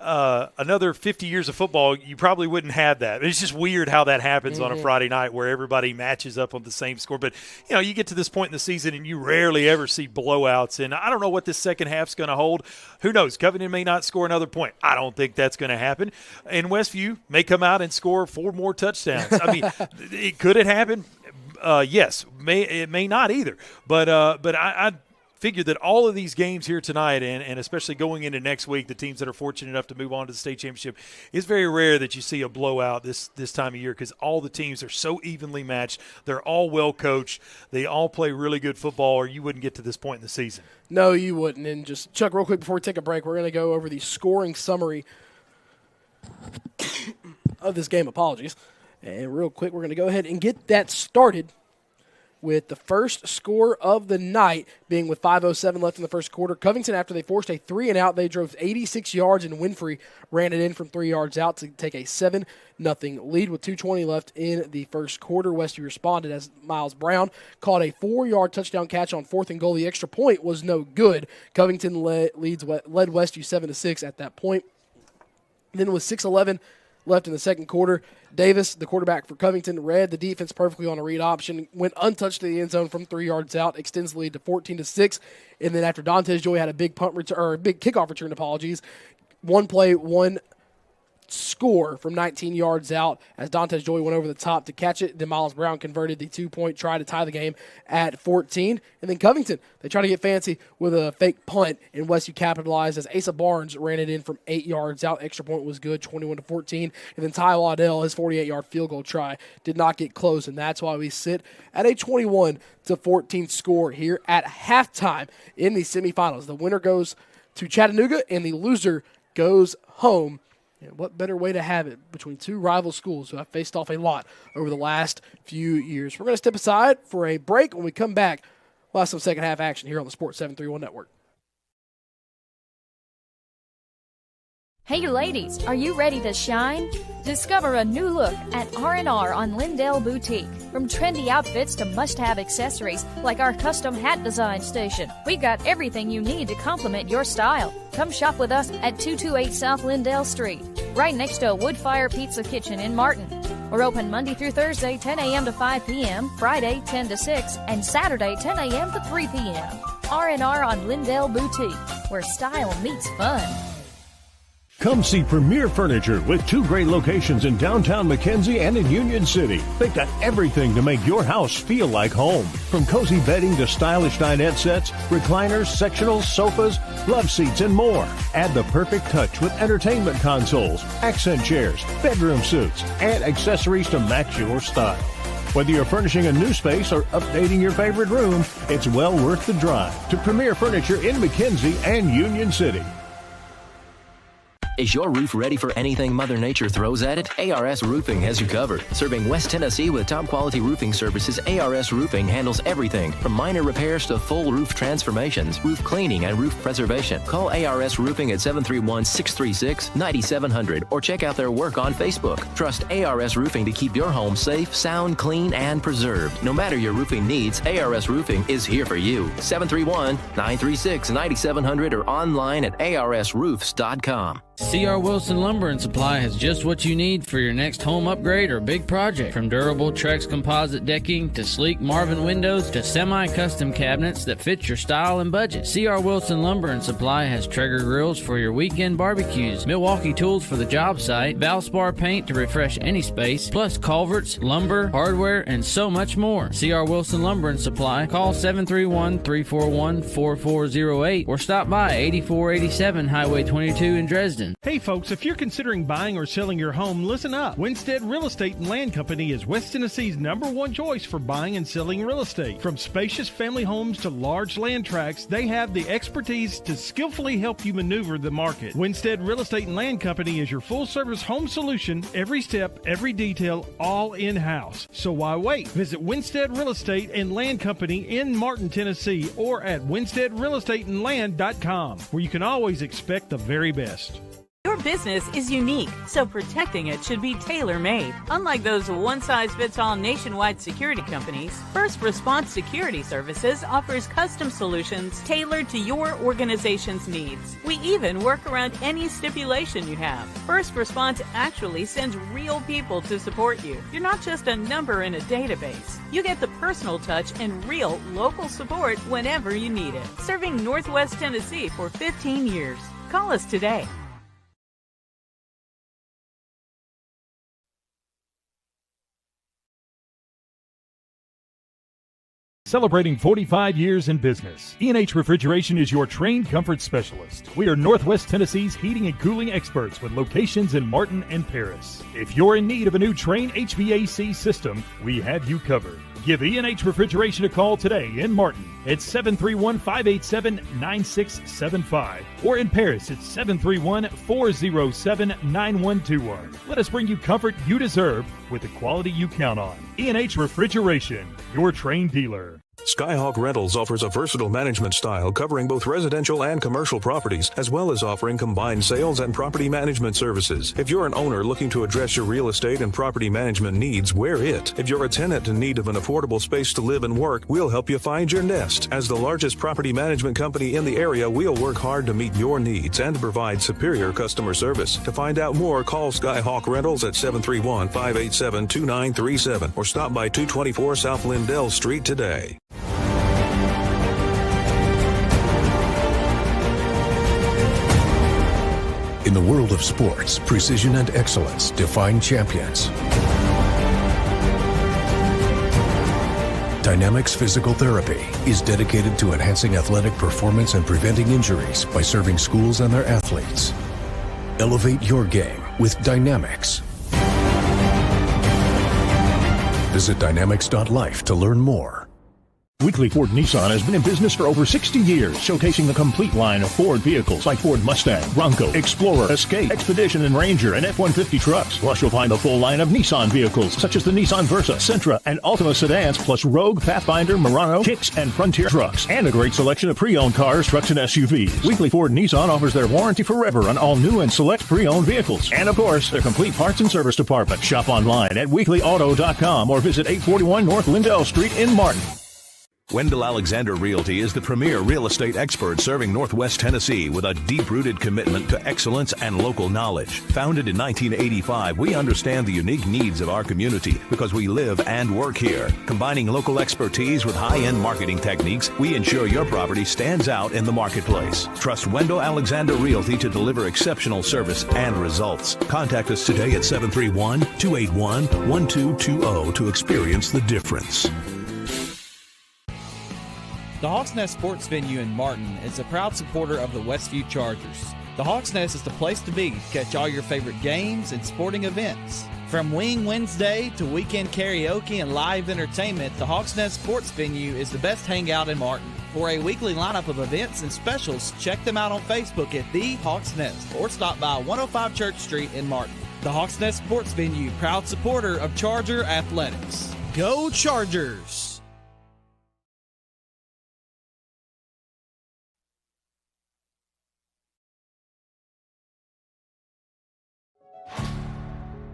another 50 years of football, you probably wouldn't have that. It's just weird how that happens on a Friday night where everybody matches up on the same score. But, you get to this point in the season and you rarely ever see blowouts. And I don't know what this second half's going to hold. Who knows? Covington may not score another point. I don't think that's going to happen. And Westview may come out and score 4 more touchdowns. I mean, could it happen? Yes. It may not either. But I figured that all of these games here tonight, and especially going into next week, the teams that are fortunate enough to move on to the state championship, it's very rare that you see a blowout this time of year because all the teams are so evenly matched. They're all well coached. They all play really good football, or you wouldn't get to this point in the season. No, you wouldn't. And just, Chuck, real quick before we take a break, we're going to go over the scoring summary of this game. Apologies. And real quick, we're going to go ahead and get that started with the first score of the night being with 5:07 left in the first quarter. Covington, after they forced a 3-and-out, they drove 86 yards, and Winfrey ran it in from 3 yards out to take a 7-0 lead with 2:20 left in the first quarter. Westview responded as Miles Brown caught a 4-yard touchdown catch on 4th and goal. The extra point was no good. Covington led Westview 7-6 at that point. Then with 6:11 left in the second quarter, Davis, the quarterback for Covington, read the defense perfectly on a read option, went untouched to the end zone from 3 yards out, extends the lead to 14-6. And then after Dantes Joy had a big punt return, or a big kickoff return, one play, one score from 19 yards out as Dantes Joy went over the top to catch it. Then Miles Brown converted the 2-point try to tie the game at 14. And then Covington, they try to get fancy with a fake punt, and Westview capitalized as Asa Barnes ran it in from 8 yards out. Extra point was good, 21-14. And then Ty Waddell, his 48-yard field goal try, did not get close, and that's why we sit at a 21-14 score here at halftime in the semifinals. The winner goes to Chattanooga, and the loser goes home. And what better way to have it between two rival schools who have faced off a lot over the last few years. We're going to step aside for a break. When we come back, we'll have some second half action here on the Sports 731 Network. Hey ladies, are you ready to shine? Discover a new look at R&R on Lindell Boutique. From trendy outfits to must-have accessories like our custom hat design station, we've got everything you need to complement your style. Come shop with us at 228 South Lindell Street, right next to a Woodfire Pizza Kitchen in Martin. We're open Monday through Thursday, 10 a.m. to 5 p.m., Friday, 10 to 6, and Saturday, 10 a.m. to 3 p.m. R&R on Lindell Boutique, where style meets fun. Come see Premier Furniture with 2 great locations in downtown McKenzie and in Union City. They've got everything to make your house feel like home. From cozy bedding to stylish dinette sets, recliners, sectionals, sofas, love seats, and more. Add the perfect touch with entertainment consoles, accent chairs, bedroom suites, and accessories to match your style. Whether you're furnishing a new space or updating your favorite room, it's well worth the drive to Premier Furniture in McKenzie and Union City. Is your roof ready for anything Mother Nature throws at it? ARS Roofing has you covered. Serving West Tennessee with top-quality roofing services, ARS Roofing handles everything from minor repairs to full roof transformations, roof cleaning, and roof preservation. Call ARS Roofing at 731-636-9700 or check out their work on Facebook. Trust ARS Roofing to keep your home safe, sound, clean, and preserved. No matter your roofing needs, ARS Roofing is here for you. 731-936-9700 or online at arsroofs.com. C.R. Wilson Lumber and Supply has just what you need for your next home upgrade or big project. From durable Trex composite decking to sleek Marvin windows to semi-custom cabinets that fit your style and budget. C.R. Wilson Lumber and Supply has Traeger grills for your weekend barbecues, Milwaukee tools for the job site, Valspar paint to refresh any space, plus culverts, lumber, hardware, and so much more. C.R. Wilson Lumber and Supply. Call 731-341-4408 or stop by 8487 Highway 22 in Dresden. Hey folks, if you're considering buying or selling your home, listen up. Winstead Real Estate and Land Company is West Tennessee's #1 choice for buying and selling real estate. From spacious family homes to large land tracts, they have the expertise to skillfully help you maneuver the market. Winstead Real Estate and Land Company is your full-service home solution, every step, every detail, all in-house. So why wait? Visit Winstead Real Estate and Land Company in Martin, Tennessee, or at winsteadrealestateandland.com, where you can always expect the very best. Your business is unique, so protecting it should be tailor-made. Unlike those one-size-fits-all nationwide security companies, First Response Security Services offers custom solutions tailored to your organization's needs. We even work around any stipulation you have. First Response actually sends real people to support you. You're not just a number in a database. You get the personal touch and real local support whenever you need it. Serving Northwest Tennessee for 15 years. Call us today. Celebrating 45 years in business, E&H Refrigeration is your trained comfort specialist. We are Northwest Tennessee's heating and cooling experts with locations in Martin and Paris. If you're in need of a new Trane HVAC system, we have you covered. Give E&H Refrigeration a call today in Martin at 731-587-9675 or in Paris at 731-407-9121. Let us bring you comfort you deserve with the quality you count on. E&H Refrigeration, your Trane dealer. Skyhawk Rentals offers a versatile management style covering both residential and commercial properties, as well as offering combined sales and property management services. If you're an owner looking to address your real estate and property management needs, we're it. If you're a tenant in need of an affordable space to live and work, we'll help you find your nest. As the largest property management company in the area, we'll work hard to meet your needs and provide superior customer service. To find out more, call Skyhawk Rentals at 731-587-2937 or stop by 224 South Lindell Street today. In the world of sports, precision and excellence define champions. Dynamics Physical Therapy is dedicated to enhancing athletic performance and preventing injuries by serving schools and their athletes. Elevate your game with Dynamics. Visit dynamics.life to learn more. Weekly Ford Nissan has been in business for over 60 years, showcasing the complete line of Ford vehicles like Ford Mustang, Bronco, Explorer, Escape, Expedition, and Ranger, and F-150 trucks. Plus, you'll find the full line of Nissan vehicles, such as the Nissan Versa, Sentra, and Altima sedans, plus Rogue, Pathfinder, Murano, Kicks, and Frontier trucks, and a great selection of pre-owned cars, trucks, and SUVs. Weekly Ford Nissan offers their warranty forever on all new and select pre-owned vehicles. And, of course, their complete parts and service department. Shop online at weeklyauto.com or visit 841 North Lindell Street in Martin. Wendell Alexander Realty is the premier real estate expert serving Northwest Tennessee with a deep-rooted commitment to excellence and local knowledge. Founded in 1985, we understand the unique needs of our community because we live and work here. Combining local expertise with high-end marketing techniques, we ensure your property stands out in the marketplace. Trust Wendell Alexander Realty to deliver exceptional service and results. Contact us today at 731-281-1220 to experience the difference. The Hawks Nest Sports Venue in Martin is a proud supporter of the Westview Chargers. The Hawks Nest is the place to be to catch all your favorite games and sporting events. From Wing Wednesday to weekend karaoke and live entertainment, the Hawks Nest Sports Venue is the best hangout in Martin. For a weekly lineup of events and specials, check them out on Facebook at The Hawks Nest or stop by 105 Church Street in Martin. The Hawks Nest Sports Venue, proud supporter of Charger Athletics. Go Chargers!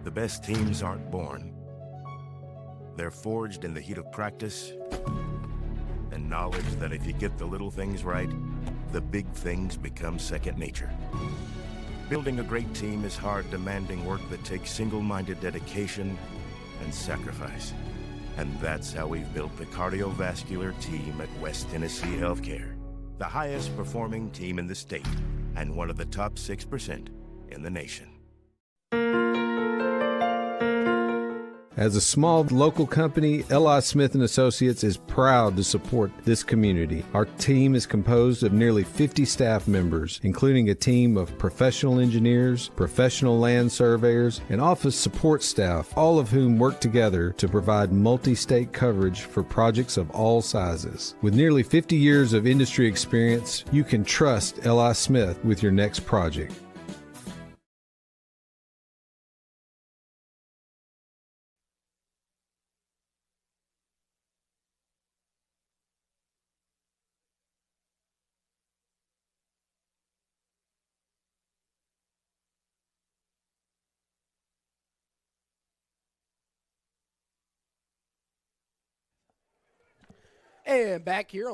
The best teams aren't born. They're forged in the heat of practice and knowledge that if you get the little things right, the big things become second nature. Building a great team is hard, demanding work that takes single-minded dedication and sacrifice. And that's how we've built the cardiovascular team at West Tennessee Healthcare. The highest performing team in the state and one of the top 6% in the nation. As a small local company, Asa Smith & Associates is proud to support this community. Our team is composed of nearly 50 staff members, including a team of professional engineers, professional land surveyors, and office support staff, all of whom work together to provide multi-state coverage for projects of all sizes. With nearly 50 years of industry experience, you can trust Asa Smith with your next project. And back here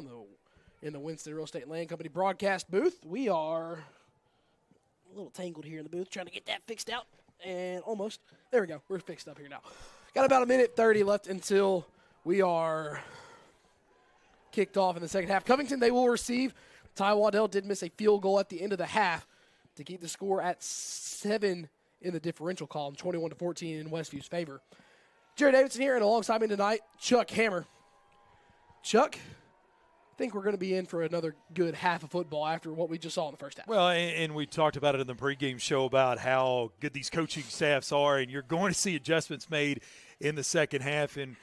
in the Winston Real Estate Land Company broadcast booth, we are a little tangled here in the booth, trying to get that fixed out. And almost. There we go. We're fixed up here now. Got about a minute 30 left until we are kicked off in the second half. Covington, they will receive. Ty Waddell did miss a field goal at the end of the half to keep the score at 7 in the differential column, 21-14 in Westview's favor. Jerry Davidson here, and alongside me tonight, Chuck Hammer. Chuck, I think we're going to be in for another good half of football after what we just saw in the first half. Well, and we talked about it in the pregame show about how good these coaching staffs are, and you're going to see adjustments made in the second half. And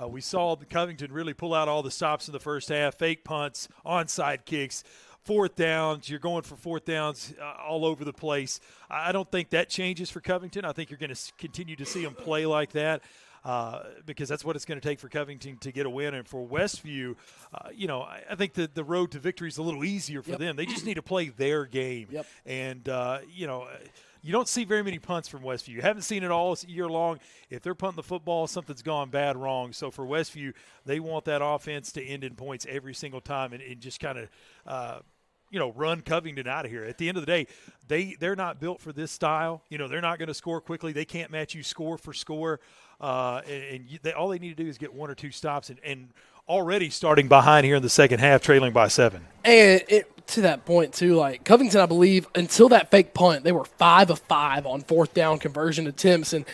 we saw Covington really pull out all the stops in the first half, fake punts, onside kicks, fourth downs. You're going for fourth downs all over the place. I don't think that changes for Covington. I think you're going to continue to see them play like that. Because that's what it's going to take for Covington to get a win. And for Westview, I think that the road to victory is a little easier for them. They just need to play their game. And, you don't see very many punts from Westview. You haven't seen it all year long. If they're punting the football, something's gone bad wrong. So for Westview, they want that offense to end in points every single time and just kind of run Covington out of here. At the end of the day, they're not built for this style. They're not going to score quickly. They can't match you score for score. All they need to do is get one or two stops and already starting behind here in the second half, trailing by 7. And to that point, too, like Covington, I believe, until that fake punt, they were 5 of 5 on fourth down conversion attempts. And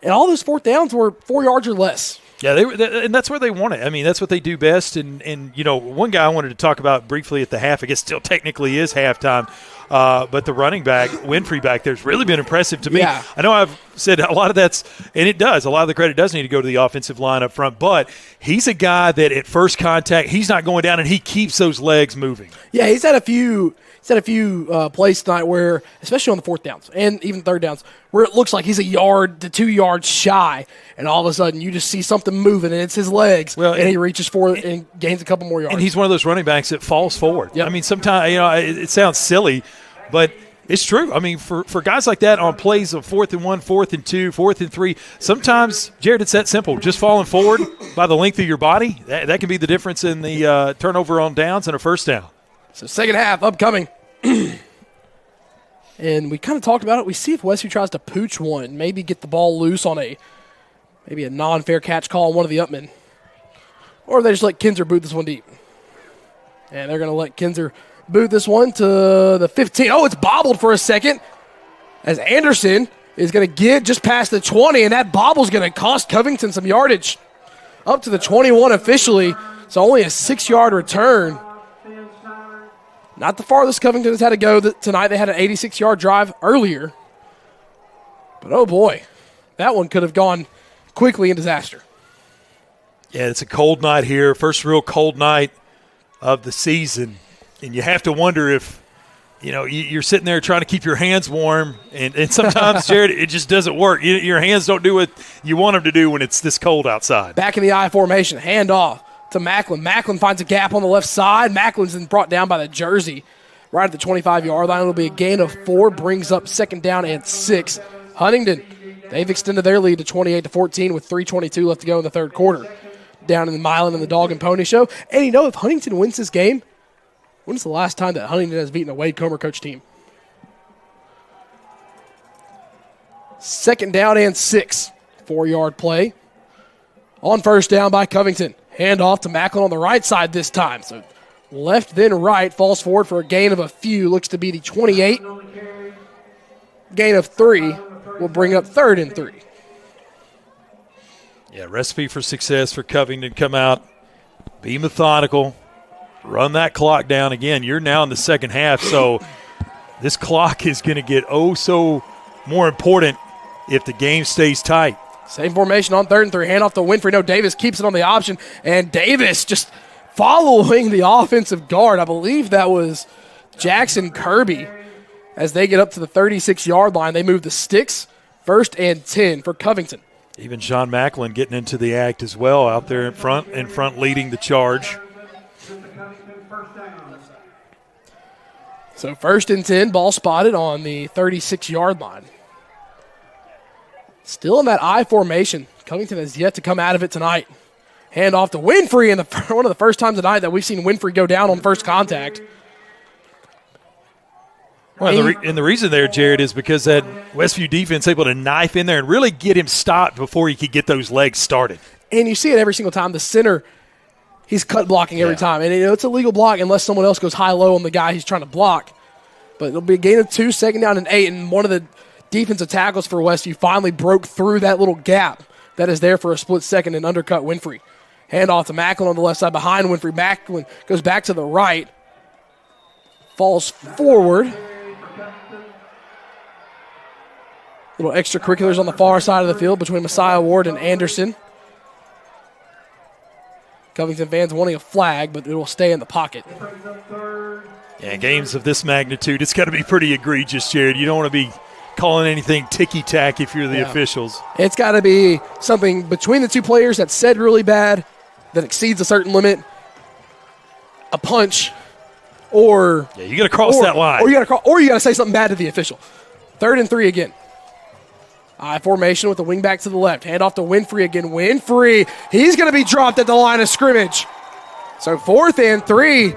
all those fourth downs were 4 yards or less. Yeah, and that's where they want it. I mean, that's what they do best. And you know, one guy I wanted to talk about briefly at the half, I guess still technically is halftime, but the running back, Winfrey back there, has really been impressive to me. Yeah. I know I've said a lot of that's – and it does. A lot of the credit does need to go to the offensive line up front. But he's a guy that at first contact, he's not going down, and he keeps those legs moving. Yeah, he's had a few plays tonight where, especially on the fourth downs and even third downs, where it looks like he's 1 yard to 2 yards shy, and all of a sudden you just see something moving, and it's his legs, and he reaches forward and gains a couple more yards. And he's one of those running backs that falls forward. Yep. I mean, sometimes, you know, it sounds silly, but it's true. I mean, for guys like that on plays of 4th and 1, 4th and 2, 4th and 3, sometimes, Jared, it's that simple. Just falling forward by the length of your body, that can be the difference in the turnover on downs and a first down. So second half upcoming. And we kind of talked about it. We see if Westview tries to pooch one, maybe get the ball loose on maybe a non-fair catch call on one of the upmen. Or they just let Kinzer boot this one deep. And they're going to let Kinzer boot this one to the 15. Oh, it's bobbled for a second as Anderson is going to get just past the 20, and that bobble's going to cost Covington some yardage. Up to the 21 officially, so only a 6-yard return. Not the farthest Covington has had to go tonight. They had an 86-yard drive earlier. But, oh, boy, that one could have gone quickly in disaster. Yeah, it's a cold night here. First real cold night of the season. And you have to wonder if, you know, you're sitting there trying to keep your hands warm. And sometimes, Jared, it just doesn't work. Your hands don't do what you want them to do when it's this cold outside. Back in the I formation, handoff to Macklin. Macklin finds a gap on the left side. Macklin's then brought down by the jersey right at the 25-yard line. It'll be a gain of 4, brings up second down and 6. Huntington, they've extended their lead to 28-14 with 3:22 left to go in the third quarter. Down in the Milan and the Dog and Pony Show. And you know, if Huntington wins this game, when's the last time that Huntington has beaten a Wade Comer coach team? Second down and 6. 4-yard play. On first down by Covington. Handoff to Macklin on the right side this time. So left then right. Falls forward for a gain of a few. Looks to be the 28. Gain of 3 will bring up 3rd and 3. Yeah, recipe for success for Covington. Come out, be methodical, run that clock down. Again, you're now in the second half, so this clock is going to get so more important if the game stays tight. Same formation on 3rd and 3. Handoff to Winfrey. No, Davis keeps it on the option, and Davis just following the offensive guard. I believe that was Jackson Kirby. As they get up to the 36-yard line, they move the sticks. 1st and 10 for Covington. Even Sean Macklin getting into the act as well out there in front leading the charge. So 1st and 10, ball spotted on the 36-yard line. Still in that I formation. Covington has yet to come out of it tonight. Handoff to Winfrey, and one of the first times tonight that we've seen Winfrey go down on first contact. Well, and the reason there, Jared, is because that Westview defense able to knife in there and really get him stopped before he could get those legs started. And you see it every single time. The center, he's cut blocking every time. And you know, it's a legal block unless someone else goes high-low on the guy he's trying to block. But it'll be a gain of 2, 2nd down and 8, and one of the defensive tackles for Westview finally broke through that little gap that is there for a split second and undercut Winfrey. Handoff to Macklin on the left side behind Winfrey. Macklin goes back to the right. Falls forward. Little extracurriculars on the far side of the field between Messiah Ward and Anderson. Covington fans wanting a flag, but it will stay in the pocket. Yeah, games of this magnitude, it's got to be pretty egregious, Jared. You don't want to be calling anything ticky-tack if you're the officials. It's got to be something between the two players that's said really bad, that exceeds a certain limit, a punch, or you got to cross that line, or you got to say something bad to the official. 3rd and 3 again. I formation with the wing back to the left. Hand off to Winfrey again. Winfrey, he's going to be dropped at the line of scrimmage. So 4th and 3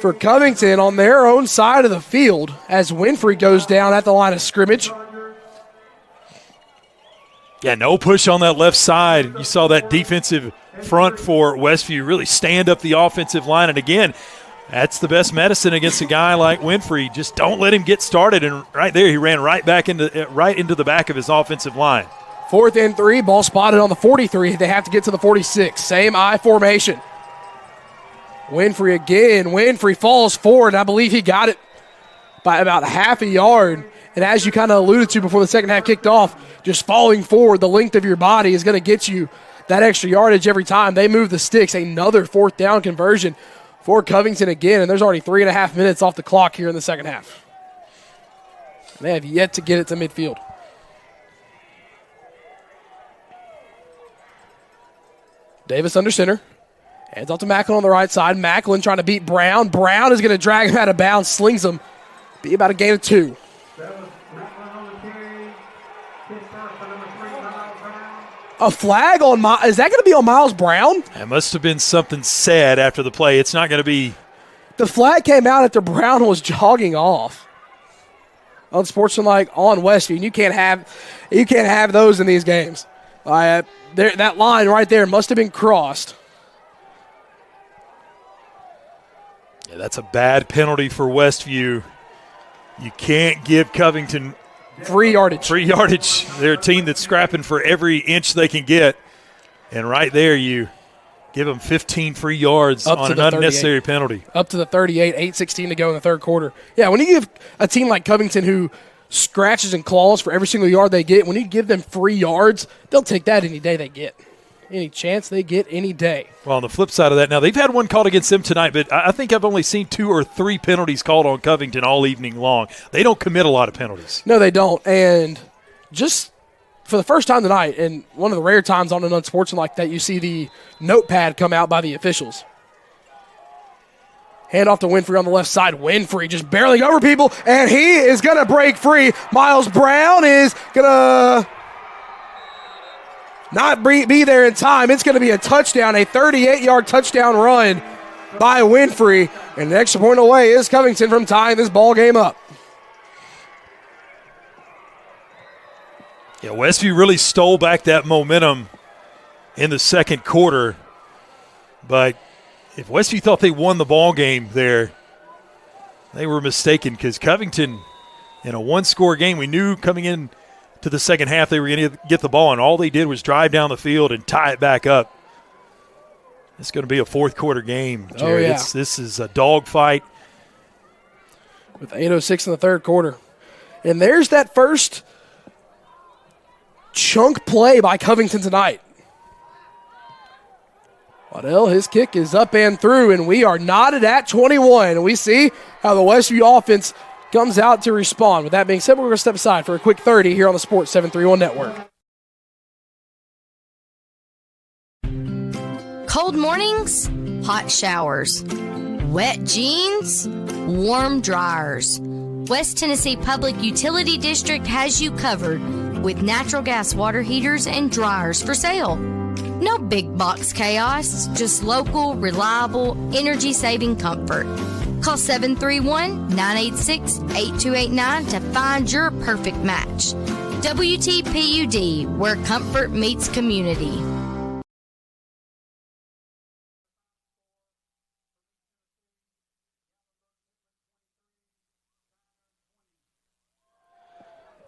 for Covington on their own side of the field as Winfrey goes down at the line of scrimmage. Yeah, no push on that left side. You saw that defensive front for Westview really stand up the offensive line. And again, That's the best medicine against a guy like Winfrey. Just don't let him get started. And right there, he ran right into the back of his offensive line. 4th and 3, ball spotted on the 43. They have to get to the 46. Same I formation. Winfrey again. Winfrey falls forward. I believe he got it by about half a yard. And as you kind of alluded to before the second half kicked off, just falling forward, the length of your body is going to get you that extra yardage every time. They move the sticks. Another 4th down conversion for Covington again. And there's already 3.5 minutes off the clock here in the second half. They have yet to get it to midfield. Davis under center. Hands off to Macklin on the right side. Macklin trying to beat Brown. Brown is going to drag him out of bounds, slings him. Be about a gain of 2. A flag on is that going to be on Miles Brown? It must have been something said after the play. It's not going to be. The flag came out after Brown was jogging off. Unsportsmanlike on Westview. And you can't have those in these games. That line right there must have been crossed. Yeah, that's a bad penalty for Westview. You can't give Covington free yardage. They're a team that's scrapping for every inch they can get. And right there, you give them 15 free yards on an unnecessary penalty. Up to the 38, 8:16 to go in the third quarter. Yeah, when you give a team like Covington who scratches and claws for every single yard they get, when you give them free yards, they'll take that any day they get. Any chance they get any day. Well, on the flip side of that, now they've had one called against them tonight, but I think I've only seen 2 or 3 penalties called on Covington all evening long. They don't commit a lot of penalties. No, they don't. And just for the first time tonight, and one of the rare times on an unsportsmanlike that you see the notepad come out by the officials. Hand off to Winfrey on the left side. Winfrey just barreling over people, and he is going to break free. Miles Brown is going to not be there in time. It's going to be a touchdown, a 38-yard touchdown run by Winfrey. And the extra point away is Covington from tying this ball game up. Yeah, Westview really stole back that momentum in the second quarter. But if Westview thought they won the ball game there, they were mistaken because Covington, in a one-score game, we knew coming in to the second half they were going to get the ball, and all they did was drive down the field and tie it back up. It's going to be a fourth-quarter game, Jared. Oh, yeah. This is a dogfight. With 8:06 in the third quarter. And there's that first chunk play by Covington tonight. Waddell, his kick is up and through, and we are knotted at 21. And we see how the Westview offense comes out to respond. With that being said, we're going to step aside for a quick 30 here on the Sports 731 Network. Cold mornings, hot showers. Wet jeans, warm dryers. West Tennessee Public Utility District has you covered with natural gas water heaters and dryers for sale. No big box chaos, just local, reliable, energy-saving comfort. Call 731-986-8289 to find your perfect match. WTPUD, where comfort meets community.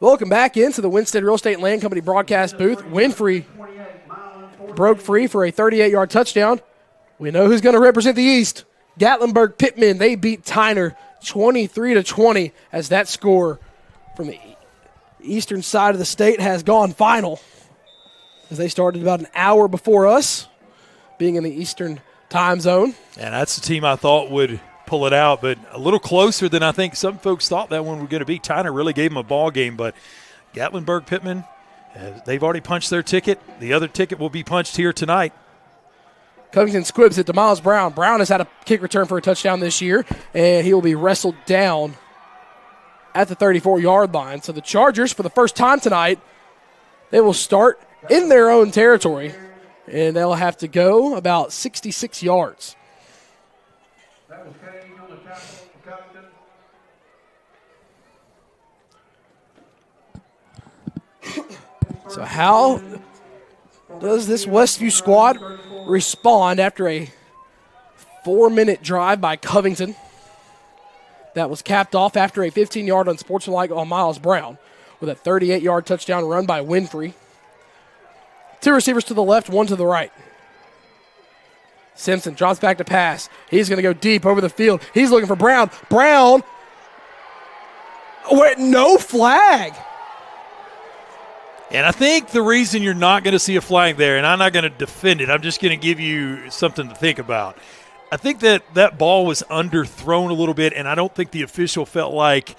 Welcome back into the Winstead Real Estate and Land Company broadcast booth. Winfrey broke free for a 38-yard touchdown. We know who's going to represent the East. Gatlinburg Pittman, they beat Tyner 23-20 as that score from the eastern side of the state has gone final as they started about an hour before us, being in the eastern time zone. And that's the team I thought would pull it out, but a little closer than I think some folks thought that one was going to be. Tyner really gave them a ball game, but Gatlinburg Pittman, they've already punched their ticket. The other ticket will be punched here tonight. Covington squibs it to Miles Brown. Brown has had a kick return for a touchdown this year, and he will be wrestled down at the 34-yard line. So the Chargers, for the first time tonight, they will start in their own territory, and they'll have to go about 66 yards. So how does this Westview squad respond after a 4-minute drive by Covington that was capped off after a 15-yard unsportsmanlike on Miles Brown with a 38-yard touchdown run by Winfrey. 2 receivers to the left, 1 to the right. Simpson drops back to pass. He's going to go deep over the field. He's looking for Brown. Brown, wait, no flag. And I think the reason you're not going to see a flag there, and I'm not going to defend it, I'm just going to give you something to think about. I think that ball was underthrown a little bit, and I don't think the official felt like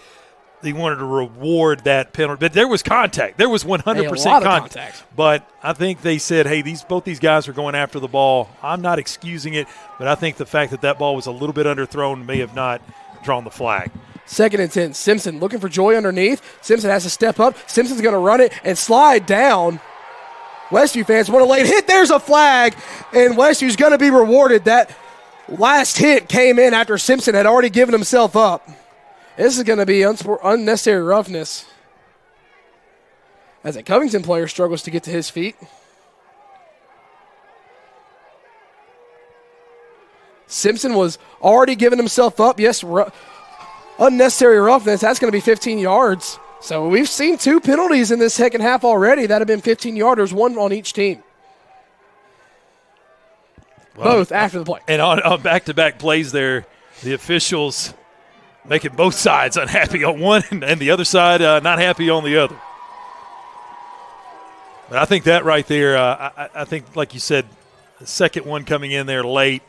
they wanted to reward that penalty. But there was contact. There was 100% contact. But I think they said, hey, both these guys are going after the ball. I'm not excusing it, but I think the fact that ball was a little bit underthrown may have not drawn the flag. 2nd and 10. Simpson looking for Joy underneath. Simpson has to step up. Simpson's going to run it and slide down. Westview fans want a late hit. There's a flag, and Westview's going to be rewarded. That last hit came in after Simpson had already given himself up. This is going to be unnecessary roughness as a Covington player struggles to get to his feet. Simpson was already giving himself up. Yes, unnecessary roughness. That's going to be 15 yards. So we've seen 2 penalties in this second half already that have been 15-yarders, 1 on each team. Well, both after the play. And on back-to-back plays there, the officials making both sides unhappy on one and the other side not happy on the other. But I think that right there, I think, like you said, the second one coming in there late,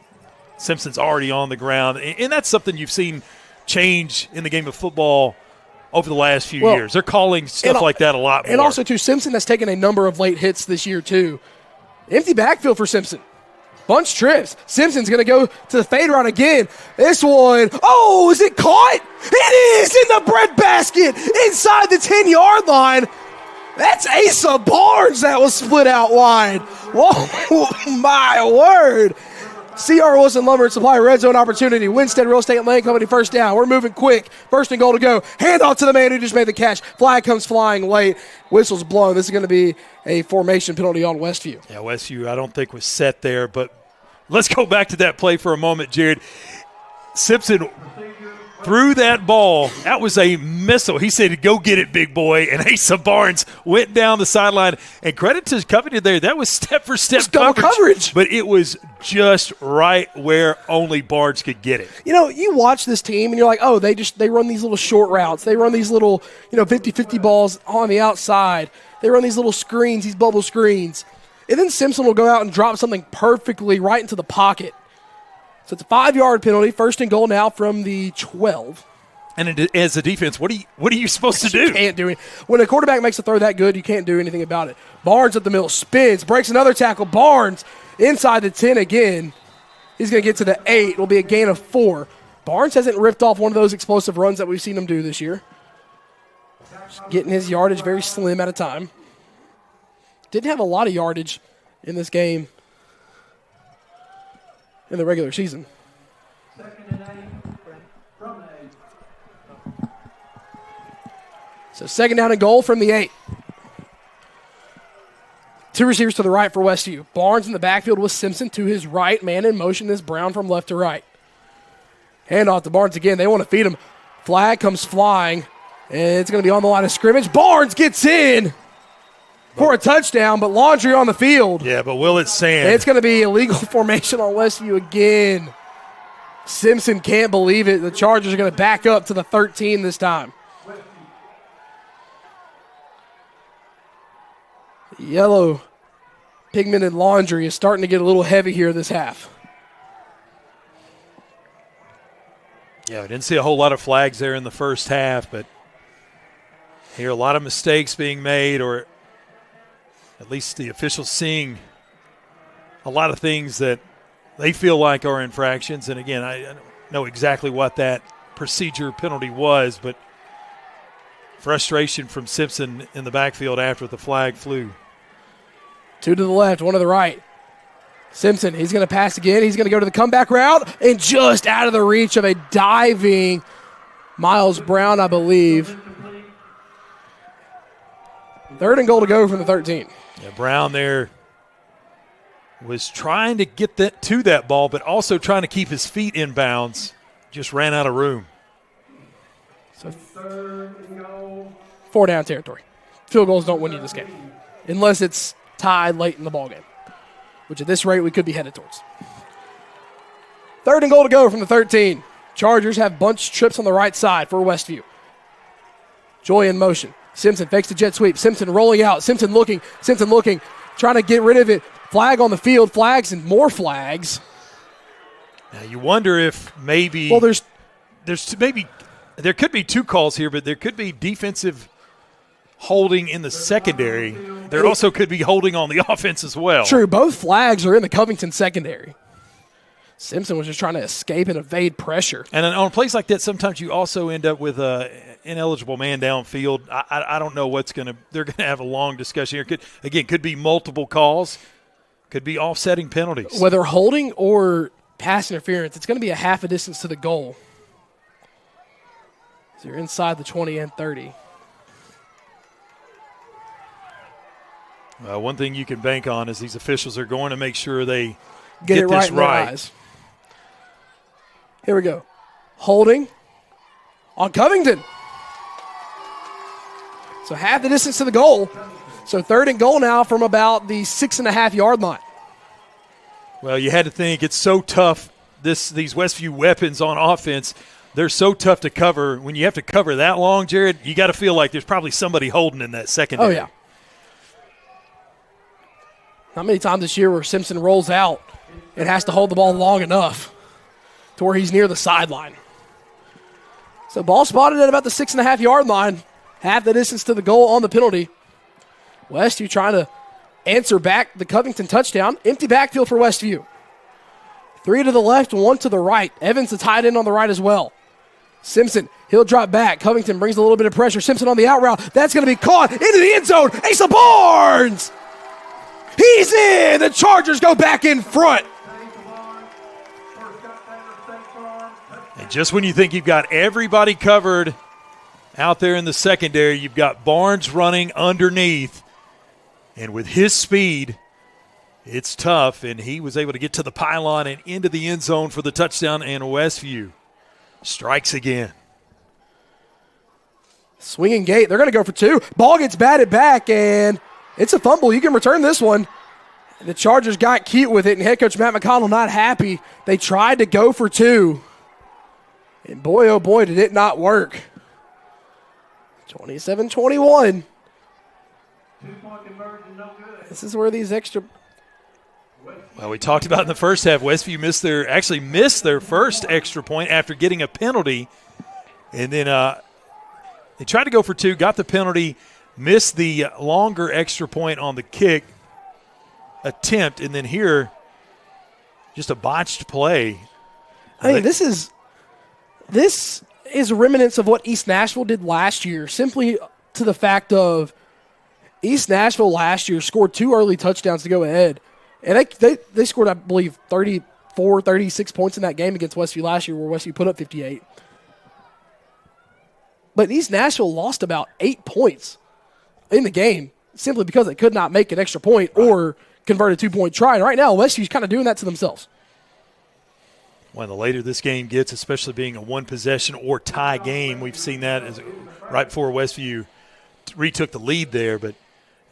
Simpson's already on the ground. And that's something you've seen change in the game of football over the last few years. They're calling stuff like that a lot more. And also, too, Simpson has taken a number of late hits this year, too. Empty backfield for Simpson. Bunch trips. Simpson's going to go to the fade route again. This one, is it caught? It is in the breadbasket inside the 10-yard line. That's Asa Barnes that was split out wide. Whoa, my word. C.R. Wilson Lumber and Supply red zone opportunity. Winstead Real Estate and Land Company first down. We're moving quick. 1st and goal to go. Handoff to the man who just made the catch. Flag comes flying late. Whistle's blown. This is going to be a formation penalty on Westview. Yeah, Westview I don't think was set there, but let's go back to that play for a moment, Jared. Simpson threw that ball. That was a missile. He said, go get it, big boy. And Asa Barnes went down the sideline. And credit to Covington there. That was step-for-step coverage. But it was just right where only Barnes could get it. You know, you watch this team, and you're like, they run these little short routes. They run these little, 50-50 balls on the outside. They run these little screens, these bubble screens. And then Simpson will go out and drop something perfectly right into the pocket. So it's a 5-yard penalty, 1st and goal now from the 12. And as a defense, what are you supposed to do? You can't do it. When a quarterback makes a throw that good, you can't do anything about it. Barnes at the middle, spins, breaks another tackle. Barnes inside the 10 again. He's going to get to the 8. It'll be a gain of 4. Barnes hasn't ripped off one of those explosive runs that we've seen him do this year. Just getting his yardage very slim at a time. Didn't have a lot of yardage in this game in the regular season. So 2nd down and goal from the 8. 2 receivers to the right for Westview. Barnes in the backfield with Simpson to his right. Man in motion is Brown from left to right. Handoff to Barnes again. They want to feed him. Flag comes flying, and it's going to be on the line of scrimmage. Barnes gets in for a touchdown, but Laundry on the field. Yeah, but will it stand? It's going to be illegal formation on Westview again. Simpson can't believe it. The Chargers are going to back up to the 13 this time. Yellow pigmented laundry is starting to get a little heavy here this half. Yeah, I didn't see a whole lot of flags there in the first half, but here a lot of mistakes being made, or at least the officials seeing a lot of things that they feel like are infractions. And again, I don't know exactly what that procedure penalty was, but frustration from Simpson in the backfield after the flag flew. 2 to the left, 1 to the right. Simpson, he's going to pass again. He's going to go to the comeback route, and just out of the reach of a diving Miles Brown, I believe. 3rd and goal to go from the 13. Yeah, Brown there was trying to get to that ball, but also trying to keep his feet in bounds. Just ran out of room. So 4-down territory. Field goals don't win you this game unless it's tied late in the ballgame, which at this rate we could be headed towards. 3rd and goal to go from the 13. Chargers have bunch trips on the right side for Westview. Joy in motion. Simpson fakes the jet sweep. Simpson rolling out. Simpson looking, trying to get rid of it. Flag on the field. Flags and more flags. Now you wonder if maybe there could be 2 calls here, but there could be defensive holding in the secondary. There also could be holding on the offense as well. True, both flags are in the Covington secondary. Simpson was just trying to escape and evade pressure. And on plays like that, sometimes you also end up with an ineligible man downfield. I don't know they're going to have a long discussion here. Could be multiple calls. Could be offsetting penalties. Whether holding or pass interference, it's going to be a half a distance to the goal. So you're inside the 20 and 30. One thing you can bank on is these officials are going to make sure they get it this right. Here we go. Holding on Covington. So half the distance to the goal. So 3rd and goal now from about the 6.5-yard line. Well, you had to think it's so tough. These Westview weapons on offense, they're so tough to cover. When you have to cover that long, Jared, you got to feel like there's probably somebody holding in that secondary. Oh, yeah. Not many times this year where Simpson rolls out and has to hold the ball long enough to where he's near the sideline. So ball spotted at about the 6.5-yard line. Half the distance to the goal on the penalty. Westview trying to answer back the Covington touchdown. Empty backfield for Westview. 3 to the left, 1 to the right. Evans the tight end on the right as well. Simpson, he'll drop back. Covington brings a little bit of pressure. Simpson on the out route. That's going to be caught into the end zone. Asa Barnes! He's in! The Chargers go back in front. And just when you think you've got everybody covered out there in the secondary, you've got Barnes running underneath. And with his speed, it's tough. And he was able to get to the pylon and into the end zone for the touchdown, and Westview strikes again. Swinging gate. They're going to go for 2. Ball gets batted back, and it's a fumble. You can return this one. The Chargers got cute with it, and head coach Matt McConnell not happy. They tried to go for 2. And boy, oh boy, did it not work. 27-21. This is where these extra... Well, we talked about in the first half, Westview missed their first extra point after getting a penalty. And then they tried to go for 2, got the penalty, missed the longer extra point on the kick attempt, and then here, just a botched play. I mean, this is remnants of what East Nashville did last year, simply to the fact of East Nashville last year scored 2 early touchdowns to go ahead. And they scored, I believe, 34, 36 points in that game against Westview last year, where Westview put up 58. But East Nashville lost about 8 points in the game simply because they could not make an extra point or convert a 2-point try. And right now, Westview's kind of doing that to themselves. Well, the later this game gets, especially being a one-possession or tie game, we've seen that right before Westview retook the lead there. But,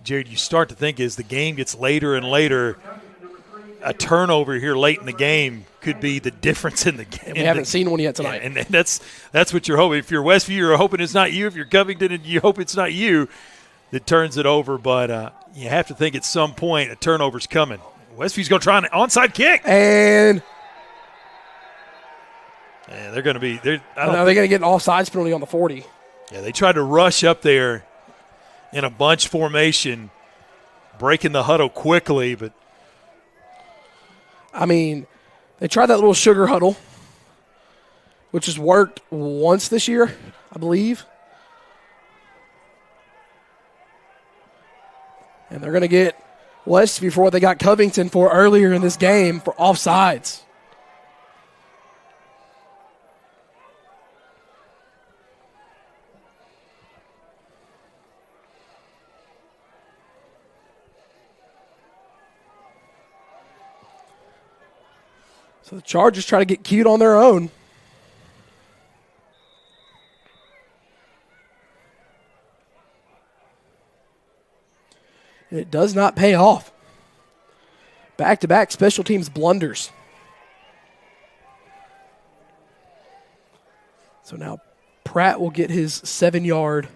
Jared, you start to think as the game gets later and later, a turnover here late in the game could be the difference in the game. And we haven't seen one yet tonight. And that's what you're hoping. If you're Westview, you're hoping it's not you. If you're Covington and you hope it's not you, that turns it over. But you have to think at some point a turnover's coming. Westview's going to try an onside kick. And they're going to be – they're going to get an offsides penalty on the 40. Yeah, they tried to rush up there in a bunch formation, breaking the huddle quickly, but – I mean, they tried that little sugar huddle, which has worked once this year, I believe. And they're going to get Westview for what they got Covington for earlier in this game for offsides. So the Chargers try to get cute on their own. And it does not pay off. Back-to-back special teams blunders. So now Pratt will get his 7-yard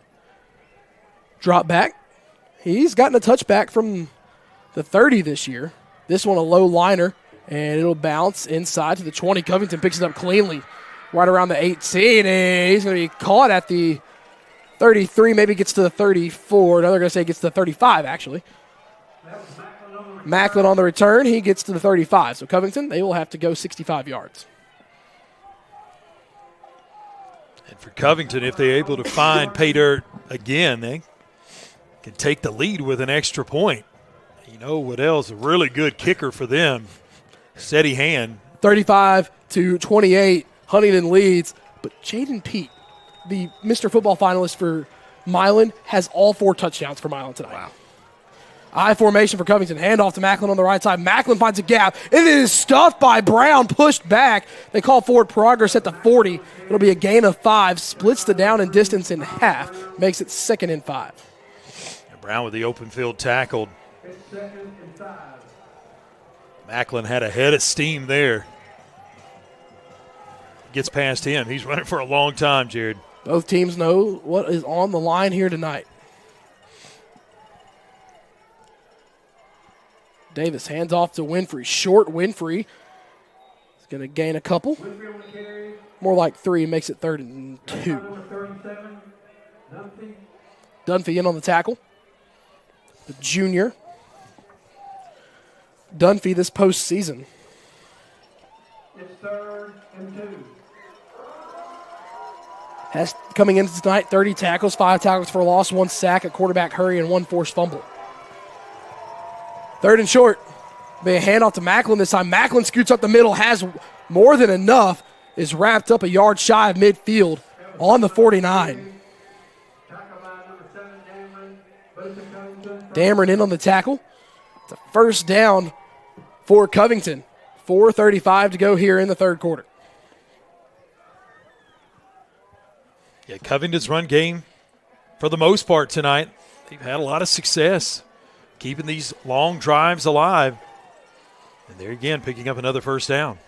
drop back. He's gotten a touchback from the 30 this year. This one a low liner, and it'll bounce inside to the 20. Covington picks it up cleanly right around the 18, and he's going to be caught at the 33, maybe gets to the 34. Now they're going to say gets to the 35, actually. Macklin on the return. He gets to the 35. So Covington, they will have to go 65 yards. And for Covington, if they're able to find pay dirt again, they can take the lead with an extra point. You know what else? A really good kicker for them. Steady hand. 35-28. Huntington leads. But Jaden Pete, the Mr. Football finalist for Milan, has all 4 touchdowns for Milan tonight. Wow. I formation for Covington. Handoff to Macklin on the right side. Macklin finds a gap. It is stuffed by Brown, pushed back. They call forward progress at the 40. It'll be a gain of 5. Splits the down and distance in half. Makes it 2nd and 5. And Brown with the open field tackled. Macklin had a head of steam there. Gets past him. He's running for a long time, Jared. Both teams know what is on the line here tonight. Davis hands off to Winfrey. Short Winfrey. He's going to gain a couple. More like 3. Makes it 3rd and 2. Dunphy in on the tackle. The junior. Dunphy this postseason. It's 3rd and 2. Has coming into tonight 30 tackles, 5 tackles for a loss, 1 sack, a quarterback hurry, and 1 forced fumble. 3rd and short. Be a handoff to Macklin this time. Macklin scoots up the middle, has more than enough, is wrapped up a yard shy of midfield on the 49. Dameron in on the tackle. It's a first down for Covington. 4:35 to go here in the 3rd quarter. Yeah, Covington's run game, for the most part tonight, they've had a lot of success keeping these long drives alive. And there again, picking up another first down.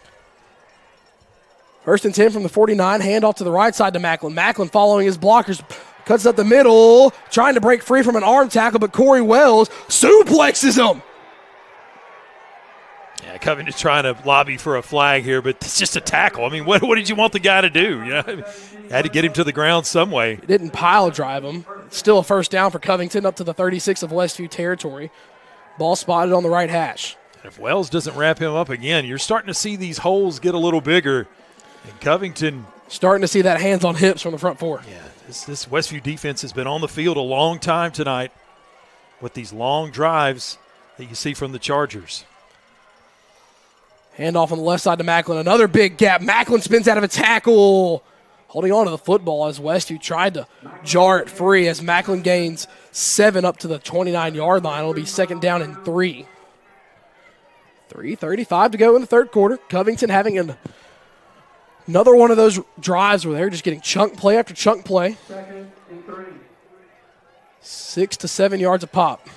1st and 10 from the 49. Handoff to the right side to Macklin. Macklin following his blockers. Cuts up the middle. Trying to break free from an arm tackle, but Corey Wells suplexes him. Yeah, Covington's trying to lobby for a flag here, but it's just a tackle. I mean, what did you want the guy to do? You know, had to get him to the ground some way. Didn't pile drive him. Still a first down for Covington up to the 36 of Westview territory. Ball spotted on the right hash. If Wells doesn't wrap him up again, you're starting to see these holes get a little bigger. And Covington starting to see that hands on hips from the front 4. Yeah, this Westview defense has been on the field a long time tonight with these long drives that you see from the Chargers. Handoff on the left side to Macklin. Another big gap. Macklin spins out of a tackle. Holding on to the football as Westview tried to jar it free as Macklin gains 7 up to the 29-yard line. It'll be 2nd down and 3. 3:35 to go in the 3rd quarter. Covington having another one of those drives where they're just getting chunk play after chunk play. 2nd and 3. 6 to 7 yards a pop.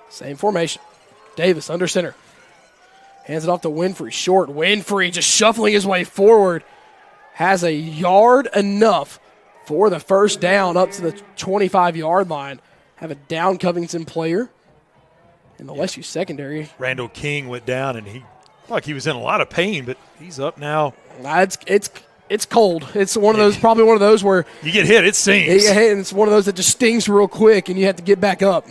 Same formation. Davis under center. Hands it off to Winfrey. Short. Winfrey just shuffling his way forward. Has a yard enough for the first down up to the 25-yard line. Have a down Covington player in the Westview secondary. Randall King went down, and he looked like he was in a lot of pain, but he's up now. It's cold. It's one of those, probably one of those where you get hit, it stings. You get hit, and it's one of those that just stings real quick, and you have to get back up.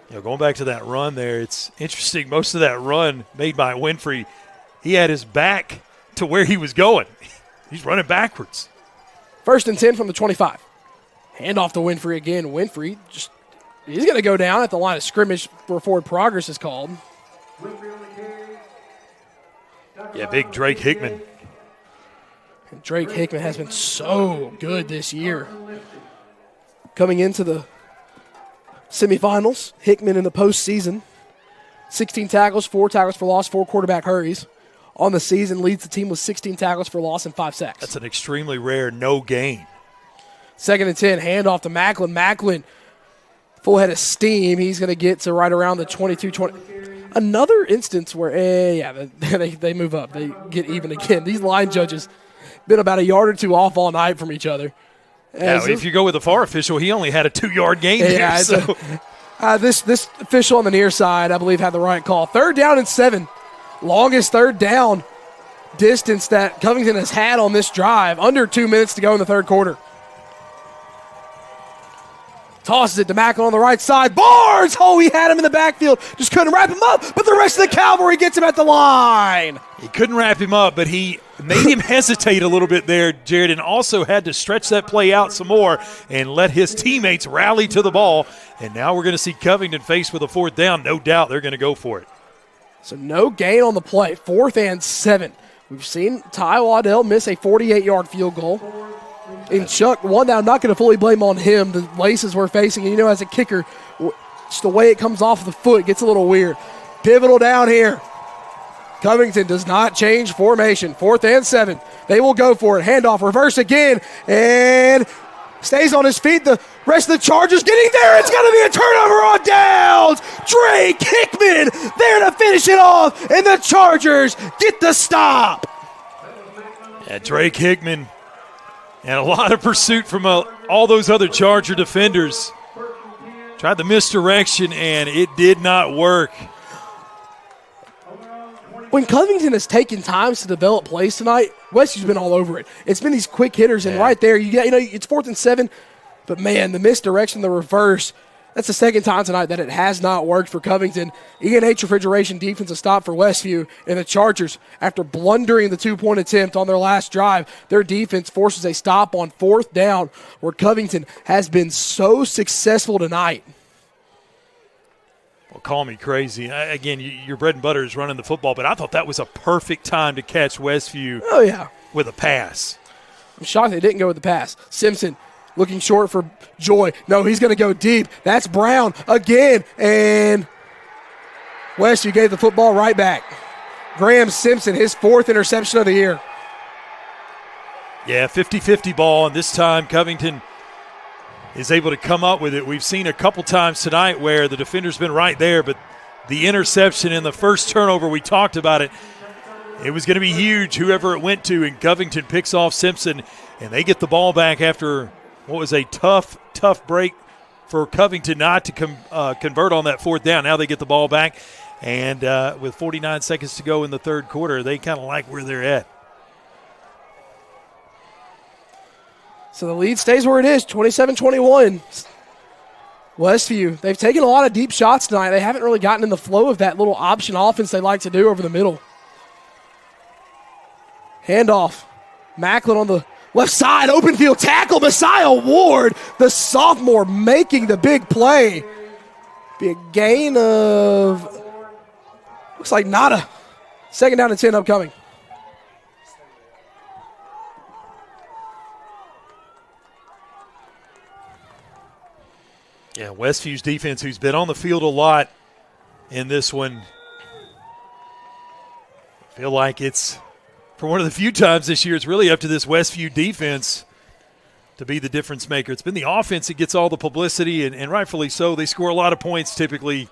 You know, going back to that run there, it's interesting. Most of that run made by Winfrey, he had his back to where he was going. He's running backwards. 1st and 10 from the 25. Handoff to Winfrey again. Winfrey he's going to go down at the line of scrimmage where forward progress is called. Yeah, big Drake Hickman. And Drake Hickman has been so good this year. Coming into the semifinals. Hickman in the postseason. 16 tackles, 4 tackles for loss, 4 quarterback hurries. On the season, leads the team with 16 tackles for loss and 5 sacks. That's an extremely rare no gain. 2nd and 10, handoff to Macklin. Macklin, full head of steam. He's going to get to right around the 22-20. Another instance where, they move up. They get even again. These line judges been about a yard or two off all night from each other. Yeah, if you go with the VAR official, he only had a 2-yard gain there. So. This official on the near side, I believe, had the right call. 3rd down and 7. Longest 3rd down distance that Covington has had on this drive. Under 2 minutes to go in the 3rd quarter. Tosses it to Macklin on the right side. Barnes! Oh, he had him in the backfield. Just couldn't wrap him up, but the rest of the cavalry gets him at the line. He couldn't wrap him up, but he made him hesitate a little bit there, Jared, and also had to stretch that play out some more and let his teammates rally to the ball. And now we're going to see Covington faced with a 4th down. No doubt they're going to go for it. So no gain on the play. 4th and 7. We've seen Ty Waddell miss a 48-yard field goal. And Chuck, one that I'm not going to fully blame on him, the laces we're facing. And, as a kicker, just the way it comes off the foot gets a little weird. Pivotal down here. Covington does not change formation. 4th and 7. They will go for it. Handoff, reverse again, and stays on his feet. The rest of the Chargers getting there. It's going to be a turnover on downs. Drake Hickman there to finish it off, and the Chargers get the stop. Yeah, Drake Hickman. And a lot of pursuit from all those other Charger defenders. Tried the misdirection, and it did not work. When Covington has taken times to develop plays tonight, Westview's been all over it. It's been these quick hitters, and right there, it's 4th and 7. But, man, the misdirection, the reverse, that's the 2nd time tonight that it has not worked for Covington. E&H Refrigeration defensive stop for Westview, and the Chargers, after blundering the 2-point attempt on their last drive, their defense forces a stop on 4th down, where Covington has been so successful tonight. Well, call me crazy. Again, your bread and butter is running the football, but I thought that was a perfect time to catch Westview with a pass. I'm shocked they didn't go with the pass. Simpson looking short for Joy. No, he's going to go deep. That's Brown again, and Westview gave the football right back. Graham Simpson, his 4th interception of the year. Yeah, 50-50 ball, and this time Covington is able to come up with it. We've seen a couple times tonight where the defender's been right there, but the interception in the first turnover, we talked about it. It was going to be huge, whoever it went to, and Covington picks off Simpson, and they get the ball back after what was a tough break for Covington not to convert on that 4th down. Now they get the ball back, and with 49 seconds to go in the 3rd quarter, they kind of like where they're at. So the lead stays where it is, 27-21. Westview, they've taken a lot of deep shots tonight. They haven't really gotten in the flow of that little option offense they like to do over the middle. Handoff. Macklin on the left side, open field tackle. Messiah Ward, the sophomore, making the big play. Be a gain of, looks like nada. 2nd down and 10 upcoming. Yeah, Westview's defense, who's been on the field a lot in this one, I feel like it's, for one of the few times this year, it's really up to this Westview defense to be the difference maker. It's been the offense that gets all the publicity, and rightfully so. They score a lot of points typically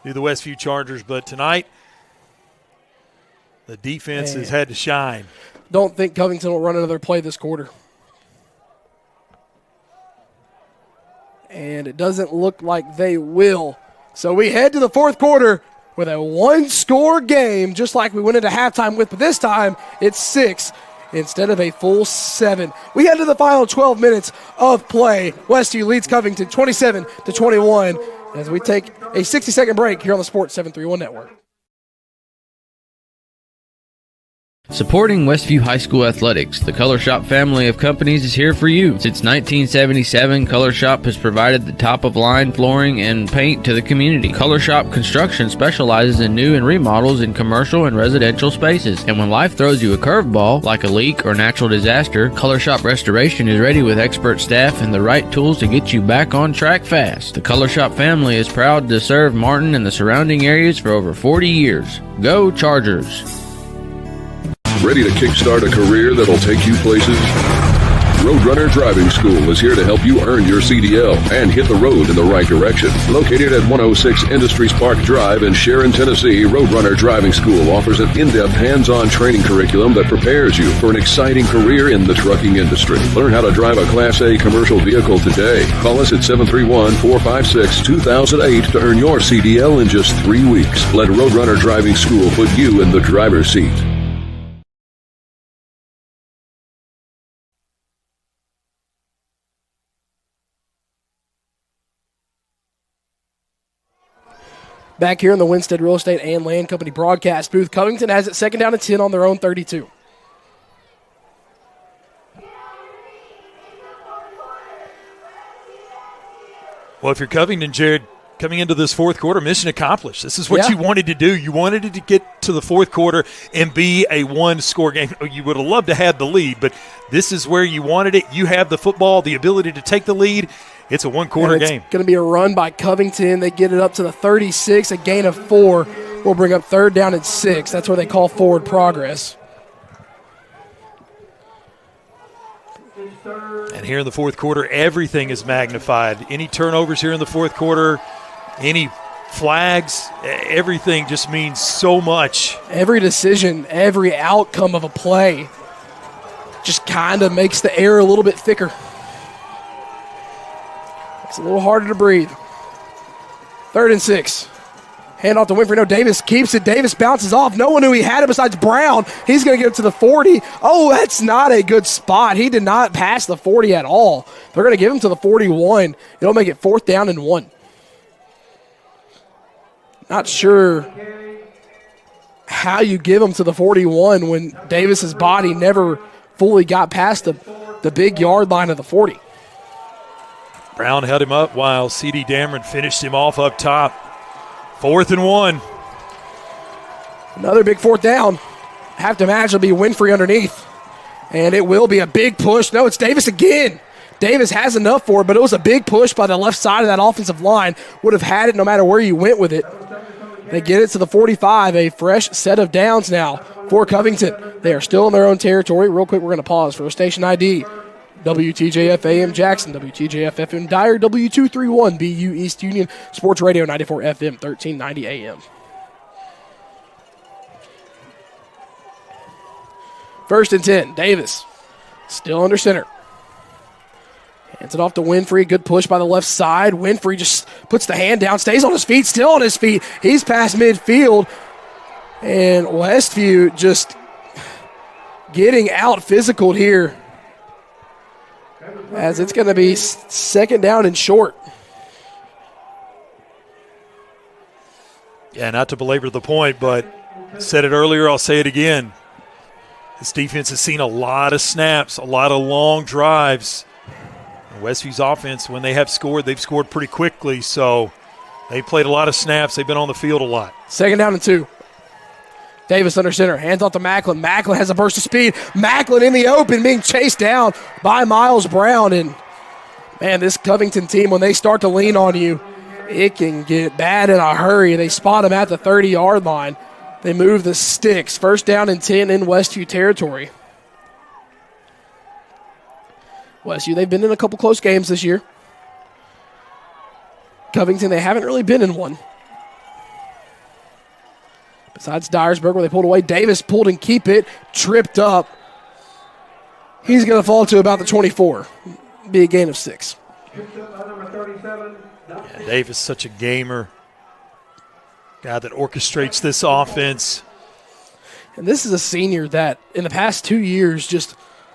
through the Westview Chargers, but tonight the defense has had to shine. Don't think Covington will run another play this quarter. And it doesn't look like they will. So we head to the 4th quarter with a 1-score game, just like we went into halftime with, but this time it's 6 instead of a full 7. We head to the final 12 minutes of play. Westview leads Covington 27-21 as we take a 60-second break here on the Sports 731 Network. Supporting Westview High School athletics, the Color Shop family of companies is here for you. Since 1977, Color Shop has provided the top-of-line flooring and paint to the community. Color Shop Construction specializes in new and remodels in commercial and residential spaces. And when life throws you a curveball, like a leak or natural disaster, Color Shop Restoration is ready with expert staff and the right tools to get you back on track fast. The Color Shop family is proud to serve Martin and the surrounding areas for over 40 years. Go Chargers! Ready to kickstart a career that'll take you places? Roadrunner Driving School is here to help you earn your CDL and hit the road in the right direction. Located at 106 Industries Park Drive in Sharon, Tennessee, Roadrunner Driving School offers an in-depth hands-on training curriculum that prepares you for an exciting career in the trucking industry. Learn how to drive a Class A commercial vehicle today. Call us at 731-456-2008 to earn your CDL in just 3 weeks. Let Roadrunner Driving School put you in the driver's seat. Back here in the Winstead Real Estate and Land Company broadcast booth, Covington has it second down and 10 on their own 32. Well, if you're Covington, Jared, coming into this fourth quarter, mission accomplished. This is what you wanted to do. You wanted it to get to the fourth quarter and be a one-score game. You would have loved to have the lead, but this is where you wanted it. You have the football, the ability to take the lead. It's a one-quarter game. It's going to be a run by Covington. They get it up to the 36. A gain of 4 will bring up third down and 6. That's where they call forward progress. And here in the fourth quarter, everything is magnified. Any turnovers here in the fourth quarter, any flags, everything just means so much. Every decision, every outcome of a play just kind of makes the air a little bit thicker. It's a little harder to breathe. 3rd and 6. Hand off to Winfrey. No, Davis keeps it. Davis bounces off. No one knew he had it besides Brown. He's going to get it to the 40. Oh, that's not a good spot. He did not pass the 40 at all. They're going to give him to the 41. It'll make it 4th down and 1. Not sure how you give him to the 41 when Davis's body never fully got past the big yard line of the 40. Brown held him up while C.D. Dameron finished him off up top. 4th and 1. Another big 4th down. Have to imagine it'll be Winfrey underneath. And it will be a big push. No, it's Davis again. Davis has enough for it, but it was a big push by the left side of that offensive line. Would have had it no matter where you went with it. They get it to the 45. A fresh set of downs now for Covington. They are still in their own territory. Real quick, we're going to pause for a station ID. WTJF AM Jackson, WTJF FM Dyer, W231 BU East Union, Sports Radio 94 FM, 1390 AM. 1st and 10, Davis still under center. Hands it off to Winfrey, good push by the left side. Winfrey just puts the hand down, stays on his feet, still on his feet. He's past midfield, and Westview just getting out physical here, as it's going to be 2nd down and short. Yeah, not to belabor the point, but said it earlier, I'll say it again. This defense has seen a lot of snaps, a lot of long drives. Westview's offense, when they have scored, they've scored pretty quickly, so they played a lot of snaps. They've been on the field a lot. 2nd down and 2. Davis under center, hands off to Macklin. Macklin has a burst of speed. Macklin in the open, being chased down by Miles Brown. And, man, this Covington team, when they start to lean on you, it can get bad in a hurry. They spot him at the 30-yard line. They move the sticks. 1st down and 10 in Westview territory. Westview, they've been in a couple close games this year. Covington, they haven't really been in one. Besides Dyersburg, where they pulled away, Davis pulled and keep it, tripped up. He's going to fall to about the 24. Be a gain of 6. Yeah, Davis, such a gamer. Guy that orchestrates this offense. And this is a senior that in the past 2 years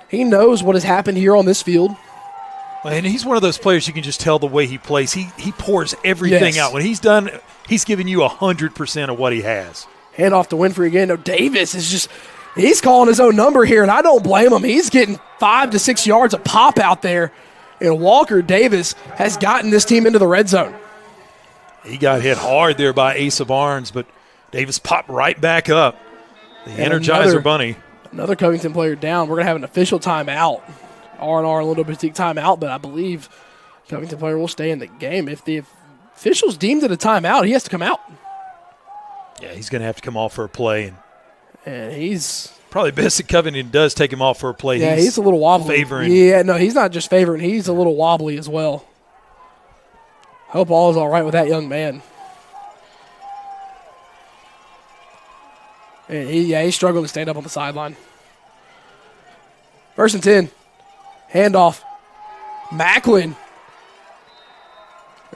he knows what has happened here on this field. And he's one of those players you can just tell the way he plays. He pours everything out. When he's done, he's giving you 100% of what he has. Hand off to Winfrey again. No, Davis is He's calling his own number here, and I don't blame him. He's getting 5 to 6 yards of pop out there, and Walker Davis has gotten this team into the red zone. He got hit hard there by Asa Barnes, but Davis popped right back up. The Energizer Bunny. Another Covington player down. We're going to have an official timeout. R&R, a little boutique timeout, but I believe Covington player will stay in the game. If the officials deemed it a timeout, he has to come out. Yeah, he's going to have to come off for a play. And he's probably best that Covington does take him off for a play. Yeah, he's a little wobbly. Favoring. Yeah, no, he's not just favoring. He's a little wobbly as well. Hope all is all right with that young man. And he's struggling to stand up on the sideline. 1st and 10. Handoff. Macklin.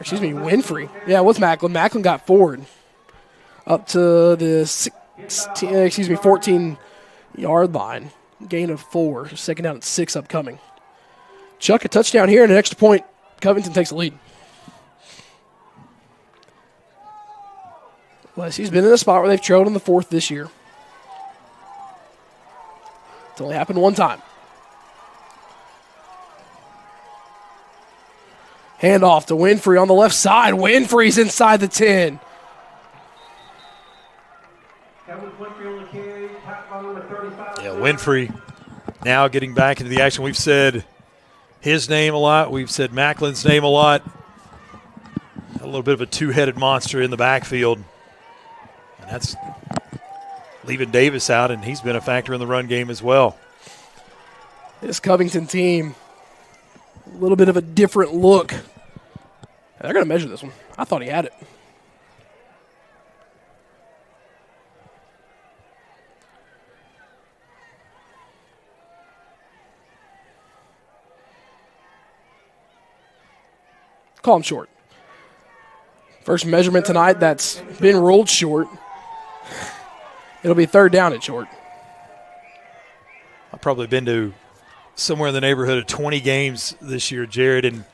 Winfrey. Yeah, it was Macklin. Macklin got forward. Up to the 14-yard line. Gain of 4. 2nd down and 6 upcoming. Chuck a touchdown here and an extra point. Covington takes the lead. He's been in a spot where they've trailed in the 4th this year. It's only happened one time. Handoff to Winfrey on the left side. Winfrey's inside the 10. Yeah, Winfrey now getting back into the action. We've said his name a lot. We've said Macklin's name a lot. A little bit of a two-headed monster in the backfield. And that's leaving Davis out, and he's been a factor in the run game as well. This Covington team, a little bit of a different look. They're going to measure this one. I thought he had it. Call him short. First measurement tonight that's been ruled short. It'll be 3rd down and short. I've probably been to somewhere in the neighborhood of 20 games this year, Jared, and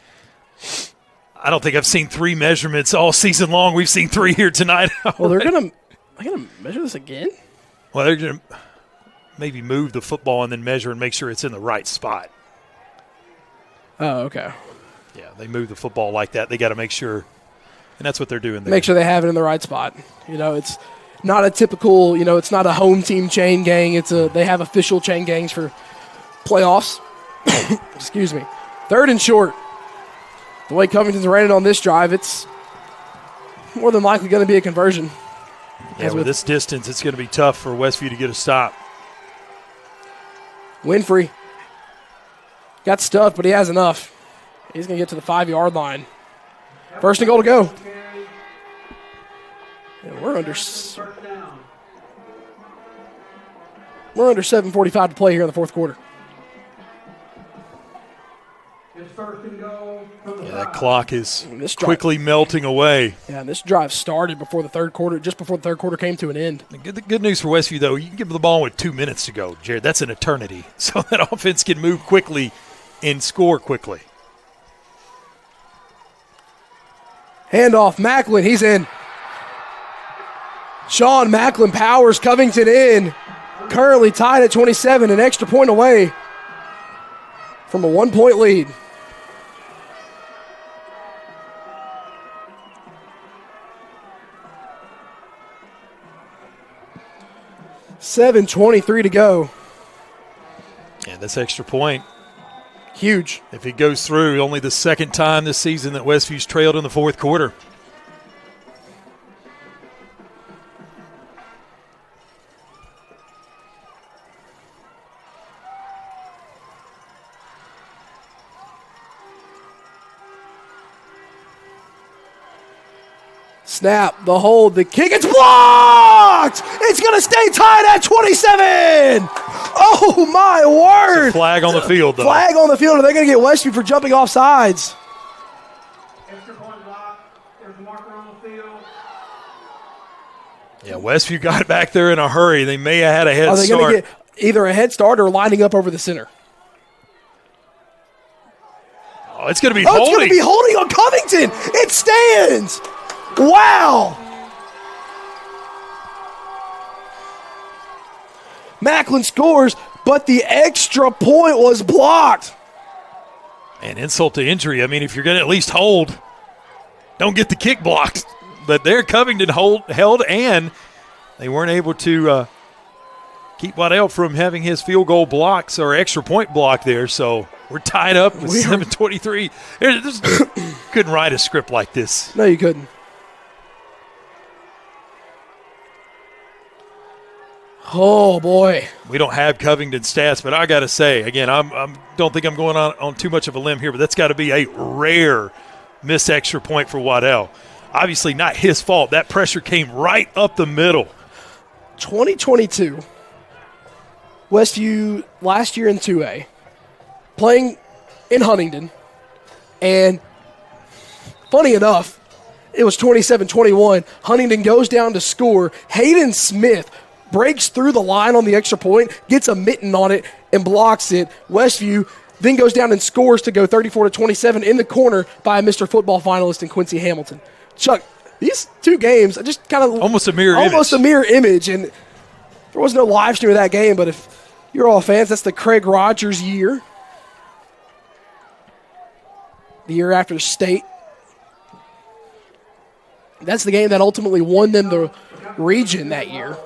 I don't think I've seen 3 measurements all season long. We've seen 3 here tonight. Well, they're gonna measure this again? Well, they're going to maybe move the football and then measure and make sure it's in the right spot. Oh, okay. Yeah, they move the football like that. They got to make sure, and that's what they're doing there. Make sure they have it in the right spot. It's not a typical, it's not a home team chain gang. They have official chain gangs for playoffs. Excuse me. 3rd and short. The way Covington's ran it on this drive, it's more than likely going to be a conversion. Yeah, with this distance, it's going to be tough for Westview to get a stop. Winfrey got stuffed, but he has enough. He's going to get to the 5-yard line. 1st and goal to go. And we're under 7:45 to play here in the 4th quarter. Yeah, that clock is quickly melting away. Yeah, and this drive started before the 3rd quarter, just before the 3rd quarter came to an end. The good news for Westview, though, you can give them the ball with 2 minutes to go, Jared. That's an eternity. So that offense can move quickly and score quickly. Handoff, Macklin, he's in. Sean Macklin powers Covington in. Currently tied at 27, an extra point away from a 1-point lead. $7:23 to go. Yeah, this extra point. Huge. If it goes through, only the 2nd time this season that Westview's trailed in the 4th quarter. Snap, the hold, the kick, it's blocked! It's going to stay tied at 27! Oh, my word! It's a flag on the field, though. Flag on the field, and they're going to get Westview for jumping off sides. Extra point block. There's a marker on the field. Yeah, Westview got back there in a hurry. They may have had a head Are they start. going to get either a head start or lining up over the center? Oh, it's going to be holding. It's going to be holding on Covington. It stands. Wow. Macklin scores, but the extra point was blocked. And insult to injury. I mean, if you're going to at least hold, don't get the kick blocked. But there, Covington held, and they weren't able to keep Waddell from having his field goal blocks or extra point block there. So we're tied up with 7:23. Couldn't write a script like this. No, you couldn't. Oh, boy. We don't have Covington stats, but I got to say, again, I don't think I'm going on too much of a limb here, but that's got to be a rare missed extra point for Waddell. Obviously not his fault. That pressure came right up the middle. 2022, Westview last year in 2A, playing in Huntington, and funny enough, it was 27-21. Huntington goes down to score. Hayden Smith breaks through the line on the extra point, gets a mitten on it, and blocks it. Westview then goes down and scores to go 34-27 in the corner by Mr. Football finalist in Quincy Hamilton. Chuck, these two games are just kind of almost a mirror image, and there was no live stream of that game, but if you're all fans, that's the Craig Rogers year. The year after state. That's the game that ultimately won them the region that year.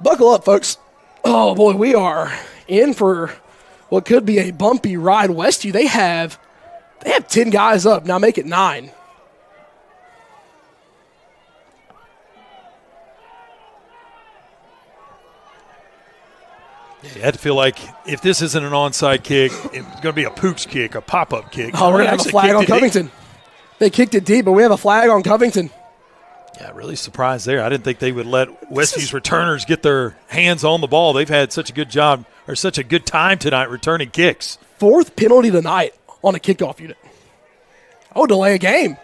Buckle up, folks. Oh, boy, we are in for what could be a bumpy ride. Westview, they have 10 guys up. Now make it 9. You had to feel like if this isn't an onside kick, it's going to be a pooch kick, a pop-up kick. Oh, we're going to have a flag on Covington. They kicked it deep, but we have a flag on Covington. Yeah, really surprised there. I didn't think they would let Westview's returners get their hands on the ball. They've had such a good job or such a good time tonight returning kicks. 4th penalty tonight on a kickoff unit. Oh, delay a game.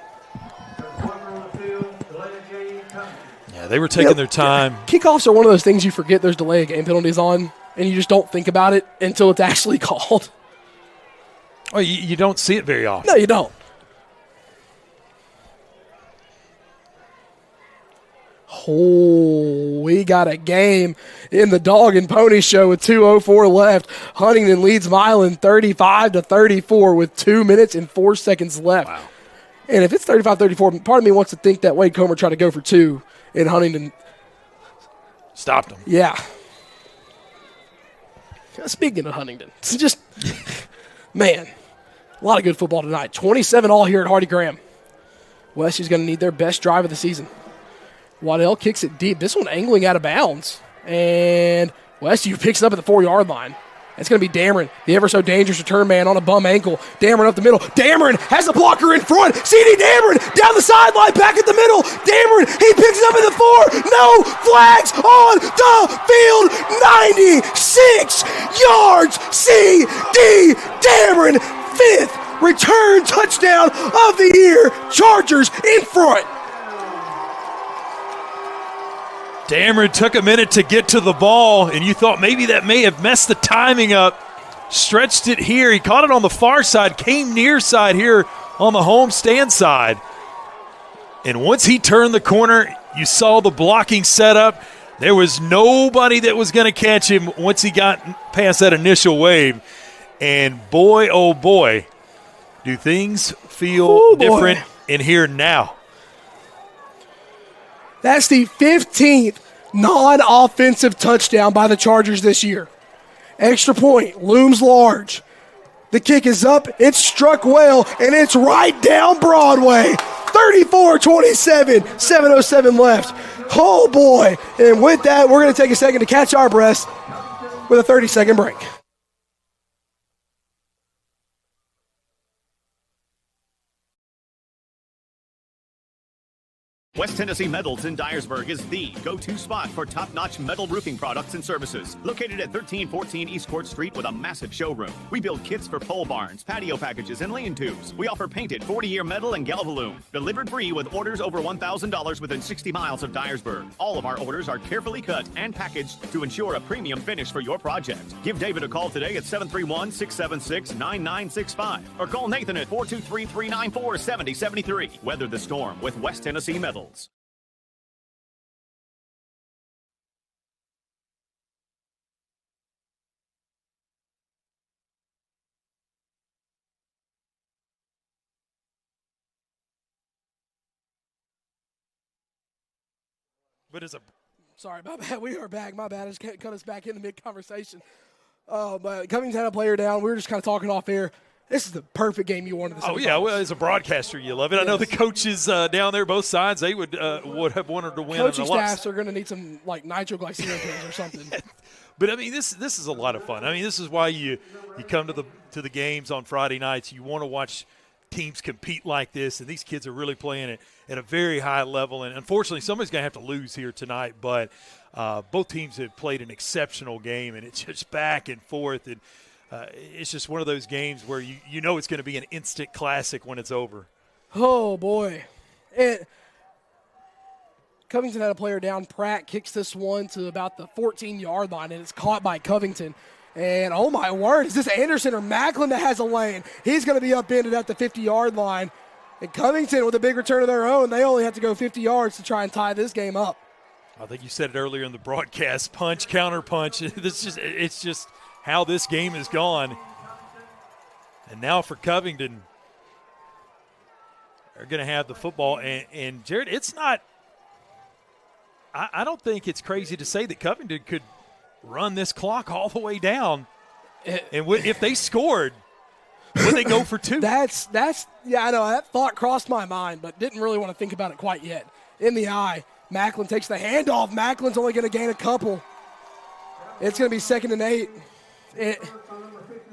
Yeah, they were taking their time. Kickoffs are one of those things you forget there's delay a game penalties on, and you just don't think about it until it's actually called. Oh, you don't see it very often. No, you don't. Oh, we got a game in the Dog and Pony Show with 2:04 left. Huntington leads Milan 35-34 with 2 minutes and 4 seconds left. Wow. And if it's 35-34, part of me wants to think that Wade Comer tried to go for 2 and Huntington stopped him. Yeah. Speaking of Huntington, it's just, man, a lot of good football tonight. 27 all here at Hardy Graham. Westview's going to need their best drive of the season. Waddell kicks it deep. This one angling out of bounds. And Westview picks it up at the 4-yard line. It's going to be Dameron, the ever-so-dangerous return man on a bum ankle. Dameron up the middle. Dameron has a blocker in front. C.D. Dameron down the sideline, back at the middle. Dameron, he picks it up at the 4. No flags on the field. 96 yards. C.D. Dameron, 5th return touchdown of the year. Chargers in front. Dameron took a minute to get to the ball, and you thought maybe that may have messed the timing up. Stretched it here. He caught it on the far side, came near side here on the home stand side. And once he turned the corner, you saw the blocking setup. There was nobody that was going to catch him once he got past that initial wave. And boy, oh boy, do things feel different in here now. That's the 15th non-offensive touchdown by the Chargers this year. Extra point looms large. The kick is up, it's struck well, and it's right down Broadway. 34-27, 7:07 left. Oh boy, and with that, we're going to take a second to catch our breaths with a 30-second break. West Tennessee Metals in Dyersburg is the go-to spot for top-notch metal roofing products and services. Located at 1314 East Court Street with a massive showroom. We build kits for pole barns, patio packages, and lean-tos. We offer painted 40-year metal and galvalume. Delivered free with orders over $1,000 within 60 miles of Dyersburg. All of our orders are carefully cut and packaged to ensure a premium finish for your project. Give David a call today at 731-676-9965 or call Nathan at 423-394-7073. Weather the storm with West Tennessee Metals. But it's a sorry, my bad. We are back. My bad. I just can't cut us back in the mid-conversation. But Covington had a player down. We were just kind of talking off air. This is the perfect game you wanted to see. Oh, yeah. Well, as a broadcaster, you love it. Yes. I know the coaches down there, both sides, they would have wanted to win. Coaching staffs are going to need some, like, nitroglycerin pills or something. But, I mean, this is a lot of fun. I mean, this is why you come to the games on Friday nights. You want to watch teams compete like this, and these kids are really playing it at a very high level. And, unfortunately, somebody's going to have to lose here tonight. But both teams have played an exceptional game, and it's just back and forth. And it's just one of those games where you know it's going to be an instant classic when it's over. Oh, boy. Covington had a player down. Pratt kicks this one to about the 14-yard line, and it's caught by Covington. And, oh, my word, is this Anderson or Macklin that has a lane? He's going to be upended at the 50-yard line. And Covington, with a big return of their own, they only have to go 50 yards to try and tie this game up. I think you said it earlier in the broadcast, punch, counter punch. It's just how this game has gone. And now for Covington, they're going to have the football. And Jared, it's not – I don't think it's crazy to say that Covington could run this clock all the way down. And if they scored, would they go for two? That's yeah, I know. That thought crossed my mind, but didn't really want to think about it quite yet. In the eye, Macklin takes the handoff. Macklin's only going to gain a couple. It's going to be 2nd and 8.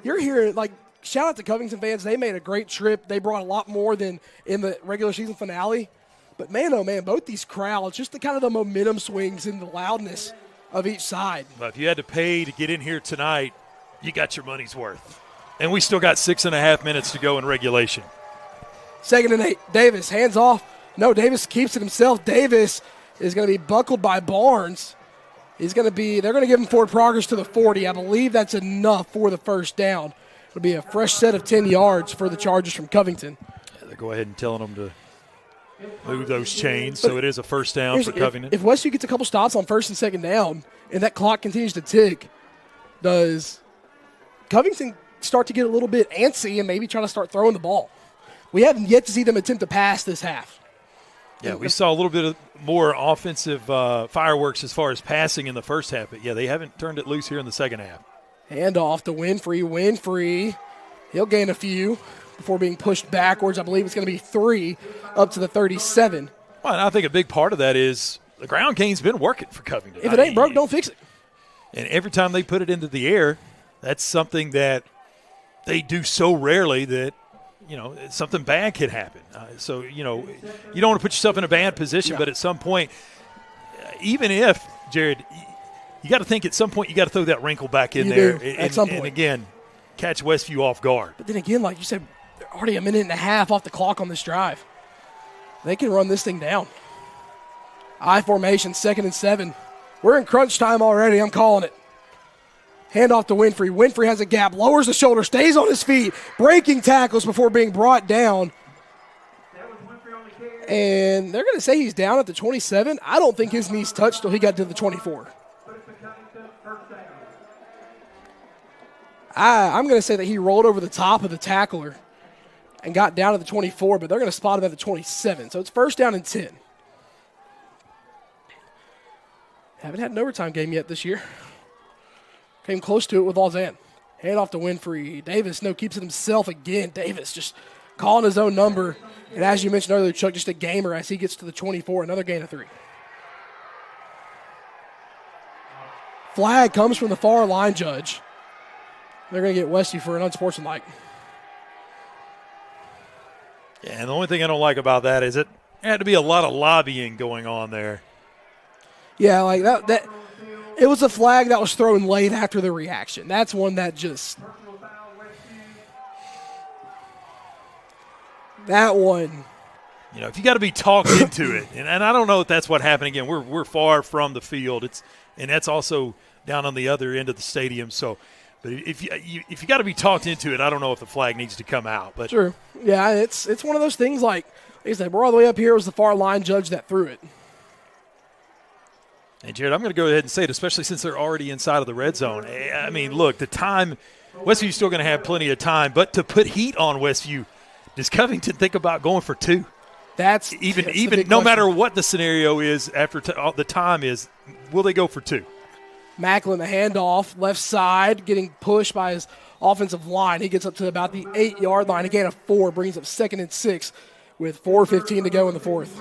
You're here, like, shout out to Covington fans. They made a great trip. They brought a lot more than in the regular season finale. But, man, oh, man, both these crowds, just the kind of the momentum swings and the loudness of each side. But if you had to pay to get in here tonight, you got your money's worth. And we still got 6.5 minutes to go in regulation. 2nd and 8. Davis, hands off. No, Davis keeps it himself. Davis is going to be buckled by Barnes. They're going to give him forward progress to the 40. I believe that's enough for the first down. It'll be a fresh set of 10 yards for the Chargers from Covington. Yeah, they're go ahead and telling them to move those chains, so it is a first down for Covington. If Westview gets a couple stops on 1st and 2nd down and that clock continues to tick, does Covington start to get a little bit antsy and maybe try to start throwing the ball? We haven't yet to see them attempt to pass this half. Yeah, we saw a little bit of more offensive fireworks as far as passing in the first half, but, yeah, they haven't turned it loose here in the second half. Hand off to Winfrey. Winfrey, he'll gain a few before being pushed backwards. I believe it's going to be 3 up to the 37. Well, and I think a big part of that is the ground game's been working for Covington. If it ain't broke, don't fix it. And every time they put it into the air, that's something that they do so rarely that, something bad could happen. So, you don't want to put yourself in a bad position, but at some point, even if, Jared, you got to think at some point you got to throw that wrinkle back in there. At some point. And, again, catch Westview off guard. But then again, like you said, they're already a minute and a half off the clock on this drive. They can run this thing down. I formation, 2nd and 7. We're in crunch time already. I'm calling it. Hand off to Winfrey. Winfrey has a gap, lowers the shoulder, stays on his feet, breaking tackles before being brought down. And they're going to say he's down at the 27. I don't think his knees touched till he got to the 24. I'm going to say that he rolled over the top of the tackler and got down to the 24, but they're going to spot him at the 27. So it's 1st down and 10. Haven't had an overtime game yet this year. Came close to it with Alzan. Hand off to Winfrey. Davis, keeps it himself again. Davis just calling his own number. And as you mentioned earlier, Chuck, just a gamer as he gets to the 24. Another gain of 3. Flag comes from the far line judge. They're going to get Westview for an unsportsmanlike. Yeah, and the only thing I don't like about that is There had to be a lot of lobbying going on there. Yeah, like that it was a flag that was thrown late after the reaction. That's one that just that one. You know, if you got to be talked into it, and I don't know if that's what happened again. We're far from the field. And that's also down on the other end of the stadium. So, but if you got to be talked into it, I don't know if the flag needs to come out. But sure, yeah, it's one of those things. Like I said, we're all the way up here. It was the far line judge that threw it. And Jared, I'm going to go ahead and say it, especially since they're already inside of the red zone. I mean, look, the time, Westview's still going to have plenty of time, but to put heat on Westview, does Covington think about going for 2? That's even question. no matter what the scenario is after the time is, will they go for 2? Macklin, the handoff, left side, getting pushed by his offensive line. He gets up to about the 8-yard line. A gain of 4, brings up 2nd and 6 with 4:15 to go in the fourth.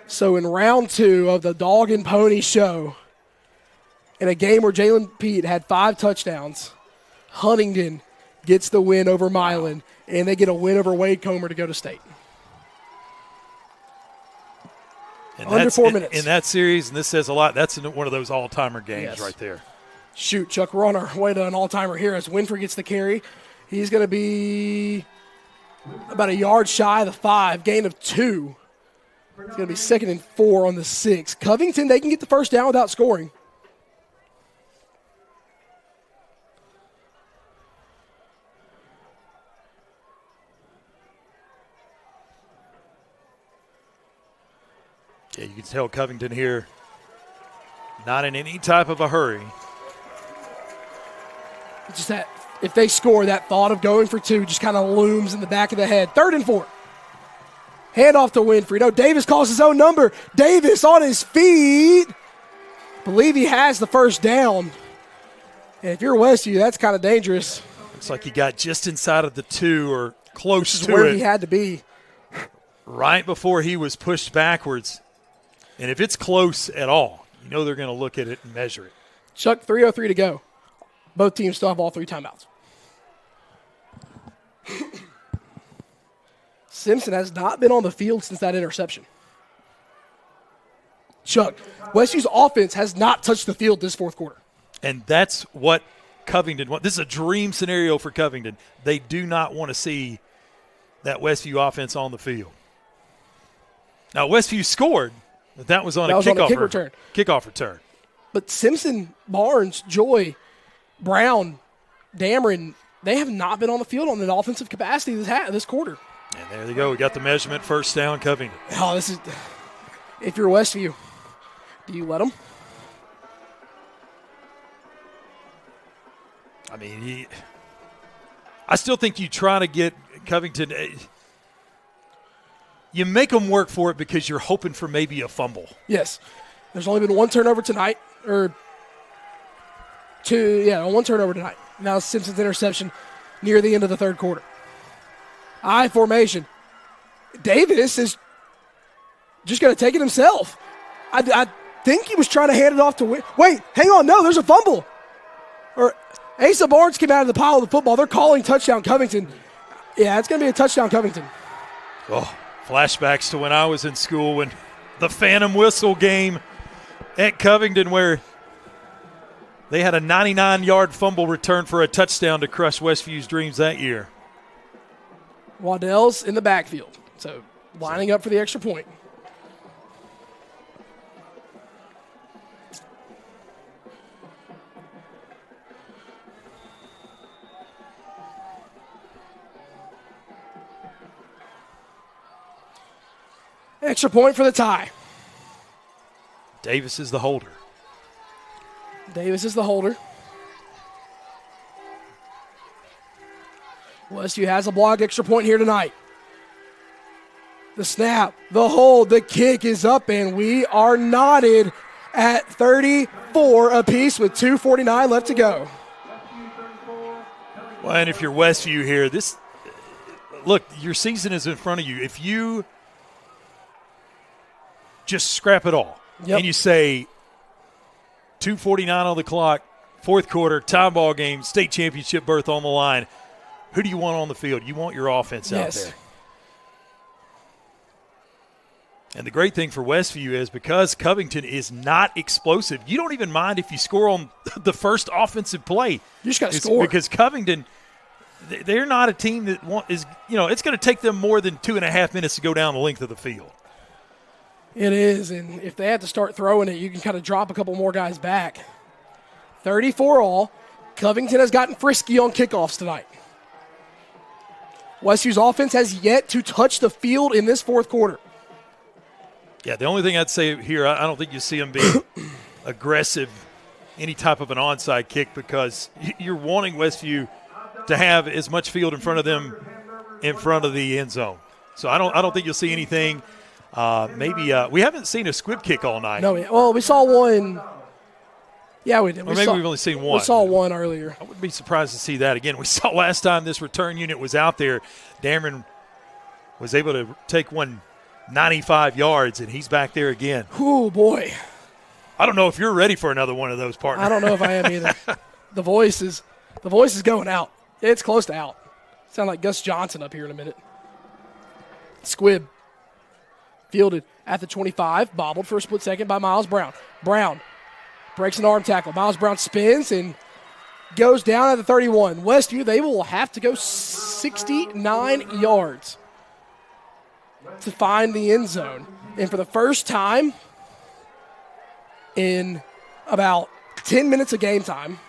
So in round 2 of the Dog and Pony Show, in a game where Jalen Pete had 5 touchdowns, Huntington gets the win over Milan, and they get a win over Wade Comer to go to state. And under 4 minutes. In that series, and this says a lot, that's one of those all-timer games right there. Shoot, Chuck, we're on our way to an all-timer here as Winfrey gets the carry. He's going to be about a yard shy of the 5, gain of 2. It's going to be 2nd and 4 on the 6. Covington, they can get the first down without scoring. Yeah, you can tell Covington here not in any type of a hurry. It's just that if they score, that thought of going for 2 just kind of looms in the back of the head. 3rd and 4. Handoff to Winfrey. No, Davis calls his own number. Davis on his feet. Believe he has the first down. And if you're Westview, that's kind of dangerous. Looks like he got just inside of the 2 or close to where it. He had to be. Right before he was pushed backwards. And if it's close at all, you know they're going to look at it and measure it. Chuck, 3:03 to go. Both teams still have all 3 timeouts. Simpson has not been on the field since that interception. Chuck, Westview's offense has not touched the field this fourth quarter. And that's what Covington wants. This is a dream scenario for Covington. They do not want to see that Westview offense on the field. Now, Westview scored, but that was on a kickoff return. But Simpson, Barnes, Joy, Brown, Dameron, they have not been on the field on an offensive capacity this quarter. And there they go. We got the measurement, first down, Covington. Oh, this is – if you're Westview, do you let them? I mean, I still think you try to get Covington – you make them work for it because you're hoping for maybe a fumble. Yes. There's only been 1 turnover tonight, or 1 turnover tonight. Now Simpson's interception near the end of the third quarter. I formation. Davis is just going to take it himself. I think he was trying to hand it off to wait, hang on, no, there's a fumble. Or Asa Barnes came out of the pile of the football. They're calling touchdown Covington. Yeah, it's going to be a touchdown Covington. Oh, flashbacks to when I was in school when the Phantom Whistle game at Covington where they had a 99-yard fumble return for a touchdown to crush Westview's dreams that year. Waddell's in the backfield, so lining up for the extra point. Extra point for the tie. Davis is the holder. Davis is the holder. Westview has a blocked extra point here tonight. The snap, the hold, the kick is up, and we are knotted at 34 apiece with 2:49 left to go. Well, and if you're Westview here, look, your season is in front of you. If you just scrap it all and you say 2:49 on the clock, fourth quarter, tie ball game, state championship berth on the line, who do you want on the field? You want your offense out there. And the great thing for Westview is because Covington is not explosive, you don't even mind if you score on the first offensive play. You just got to score. Because Covington, they're not a team that it's going to take them more than 2.5 minutes to go down the length of the field. It is, and if they have to start throwing it, you can kind of drop a couple more guys back. 34 all. Covington has gotten frisky on kickoffs tonight. Westview's offense has yet to touch the field in this fourth quarter. Yeah, the only thing I'd say here, I don't think you see them being aggressive, any type of an onside kick, because you're wanting Westview to have as much field in front of them in front of the end zone. So I don't think you'll see anything. Maybe we haven't seen a squib kick all night. No, well, we saw one. Yeah, we did. Or maybe we've only seen one. We saw one earlier. I wouldn't be surprised to see that again. We saw last time this return unit was out there, Dameron was able to take one 95 yards, and he's back there again. Oh, boy. I don't know if you're ready for another one of those, partner. I don't know if I am either. The voice is going out. It's close to out. Sound like Gus Johnson up here in a minute. Squib. Fielded at the 25. Bobbled for a split second by Miles Brown. Brown breaks an arm tackle. Miles Brown spins and goes down at the 31. Westview, they will have to go 69 yards to find the end zone. And for the first time in about 10 minutes of game time,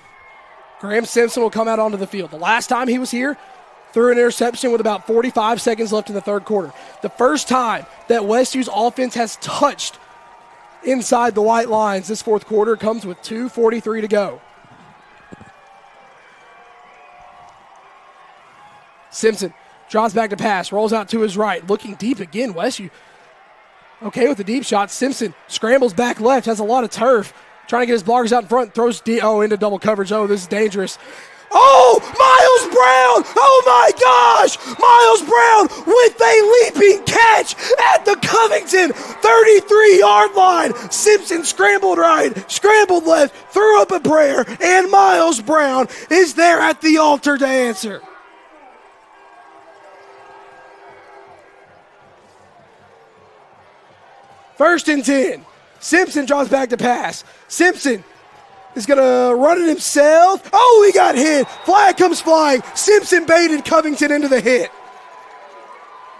Graham Simpson will come out onto the field. The last time he was here, threw an interception with about 45 seconds left in the third quarter. The first time that Westview's offense has touched inside the white lines this fourth quarter comes with 2:43 to go. Simpson draws back to pass, rolls out to his right, looking deep again. Westview okay with the deep shot. Simpson scrambles back left, has a lot of turf, trying to get his blockers out in front, throws into double coverage. Oh, this is dangerous. Oh, Miles Brown! Oh my gosh! Miles Brown with a leaping catch at the Covington 33-yard line. Simpson scrambled right, scrambled left, threw up a prayer, and Miles Brown is there at the altar to answer. First and 10. Simpson draws back to pass. Simpson is going to run it himself. Oh, he got hit. Flag comes flying. Simpson baited Covington into the hit.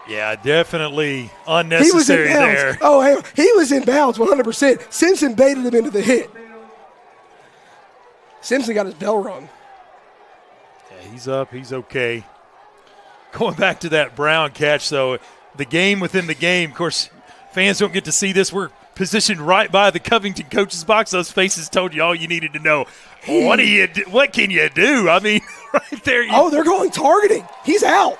Yeah, definitely unnecessary there. Oh, hey, he was in bounds 100%. Simpson baited him into the hit. Simpson got his bell rung. Yeah, he's up. He's okay. Going back to that Brown catch, though, the game within the game, of course, fans don't get to see this. We're positioned right by the Covington coach's box. Those faces told you all you needed to know. What can you do? I mean, right there. They're going targeting. He's out.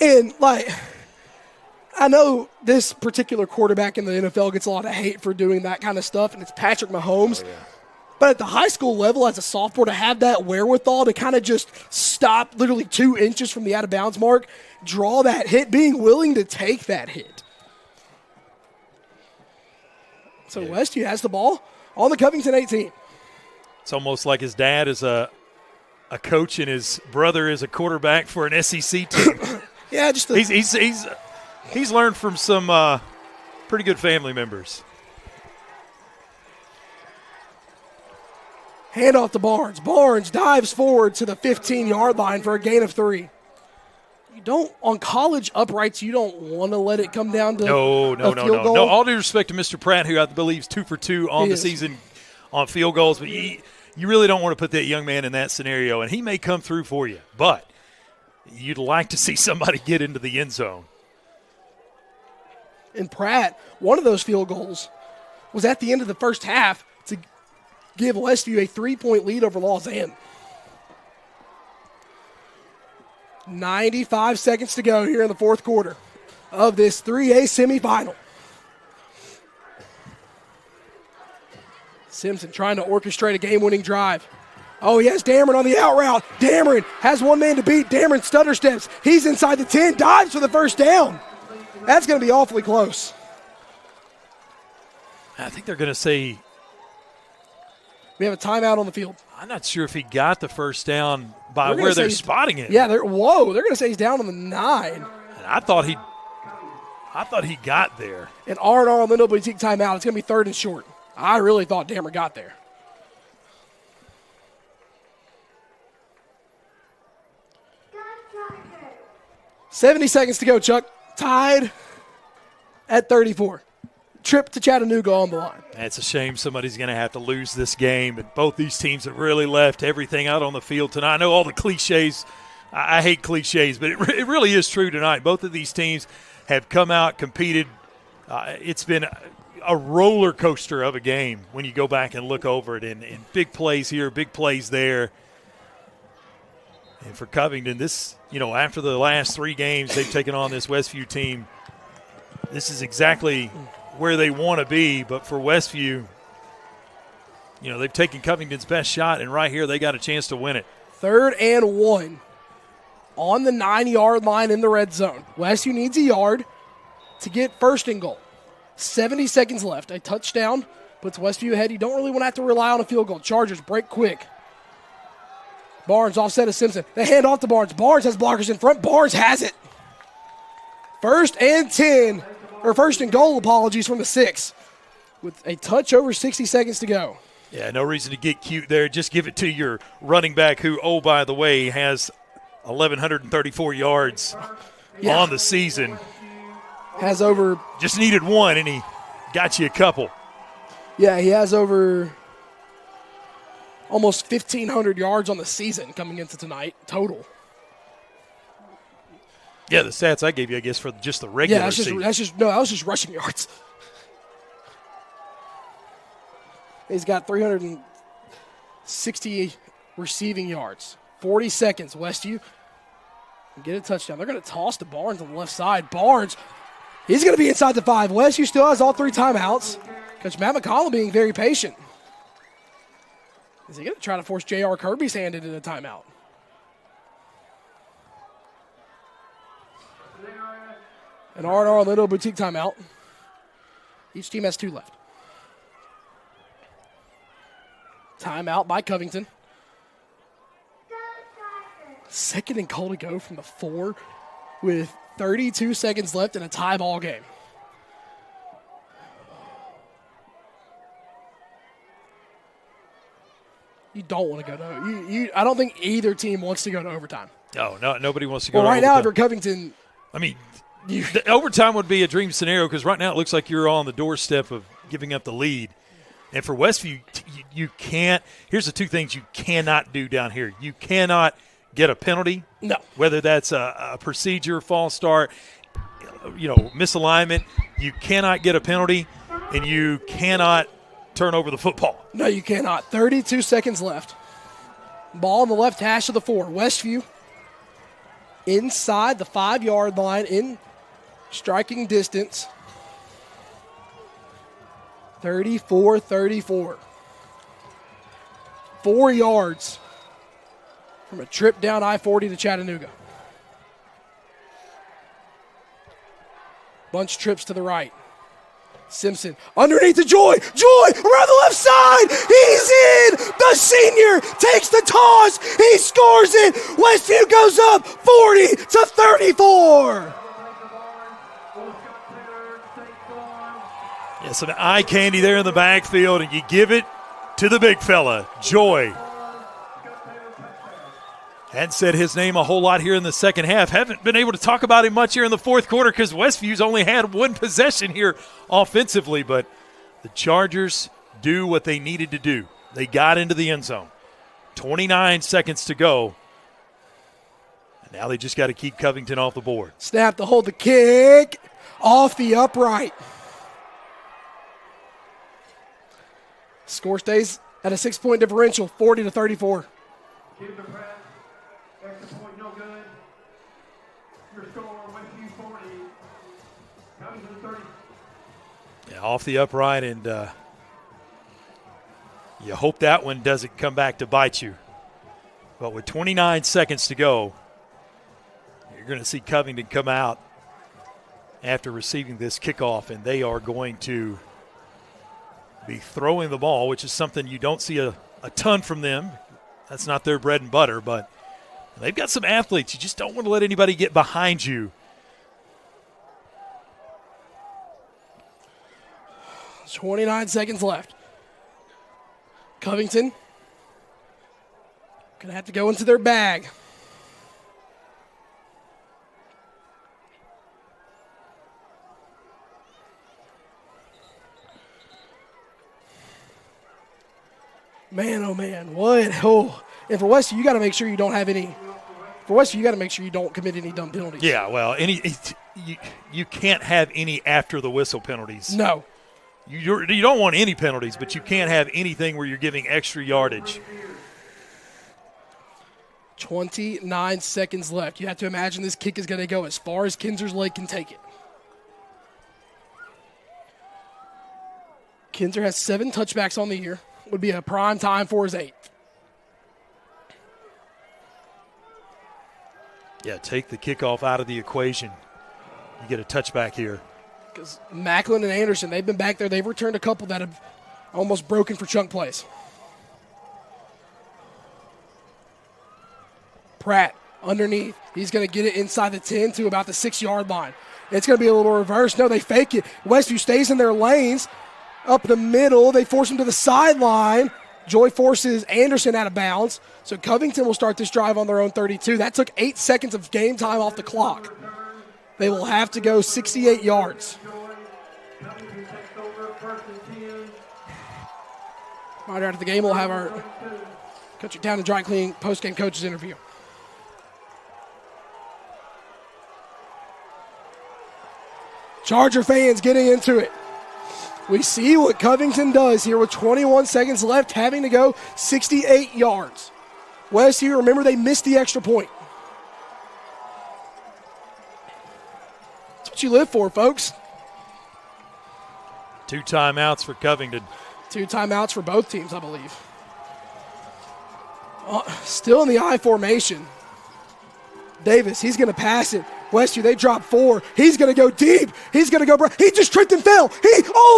And, I know this particular quarterback in the NFL gets a lot of hate for doing that kind of stuff, and it's Patrick Mahomes. Oh, yeah. But at the high school level, as a sophomore, to have that wherewithal to kind of just stop literally 2 inches from the out-of-bounds mark, draw that hit, being willing to take that hit. So Westview has the ball on the Covington 18. It's almost like his dad is a coach and his brother is a quarterback for an SEC team. Yeah, just he's learned from some pretty good family members. Handoff to Barnes. Barnes dives forward to the 15-yard line for a gain of 3. On college uprights, you don't want to let it come down to a field goal. No, all due respect to Mr. Pratt, who I believe is 2 for 2 on the season on field goals, but you really don't want to put that young man in that scenario, and he may come through for you, but you'd like to see somebody get into the end zone. And Pratt, one of those field goals was at the end of the first half to give Westview a 3-point lead over Lausanne. 95 seconds to go here in the fourth quarter of this 3A semifinal. Simpson trying to orchestrate a game-winning drive. Oh, he has Dameron on the out route. Dameron has one man to beat. Dameron stutter steps. He's inside the 10, dives for the first down. That's going to be awfully close. I think they're going to say we have a timeout on the field. I'm not sure if he got the first down by where they're spotting it. Yeah, they're going to say he's down on the 9. And I thought he got there. And R&R on the Lindell Boutique timeout. It's going to be 3rd and short. I really thought Dammer got there. $70 seconds to go, Chuck. Tied at 34. Trip to Chattanooga on the line. It's a shame somebody's going to have to lose this game. And both these teams have really left everything out on the field tonight. I know all the cliches. I hate cliches, but it really is true tonight. Both of these teams have come out, competed. It's been a roller coaster of a game when you go back and look over it. And big plays here, big plays there. And for Covington, this, after the last 3 games they've taken on this Westview team, this is exactly where they want to be. But for Westview, they've taken Covington's best shot, and right here they got a chance to win it. 3rd and 1 on the 9-yard line in the red zone. Westview needs a yard to get 1st and goal. 70 seconds left. A touchdown puts Westview ahead. You don't really want to have to rely on a field goal. Chargers break quick. Barnes offset of Simpson. They hand off to Barnes. Barnes has blockers in front. Barnes has it. 1st and 10. Or 1st and goal, apologies, from the 6. With a touch over 60 seconds to go. Yeah, no reason to get cute there. Just give it to your running back who, oh, by the way, has 1,134 yards on the season. Has over. Just needed 1, and he got you a couple. Yeah, he has over almost 1,500 yards on the season coming into tonight total. Yeah, the stats I gave you, I guess, for just the regular season. That was just rushing yards. He's got 360 receiving yards. 40 seconds, Westview. Get a touchdown. They're going to toss to Barnes on the left side. Barnes, he's going to be inside the 5. Westview still has all 3 timeouts. Coach Matt McCollum being very patient. Is he going to try to force J.R. Kirby's hand into the timeout? An R&R Lindell Boutique timeout. Each team has 2 left. Timeout by Covington. 2nd and goal to go from the 4 with 32 seconds left in a tie ball game. You don't want to go to I don't think either team wants to go to overtime. No, nobody wants to go to overtime. overtime. Now, if you're Covington, I mean, the overtime would be a dream scenario because right now it looks like you're on the doorstep of giving up the lead. And for Westview, you can't – here's the 2 things you cannot do down here. You cannot get a penalty. No. Whether that's a procedure, false start, misalignment. You cannot get a penalty, and you cannot turn over the football. No, you cannot. 32 seconds left. Ball on the left hash of the 4. Westview inside the 5-yard line in striking distance. 34-34. 4 yards from a trip down I-40 to Chattanooga. Bunch trips to the right. Simpson underneath to Joy. Joy around the left side. He's in. The senior takes the toss. He scores it. Westview goes up 40-34. Yeah, some eye candy there in the backfield, and you give it to the big fella, Joy. Hadn't said his name a whole lot here in the second half. Haven't been able to talk about him much here in the fourth quarter because Westview's only had 1 possession here offensively, but the Chargers do what they needed to do. They got into the end zone. 29 seconds to go. And now they just got to keep Covington off the board. Snap to hold the kick off the upright. Score stays at a 6-point differential, 40-34. Keep the press. Extra point, no good. Your score, Westview 40. Covington 30. Yeah, off the upright, and you hope that one doesn't come back to bite you. But with 29 seconds to go, you're going to see Covington come out after receiving this kickoff, and they are going to be throwing the ball, which is something you don't see a ton from them. That's not their bread and butter, but they've got some athletes. You just don't want to let anybody get behind you. 29 seconds left. Covington going to have to go into their bag. Man, oh man, what? Oh, and for Westview, you got to make sure you don't have any. For Westview, you got to make sure you don't commit any dumb penalties. Yeah, well, you can't have any after the whistle penalties. No. You don't want any penalties, but you can't have anything where you're giving extra yardage. 29 seconds left. You have to imagine this kick is going to go as far as Kinser's leg can take it. Kinser has 7 touchbacks on the year. Would be a prime time for his 8th. Yeah, take the kickoff out of the equation. You get a touchback here. Because Macklin and Anderson, they've been back there. They've returned a couple that have almost broken for chunk plays. Pratt underneath. He's going to get it inside the 10 to about the 6-yard line. It's going to be a little reverse. No, they fake it. Westview stays in their lanes. Up the middle, they force him to the sideline. Joy forces Anderson out of bounds. So Covington will start this drive on their own 32. That took 8 seconds of game time off the clock. They will have to go 68 yards. Right after the game, we'll have our Country Town and Dry Cleaning post-game coaches interview. Charger fans getting into it. We see what Covington does here with 21 seconds left, having to go 68 yards. Westview, remember, they missed the extra point. That's what you live for, folks. 2 timeouts for Covington. 2 timeouts for both teams, I believe. Still in the I formation. Davis, he's going to pass it. Westview, they drop 4. He's going to go deep. He's going to go. He just tripped and fell.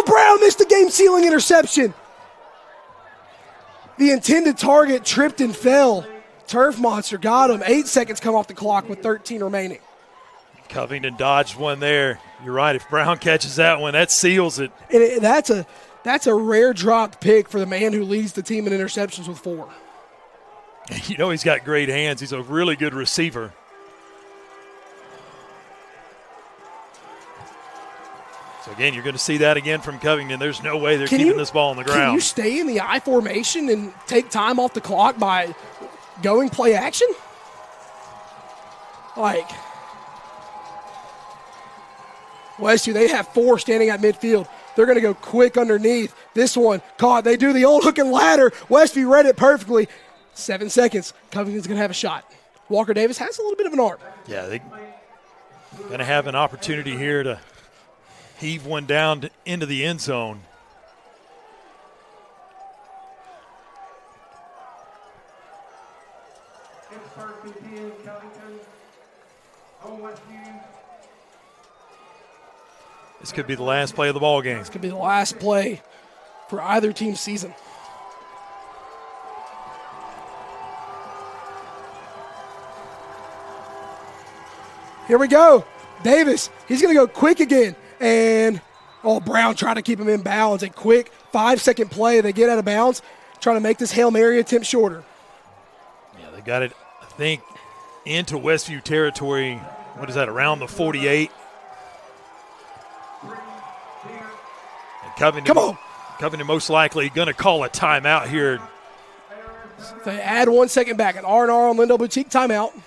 Brown missed the game-sealing interception. The intended target tripped and fell. Turf Monster got him. 8 seconds come off the clock with 13 remaining. Covington dodged one there. You're right. If Brown catches that one, that seals it. And that's a rare dropped pick for the man who leads the team in interceptions with 4. You know he's got great hands. He's a really good receiver. So, again, you're going to see that again from Covington. There's no way they're keeping this ball on the ground. Can you stay in the I formation and take time off the clock by going play action? Westview, they have 4 standing at midfield. They're going to go quick underneath. This one caught. They do the old hook and ladder. Westview read it perfectly. 7 seconds. Covington's going to have a shot. Walker Davis has a little bit of an arm. Yeah, they're going to have an opportunity here to heave one down into the end zone. This could be the last play of the ball game. This could be the last play for either team's season. Here we go. Davis, he's going to go quick again. And, Brown trying to keep him in bounds. A quick 5-second play. They get out of bounds, trying to make this Hail Mary attempt shorter. Yeah, they got it, I think, into Westview territory. What is that, around the 48? And Covington, come on. Covington most likely going to call a timeout here. They add 1 second back. An R&R on Lindell Boutique timeout.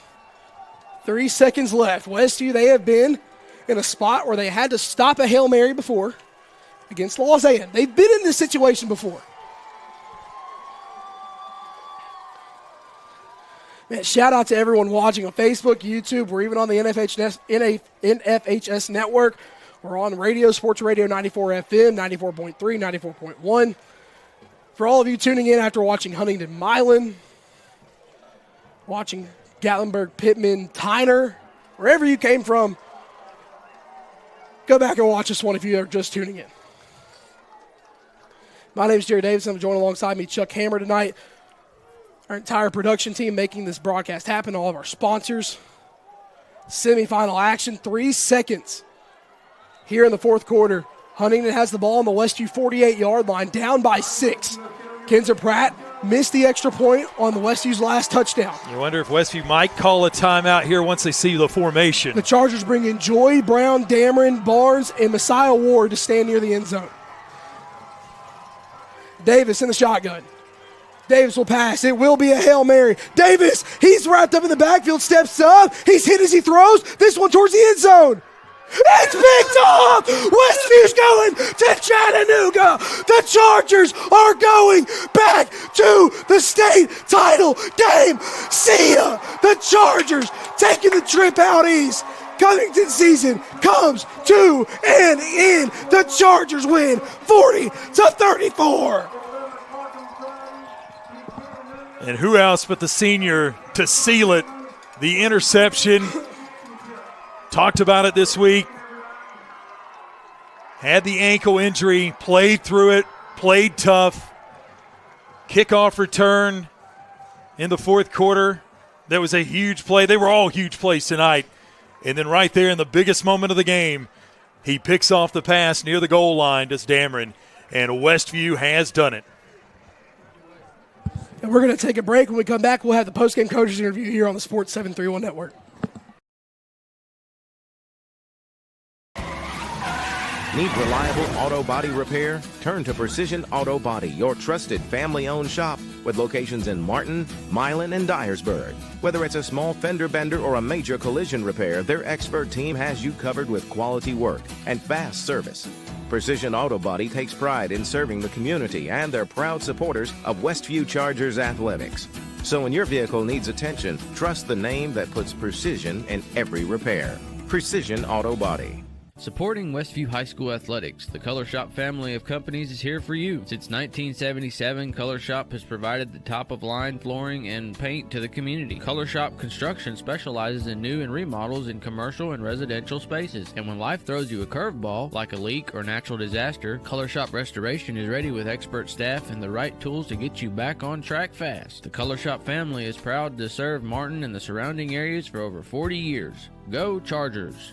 3 seconds left. Westview, they have been in a spot where they had to stop a Hail Mary before against Lausanne. They've been in this situation before. Man, shout out to everyone watching on Facebook, YouTube. We're even on the NFHS network. We're on radio, Sports Radio 94 FM, 94.3, 94.1. For all of you tuning in after watching Huntington Milan, watching Gatlinburg, Pittman, Tyner, wherever you came from, go back and watch this one if you are just tuning in. My name is Jerry Davidson. I'm joined alongside me, Chuck Hammer, tonight. our entire production team making this broadcast happen, all of our sponsors. Semifinal action, 3 seconds here in the fourth quarter. Huntington has the ball on the Westview 48-yard line, down by 6. Kinzer Pratt missed the extra point on the Westview's last touchdown. You wonder if Westview might call a timeout here once they see the formation. The Chargers bring in Joy, Brown, Dameron, Barnes, and Messiah Ward to stand near the end zone. Davis in the shotgun. Davis will pass. It will be a Hail Mary. Davis, he's wrapped up in the backfield, steps up. He's hit as he throws. This one towards the end zone. It's picked off! Westview's going to Chattanooga! The Chargers are going back to the state title game! See ya! The Chargers taking the trip out east. Covington season comes to an end. The Chargers win 40-34. And who else but the senior to seal it? The interception. Talked about it this week. Had the ankle injury, played through it, played tough. Kickoff return in the fourth quarter. That was a huge play. They were all huge plays tonight. And then right there in the biggest moment of the game, he picks off the pass near the goal line, does Dameron, and Westview has done it. And we're going to take a break. When we come back, we'll have the postgame coaches interview here on the Sports 731 Network. Need reliable auto body repair? Turn to Precision Auto Body, your trusted family-owned shop with locations in Martin, Milan, and Dyersburg. Whether it's a small fender bender or a major collision repair, their expert team has you covered with quality work and fast service. Precision Auto Body takes pride in serving the community and they're proud supporters of Westview Chargers athletics. So when your vehicle needs attention, trust the name that puts precision in every repair. Precision Auto Body. Supporting Westview High School athletics, the Color Shop family of companies is here for you. Since 1977, Color Shop has provided the top-of-line flooring and paint to the community. Color Shop Construction specializes in new and remodels in commercial and residential spaces. And when life throws you a curveball, like a leak or natural disaster, Color Shop Restoration is ready with expert staff and the right tools to get you back on track fast. The Color Shop family is proud to serve Martin and the surrounding areas for over 40 years. Go Chargers!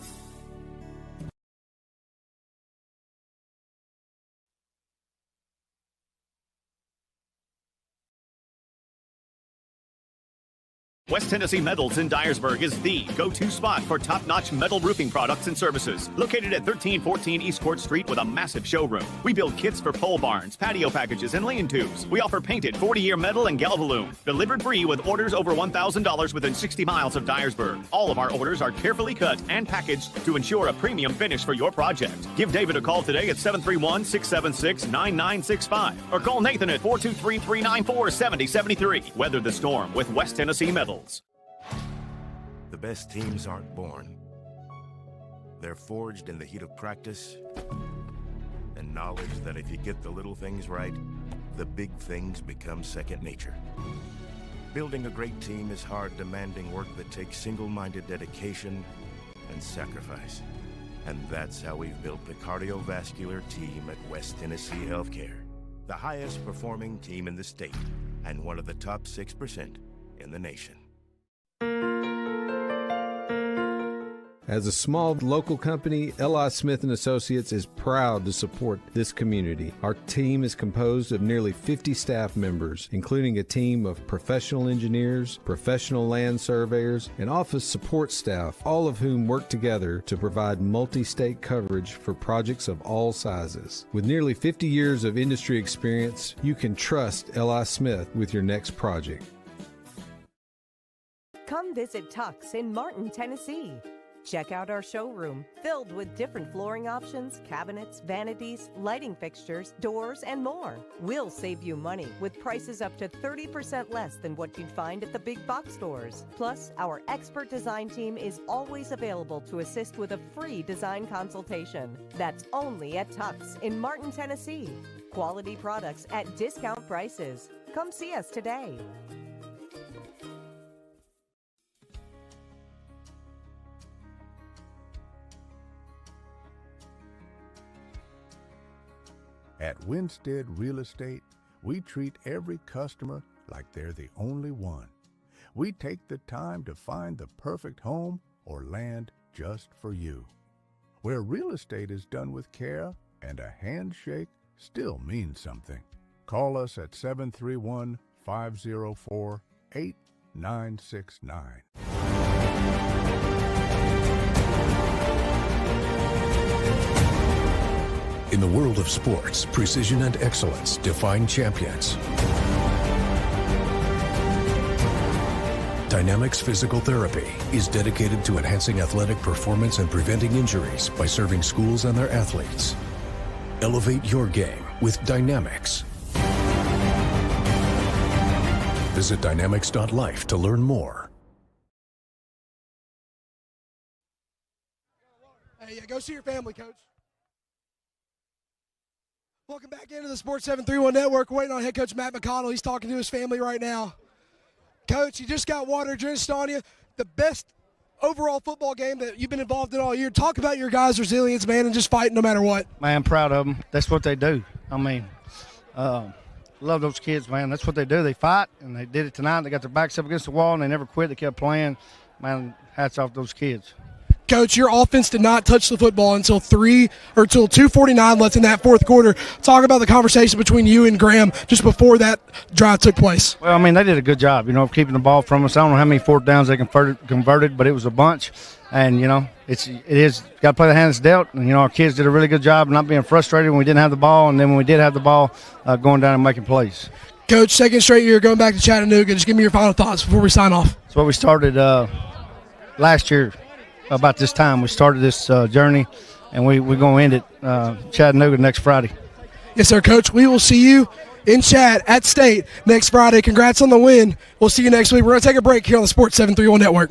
West Tennessee Metals in Dyersburg is the go-to spot for top-notch metal roofing products and services. Located at 1314 East Court Street with a massive showroom. We build kits for pole barns, patio packages, and lean-tos. We offer painted 40-year metal and galvalume. Delivered free with orders over $1,000 within 60 miles of Dyersburg. All of our orders are carefully cut and packaged to ensure a premium finish for your project. Give David a call today at 731-676-9965 or call Nathan at 423-394-7073. Weather the storm with West Tennessee Metals. The best teams aren't born. They're forged in the heat of practice and knowledge that if you get the little things right, the big things become second nature. Building a great team is hard, demanding work that takes single-minded dedication and sacrifice. And that's how we've built the cardiovascular team at West Tennessee Healthcare. The highest performing team in the state and one of the top 6% in the nation. As a small local company, Asa Smith & Associates is proud to support this community. Our team is composed of nearly 50 staff members, including a team of professional engineers, professional land surveyors, and office support staff, all of whom work together to provide multi-state coverage for projects of all sizes. With nearly 50 years of industry experience, you can trust Asa Smith with your next project. Come visit Tux in Martin, Tennessee. Check out our showroom, filled with different flooring options, cabinets, vanities, lighting fixtures, doors, and more. We'll save you money with prices up to 30% less than what you'd find at the big box stores. Plus, our expert design team is always available to assist with a free design consultation. That's only at Tux in Martin, Tennessee. Quality products at discount prices. Come see us today. At Winstead Real Estate, we treat every customer like they're the only one. We take the time to find the perfect home or land just for you. Where real estate is done with care and a handshake still means something. Call us at 731-504-8969. In the world of sports, precision and excellence define champions. Dynamics Physical Therapy is dedicated to enhancing athletic performance and preventing injuries by serving schools and their athletes. Elevate your game with Dynamics. Visit dynamics.life to learn more. Hey, yeah, go see your family, Coach. Welcome back into the Sports 731 Network. Waiting on head coach Matt McConnell. He's talking to his family right now. Coach, you just got water drenched on you. The best overall football game that you've been involved in all year. Talk about your guys' resilience, man, and just fighting no matter what. Man, I'm proud of them. That's what they do. I mean, love those kids, man. That's what they do. They fight, and they did it tonight. They got their backs up against the wall, and they never quit. They kept playing. Man, hats off to those kids. Coach, your offense did not touch the football until 2:49 left in that fourth quarter. Talk about the conversation between you and Graham just before that drive took place. Well, I mean, they did a good job, of keeping the ball from us. I don't know how many fourth downs they converted, but it was a bunch. And, it is got to play the hand that's dealt. And, our kids did a really good job of not being frustrated when we didn't have the ball, and then when we did have the ball, going down and making plays. Coach, second straight year going back to Chattanooga. Just give me your final thoughts before we sign off. That's what we started last year. About this time, we started this journey, and we're going to end it Chattanooga next Friday. Yes, sir, Coach. We will see you in Chat at State next Friday. Congrats on the win. We'll see you next week. We're going to take a break here on the Sports 731 Network.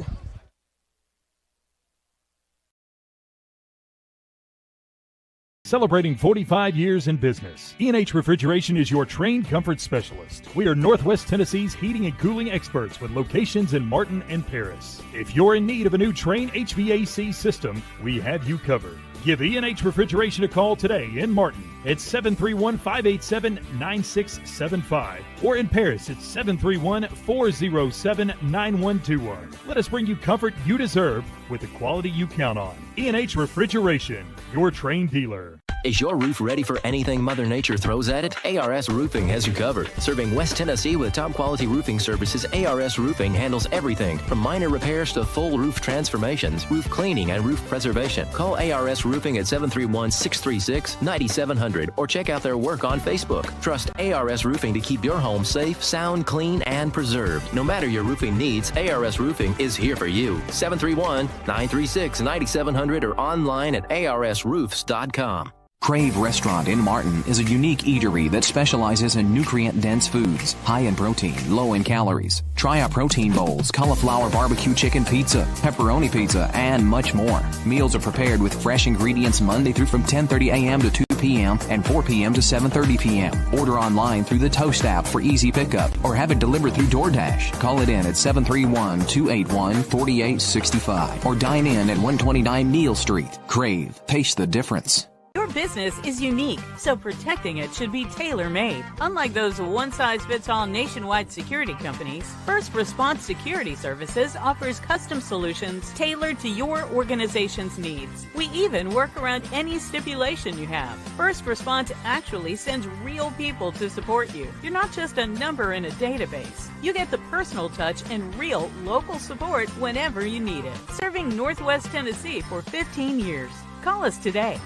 Celebrating 45 years in business, E&H Refrigeration is your trained comfort specialist. We are Northwest Tennessee's heating and cooling experts with locations in Martin and Paris. If you're in need of a new Trane HVAC system, we have you covered. Give E&H Refrigeration a call today in Martin at 731-587-9675 or in Paris at 731-407-9121. Let us bring you comfort you deserve with the quality you count on. E&H Refrigeration, your Trane dealer. Is your roof ready for anything Mother Nature throws at it? ARS Roofing has you covered. Serving West Tennessee with top quality roofing services, ARS Roofing handles everything from minor repairs to full roof transformations, roof cleaning, and roof preservation. Call ARS Roofing at 731-636-9700 or check out their work on Facebook. Trust ARS Roofing to keep your home safe, sound, clean, and preserved. No matter your roofing needs, ARS Roofing is here for you. 731-936-9700 or online at arsroofs.com. Crave Restaurant in Martin is a unique eatery that specializes in nutrient-dense foods, high in protein, low in calories. Try our protein bowls, cauliflower barbecue chicken pizza, pepperoni pizza, and much more. Meals are prepared with fresh ingredients Monday through from 10:30 a.m. to 2 p.m. and 4 p.m. to 7:30 p.m. Order online through the Toast app for easy pickup or have it delivered through DoorDash. Call it in at 731-281-4865 or dine in at 129 Neal Street. Crave. Taste the difference. Your business is unique, so protecting it should be tailor-made. Unlike those one-size-fits-all nationwide security companies, First Response Security Services offers custom solutions tailored to your organization's needs. We even work around any stipulation you have. First Response actually sends real people to support you. You're not just a number in a database. You get the personal touch and real local support whenever you need it. Serving Northwest Tennessee for 15 years. Call us today.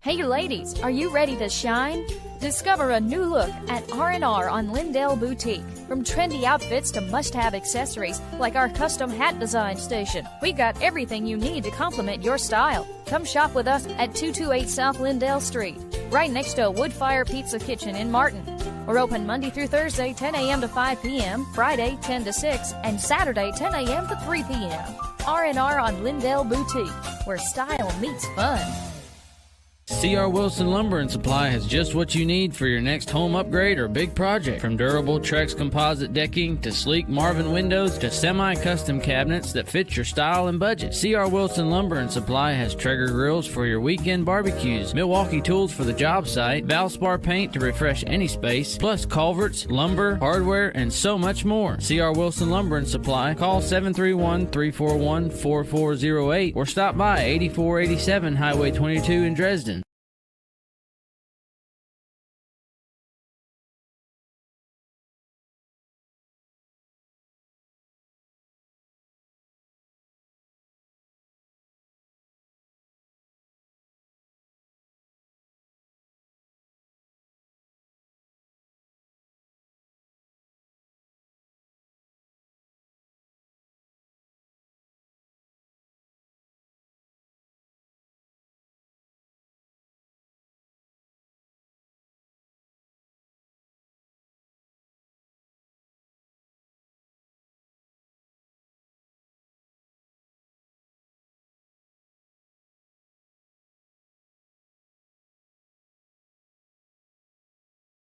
Hey ladies, are you ready to shine? Discover a new look at R&R on Lindell Boutique. From trendy outfits to must-have accessories like our custom hat design station, we got everything you need to complement your style. Come shop with us at 228 South Lindell Street, right next to Woodfire Pizza Kitchen in Martin. We're open Monday through Thursday, 10 a.m. to 5 p.m., Friday, 10 to 6, and Saturday, 10 a.m. to 3 p.m. R&R on Lindell Boutique, where style meets fun. C.R. Wilson Lumber and Supply has just what you need for your next home upgrade or big project. From durable Trex composite decking to sleek Marvin windows to semi-custom cabinets that fit your style and budget. C.R. Wilson Lumber and Supply has Traeger grills for your weekend barbecues, Milwaukee tools for the job site, Valspar paint to refresh any space, plus culverts, lumber, hardware, and so much more. C.R. Wilson Lumber and Supply. Call 731-341-4408 or stop by 8487 Highway 22 in Dresden.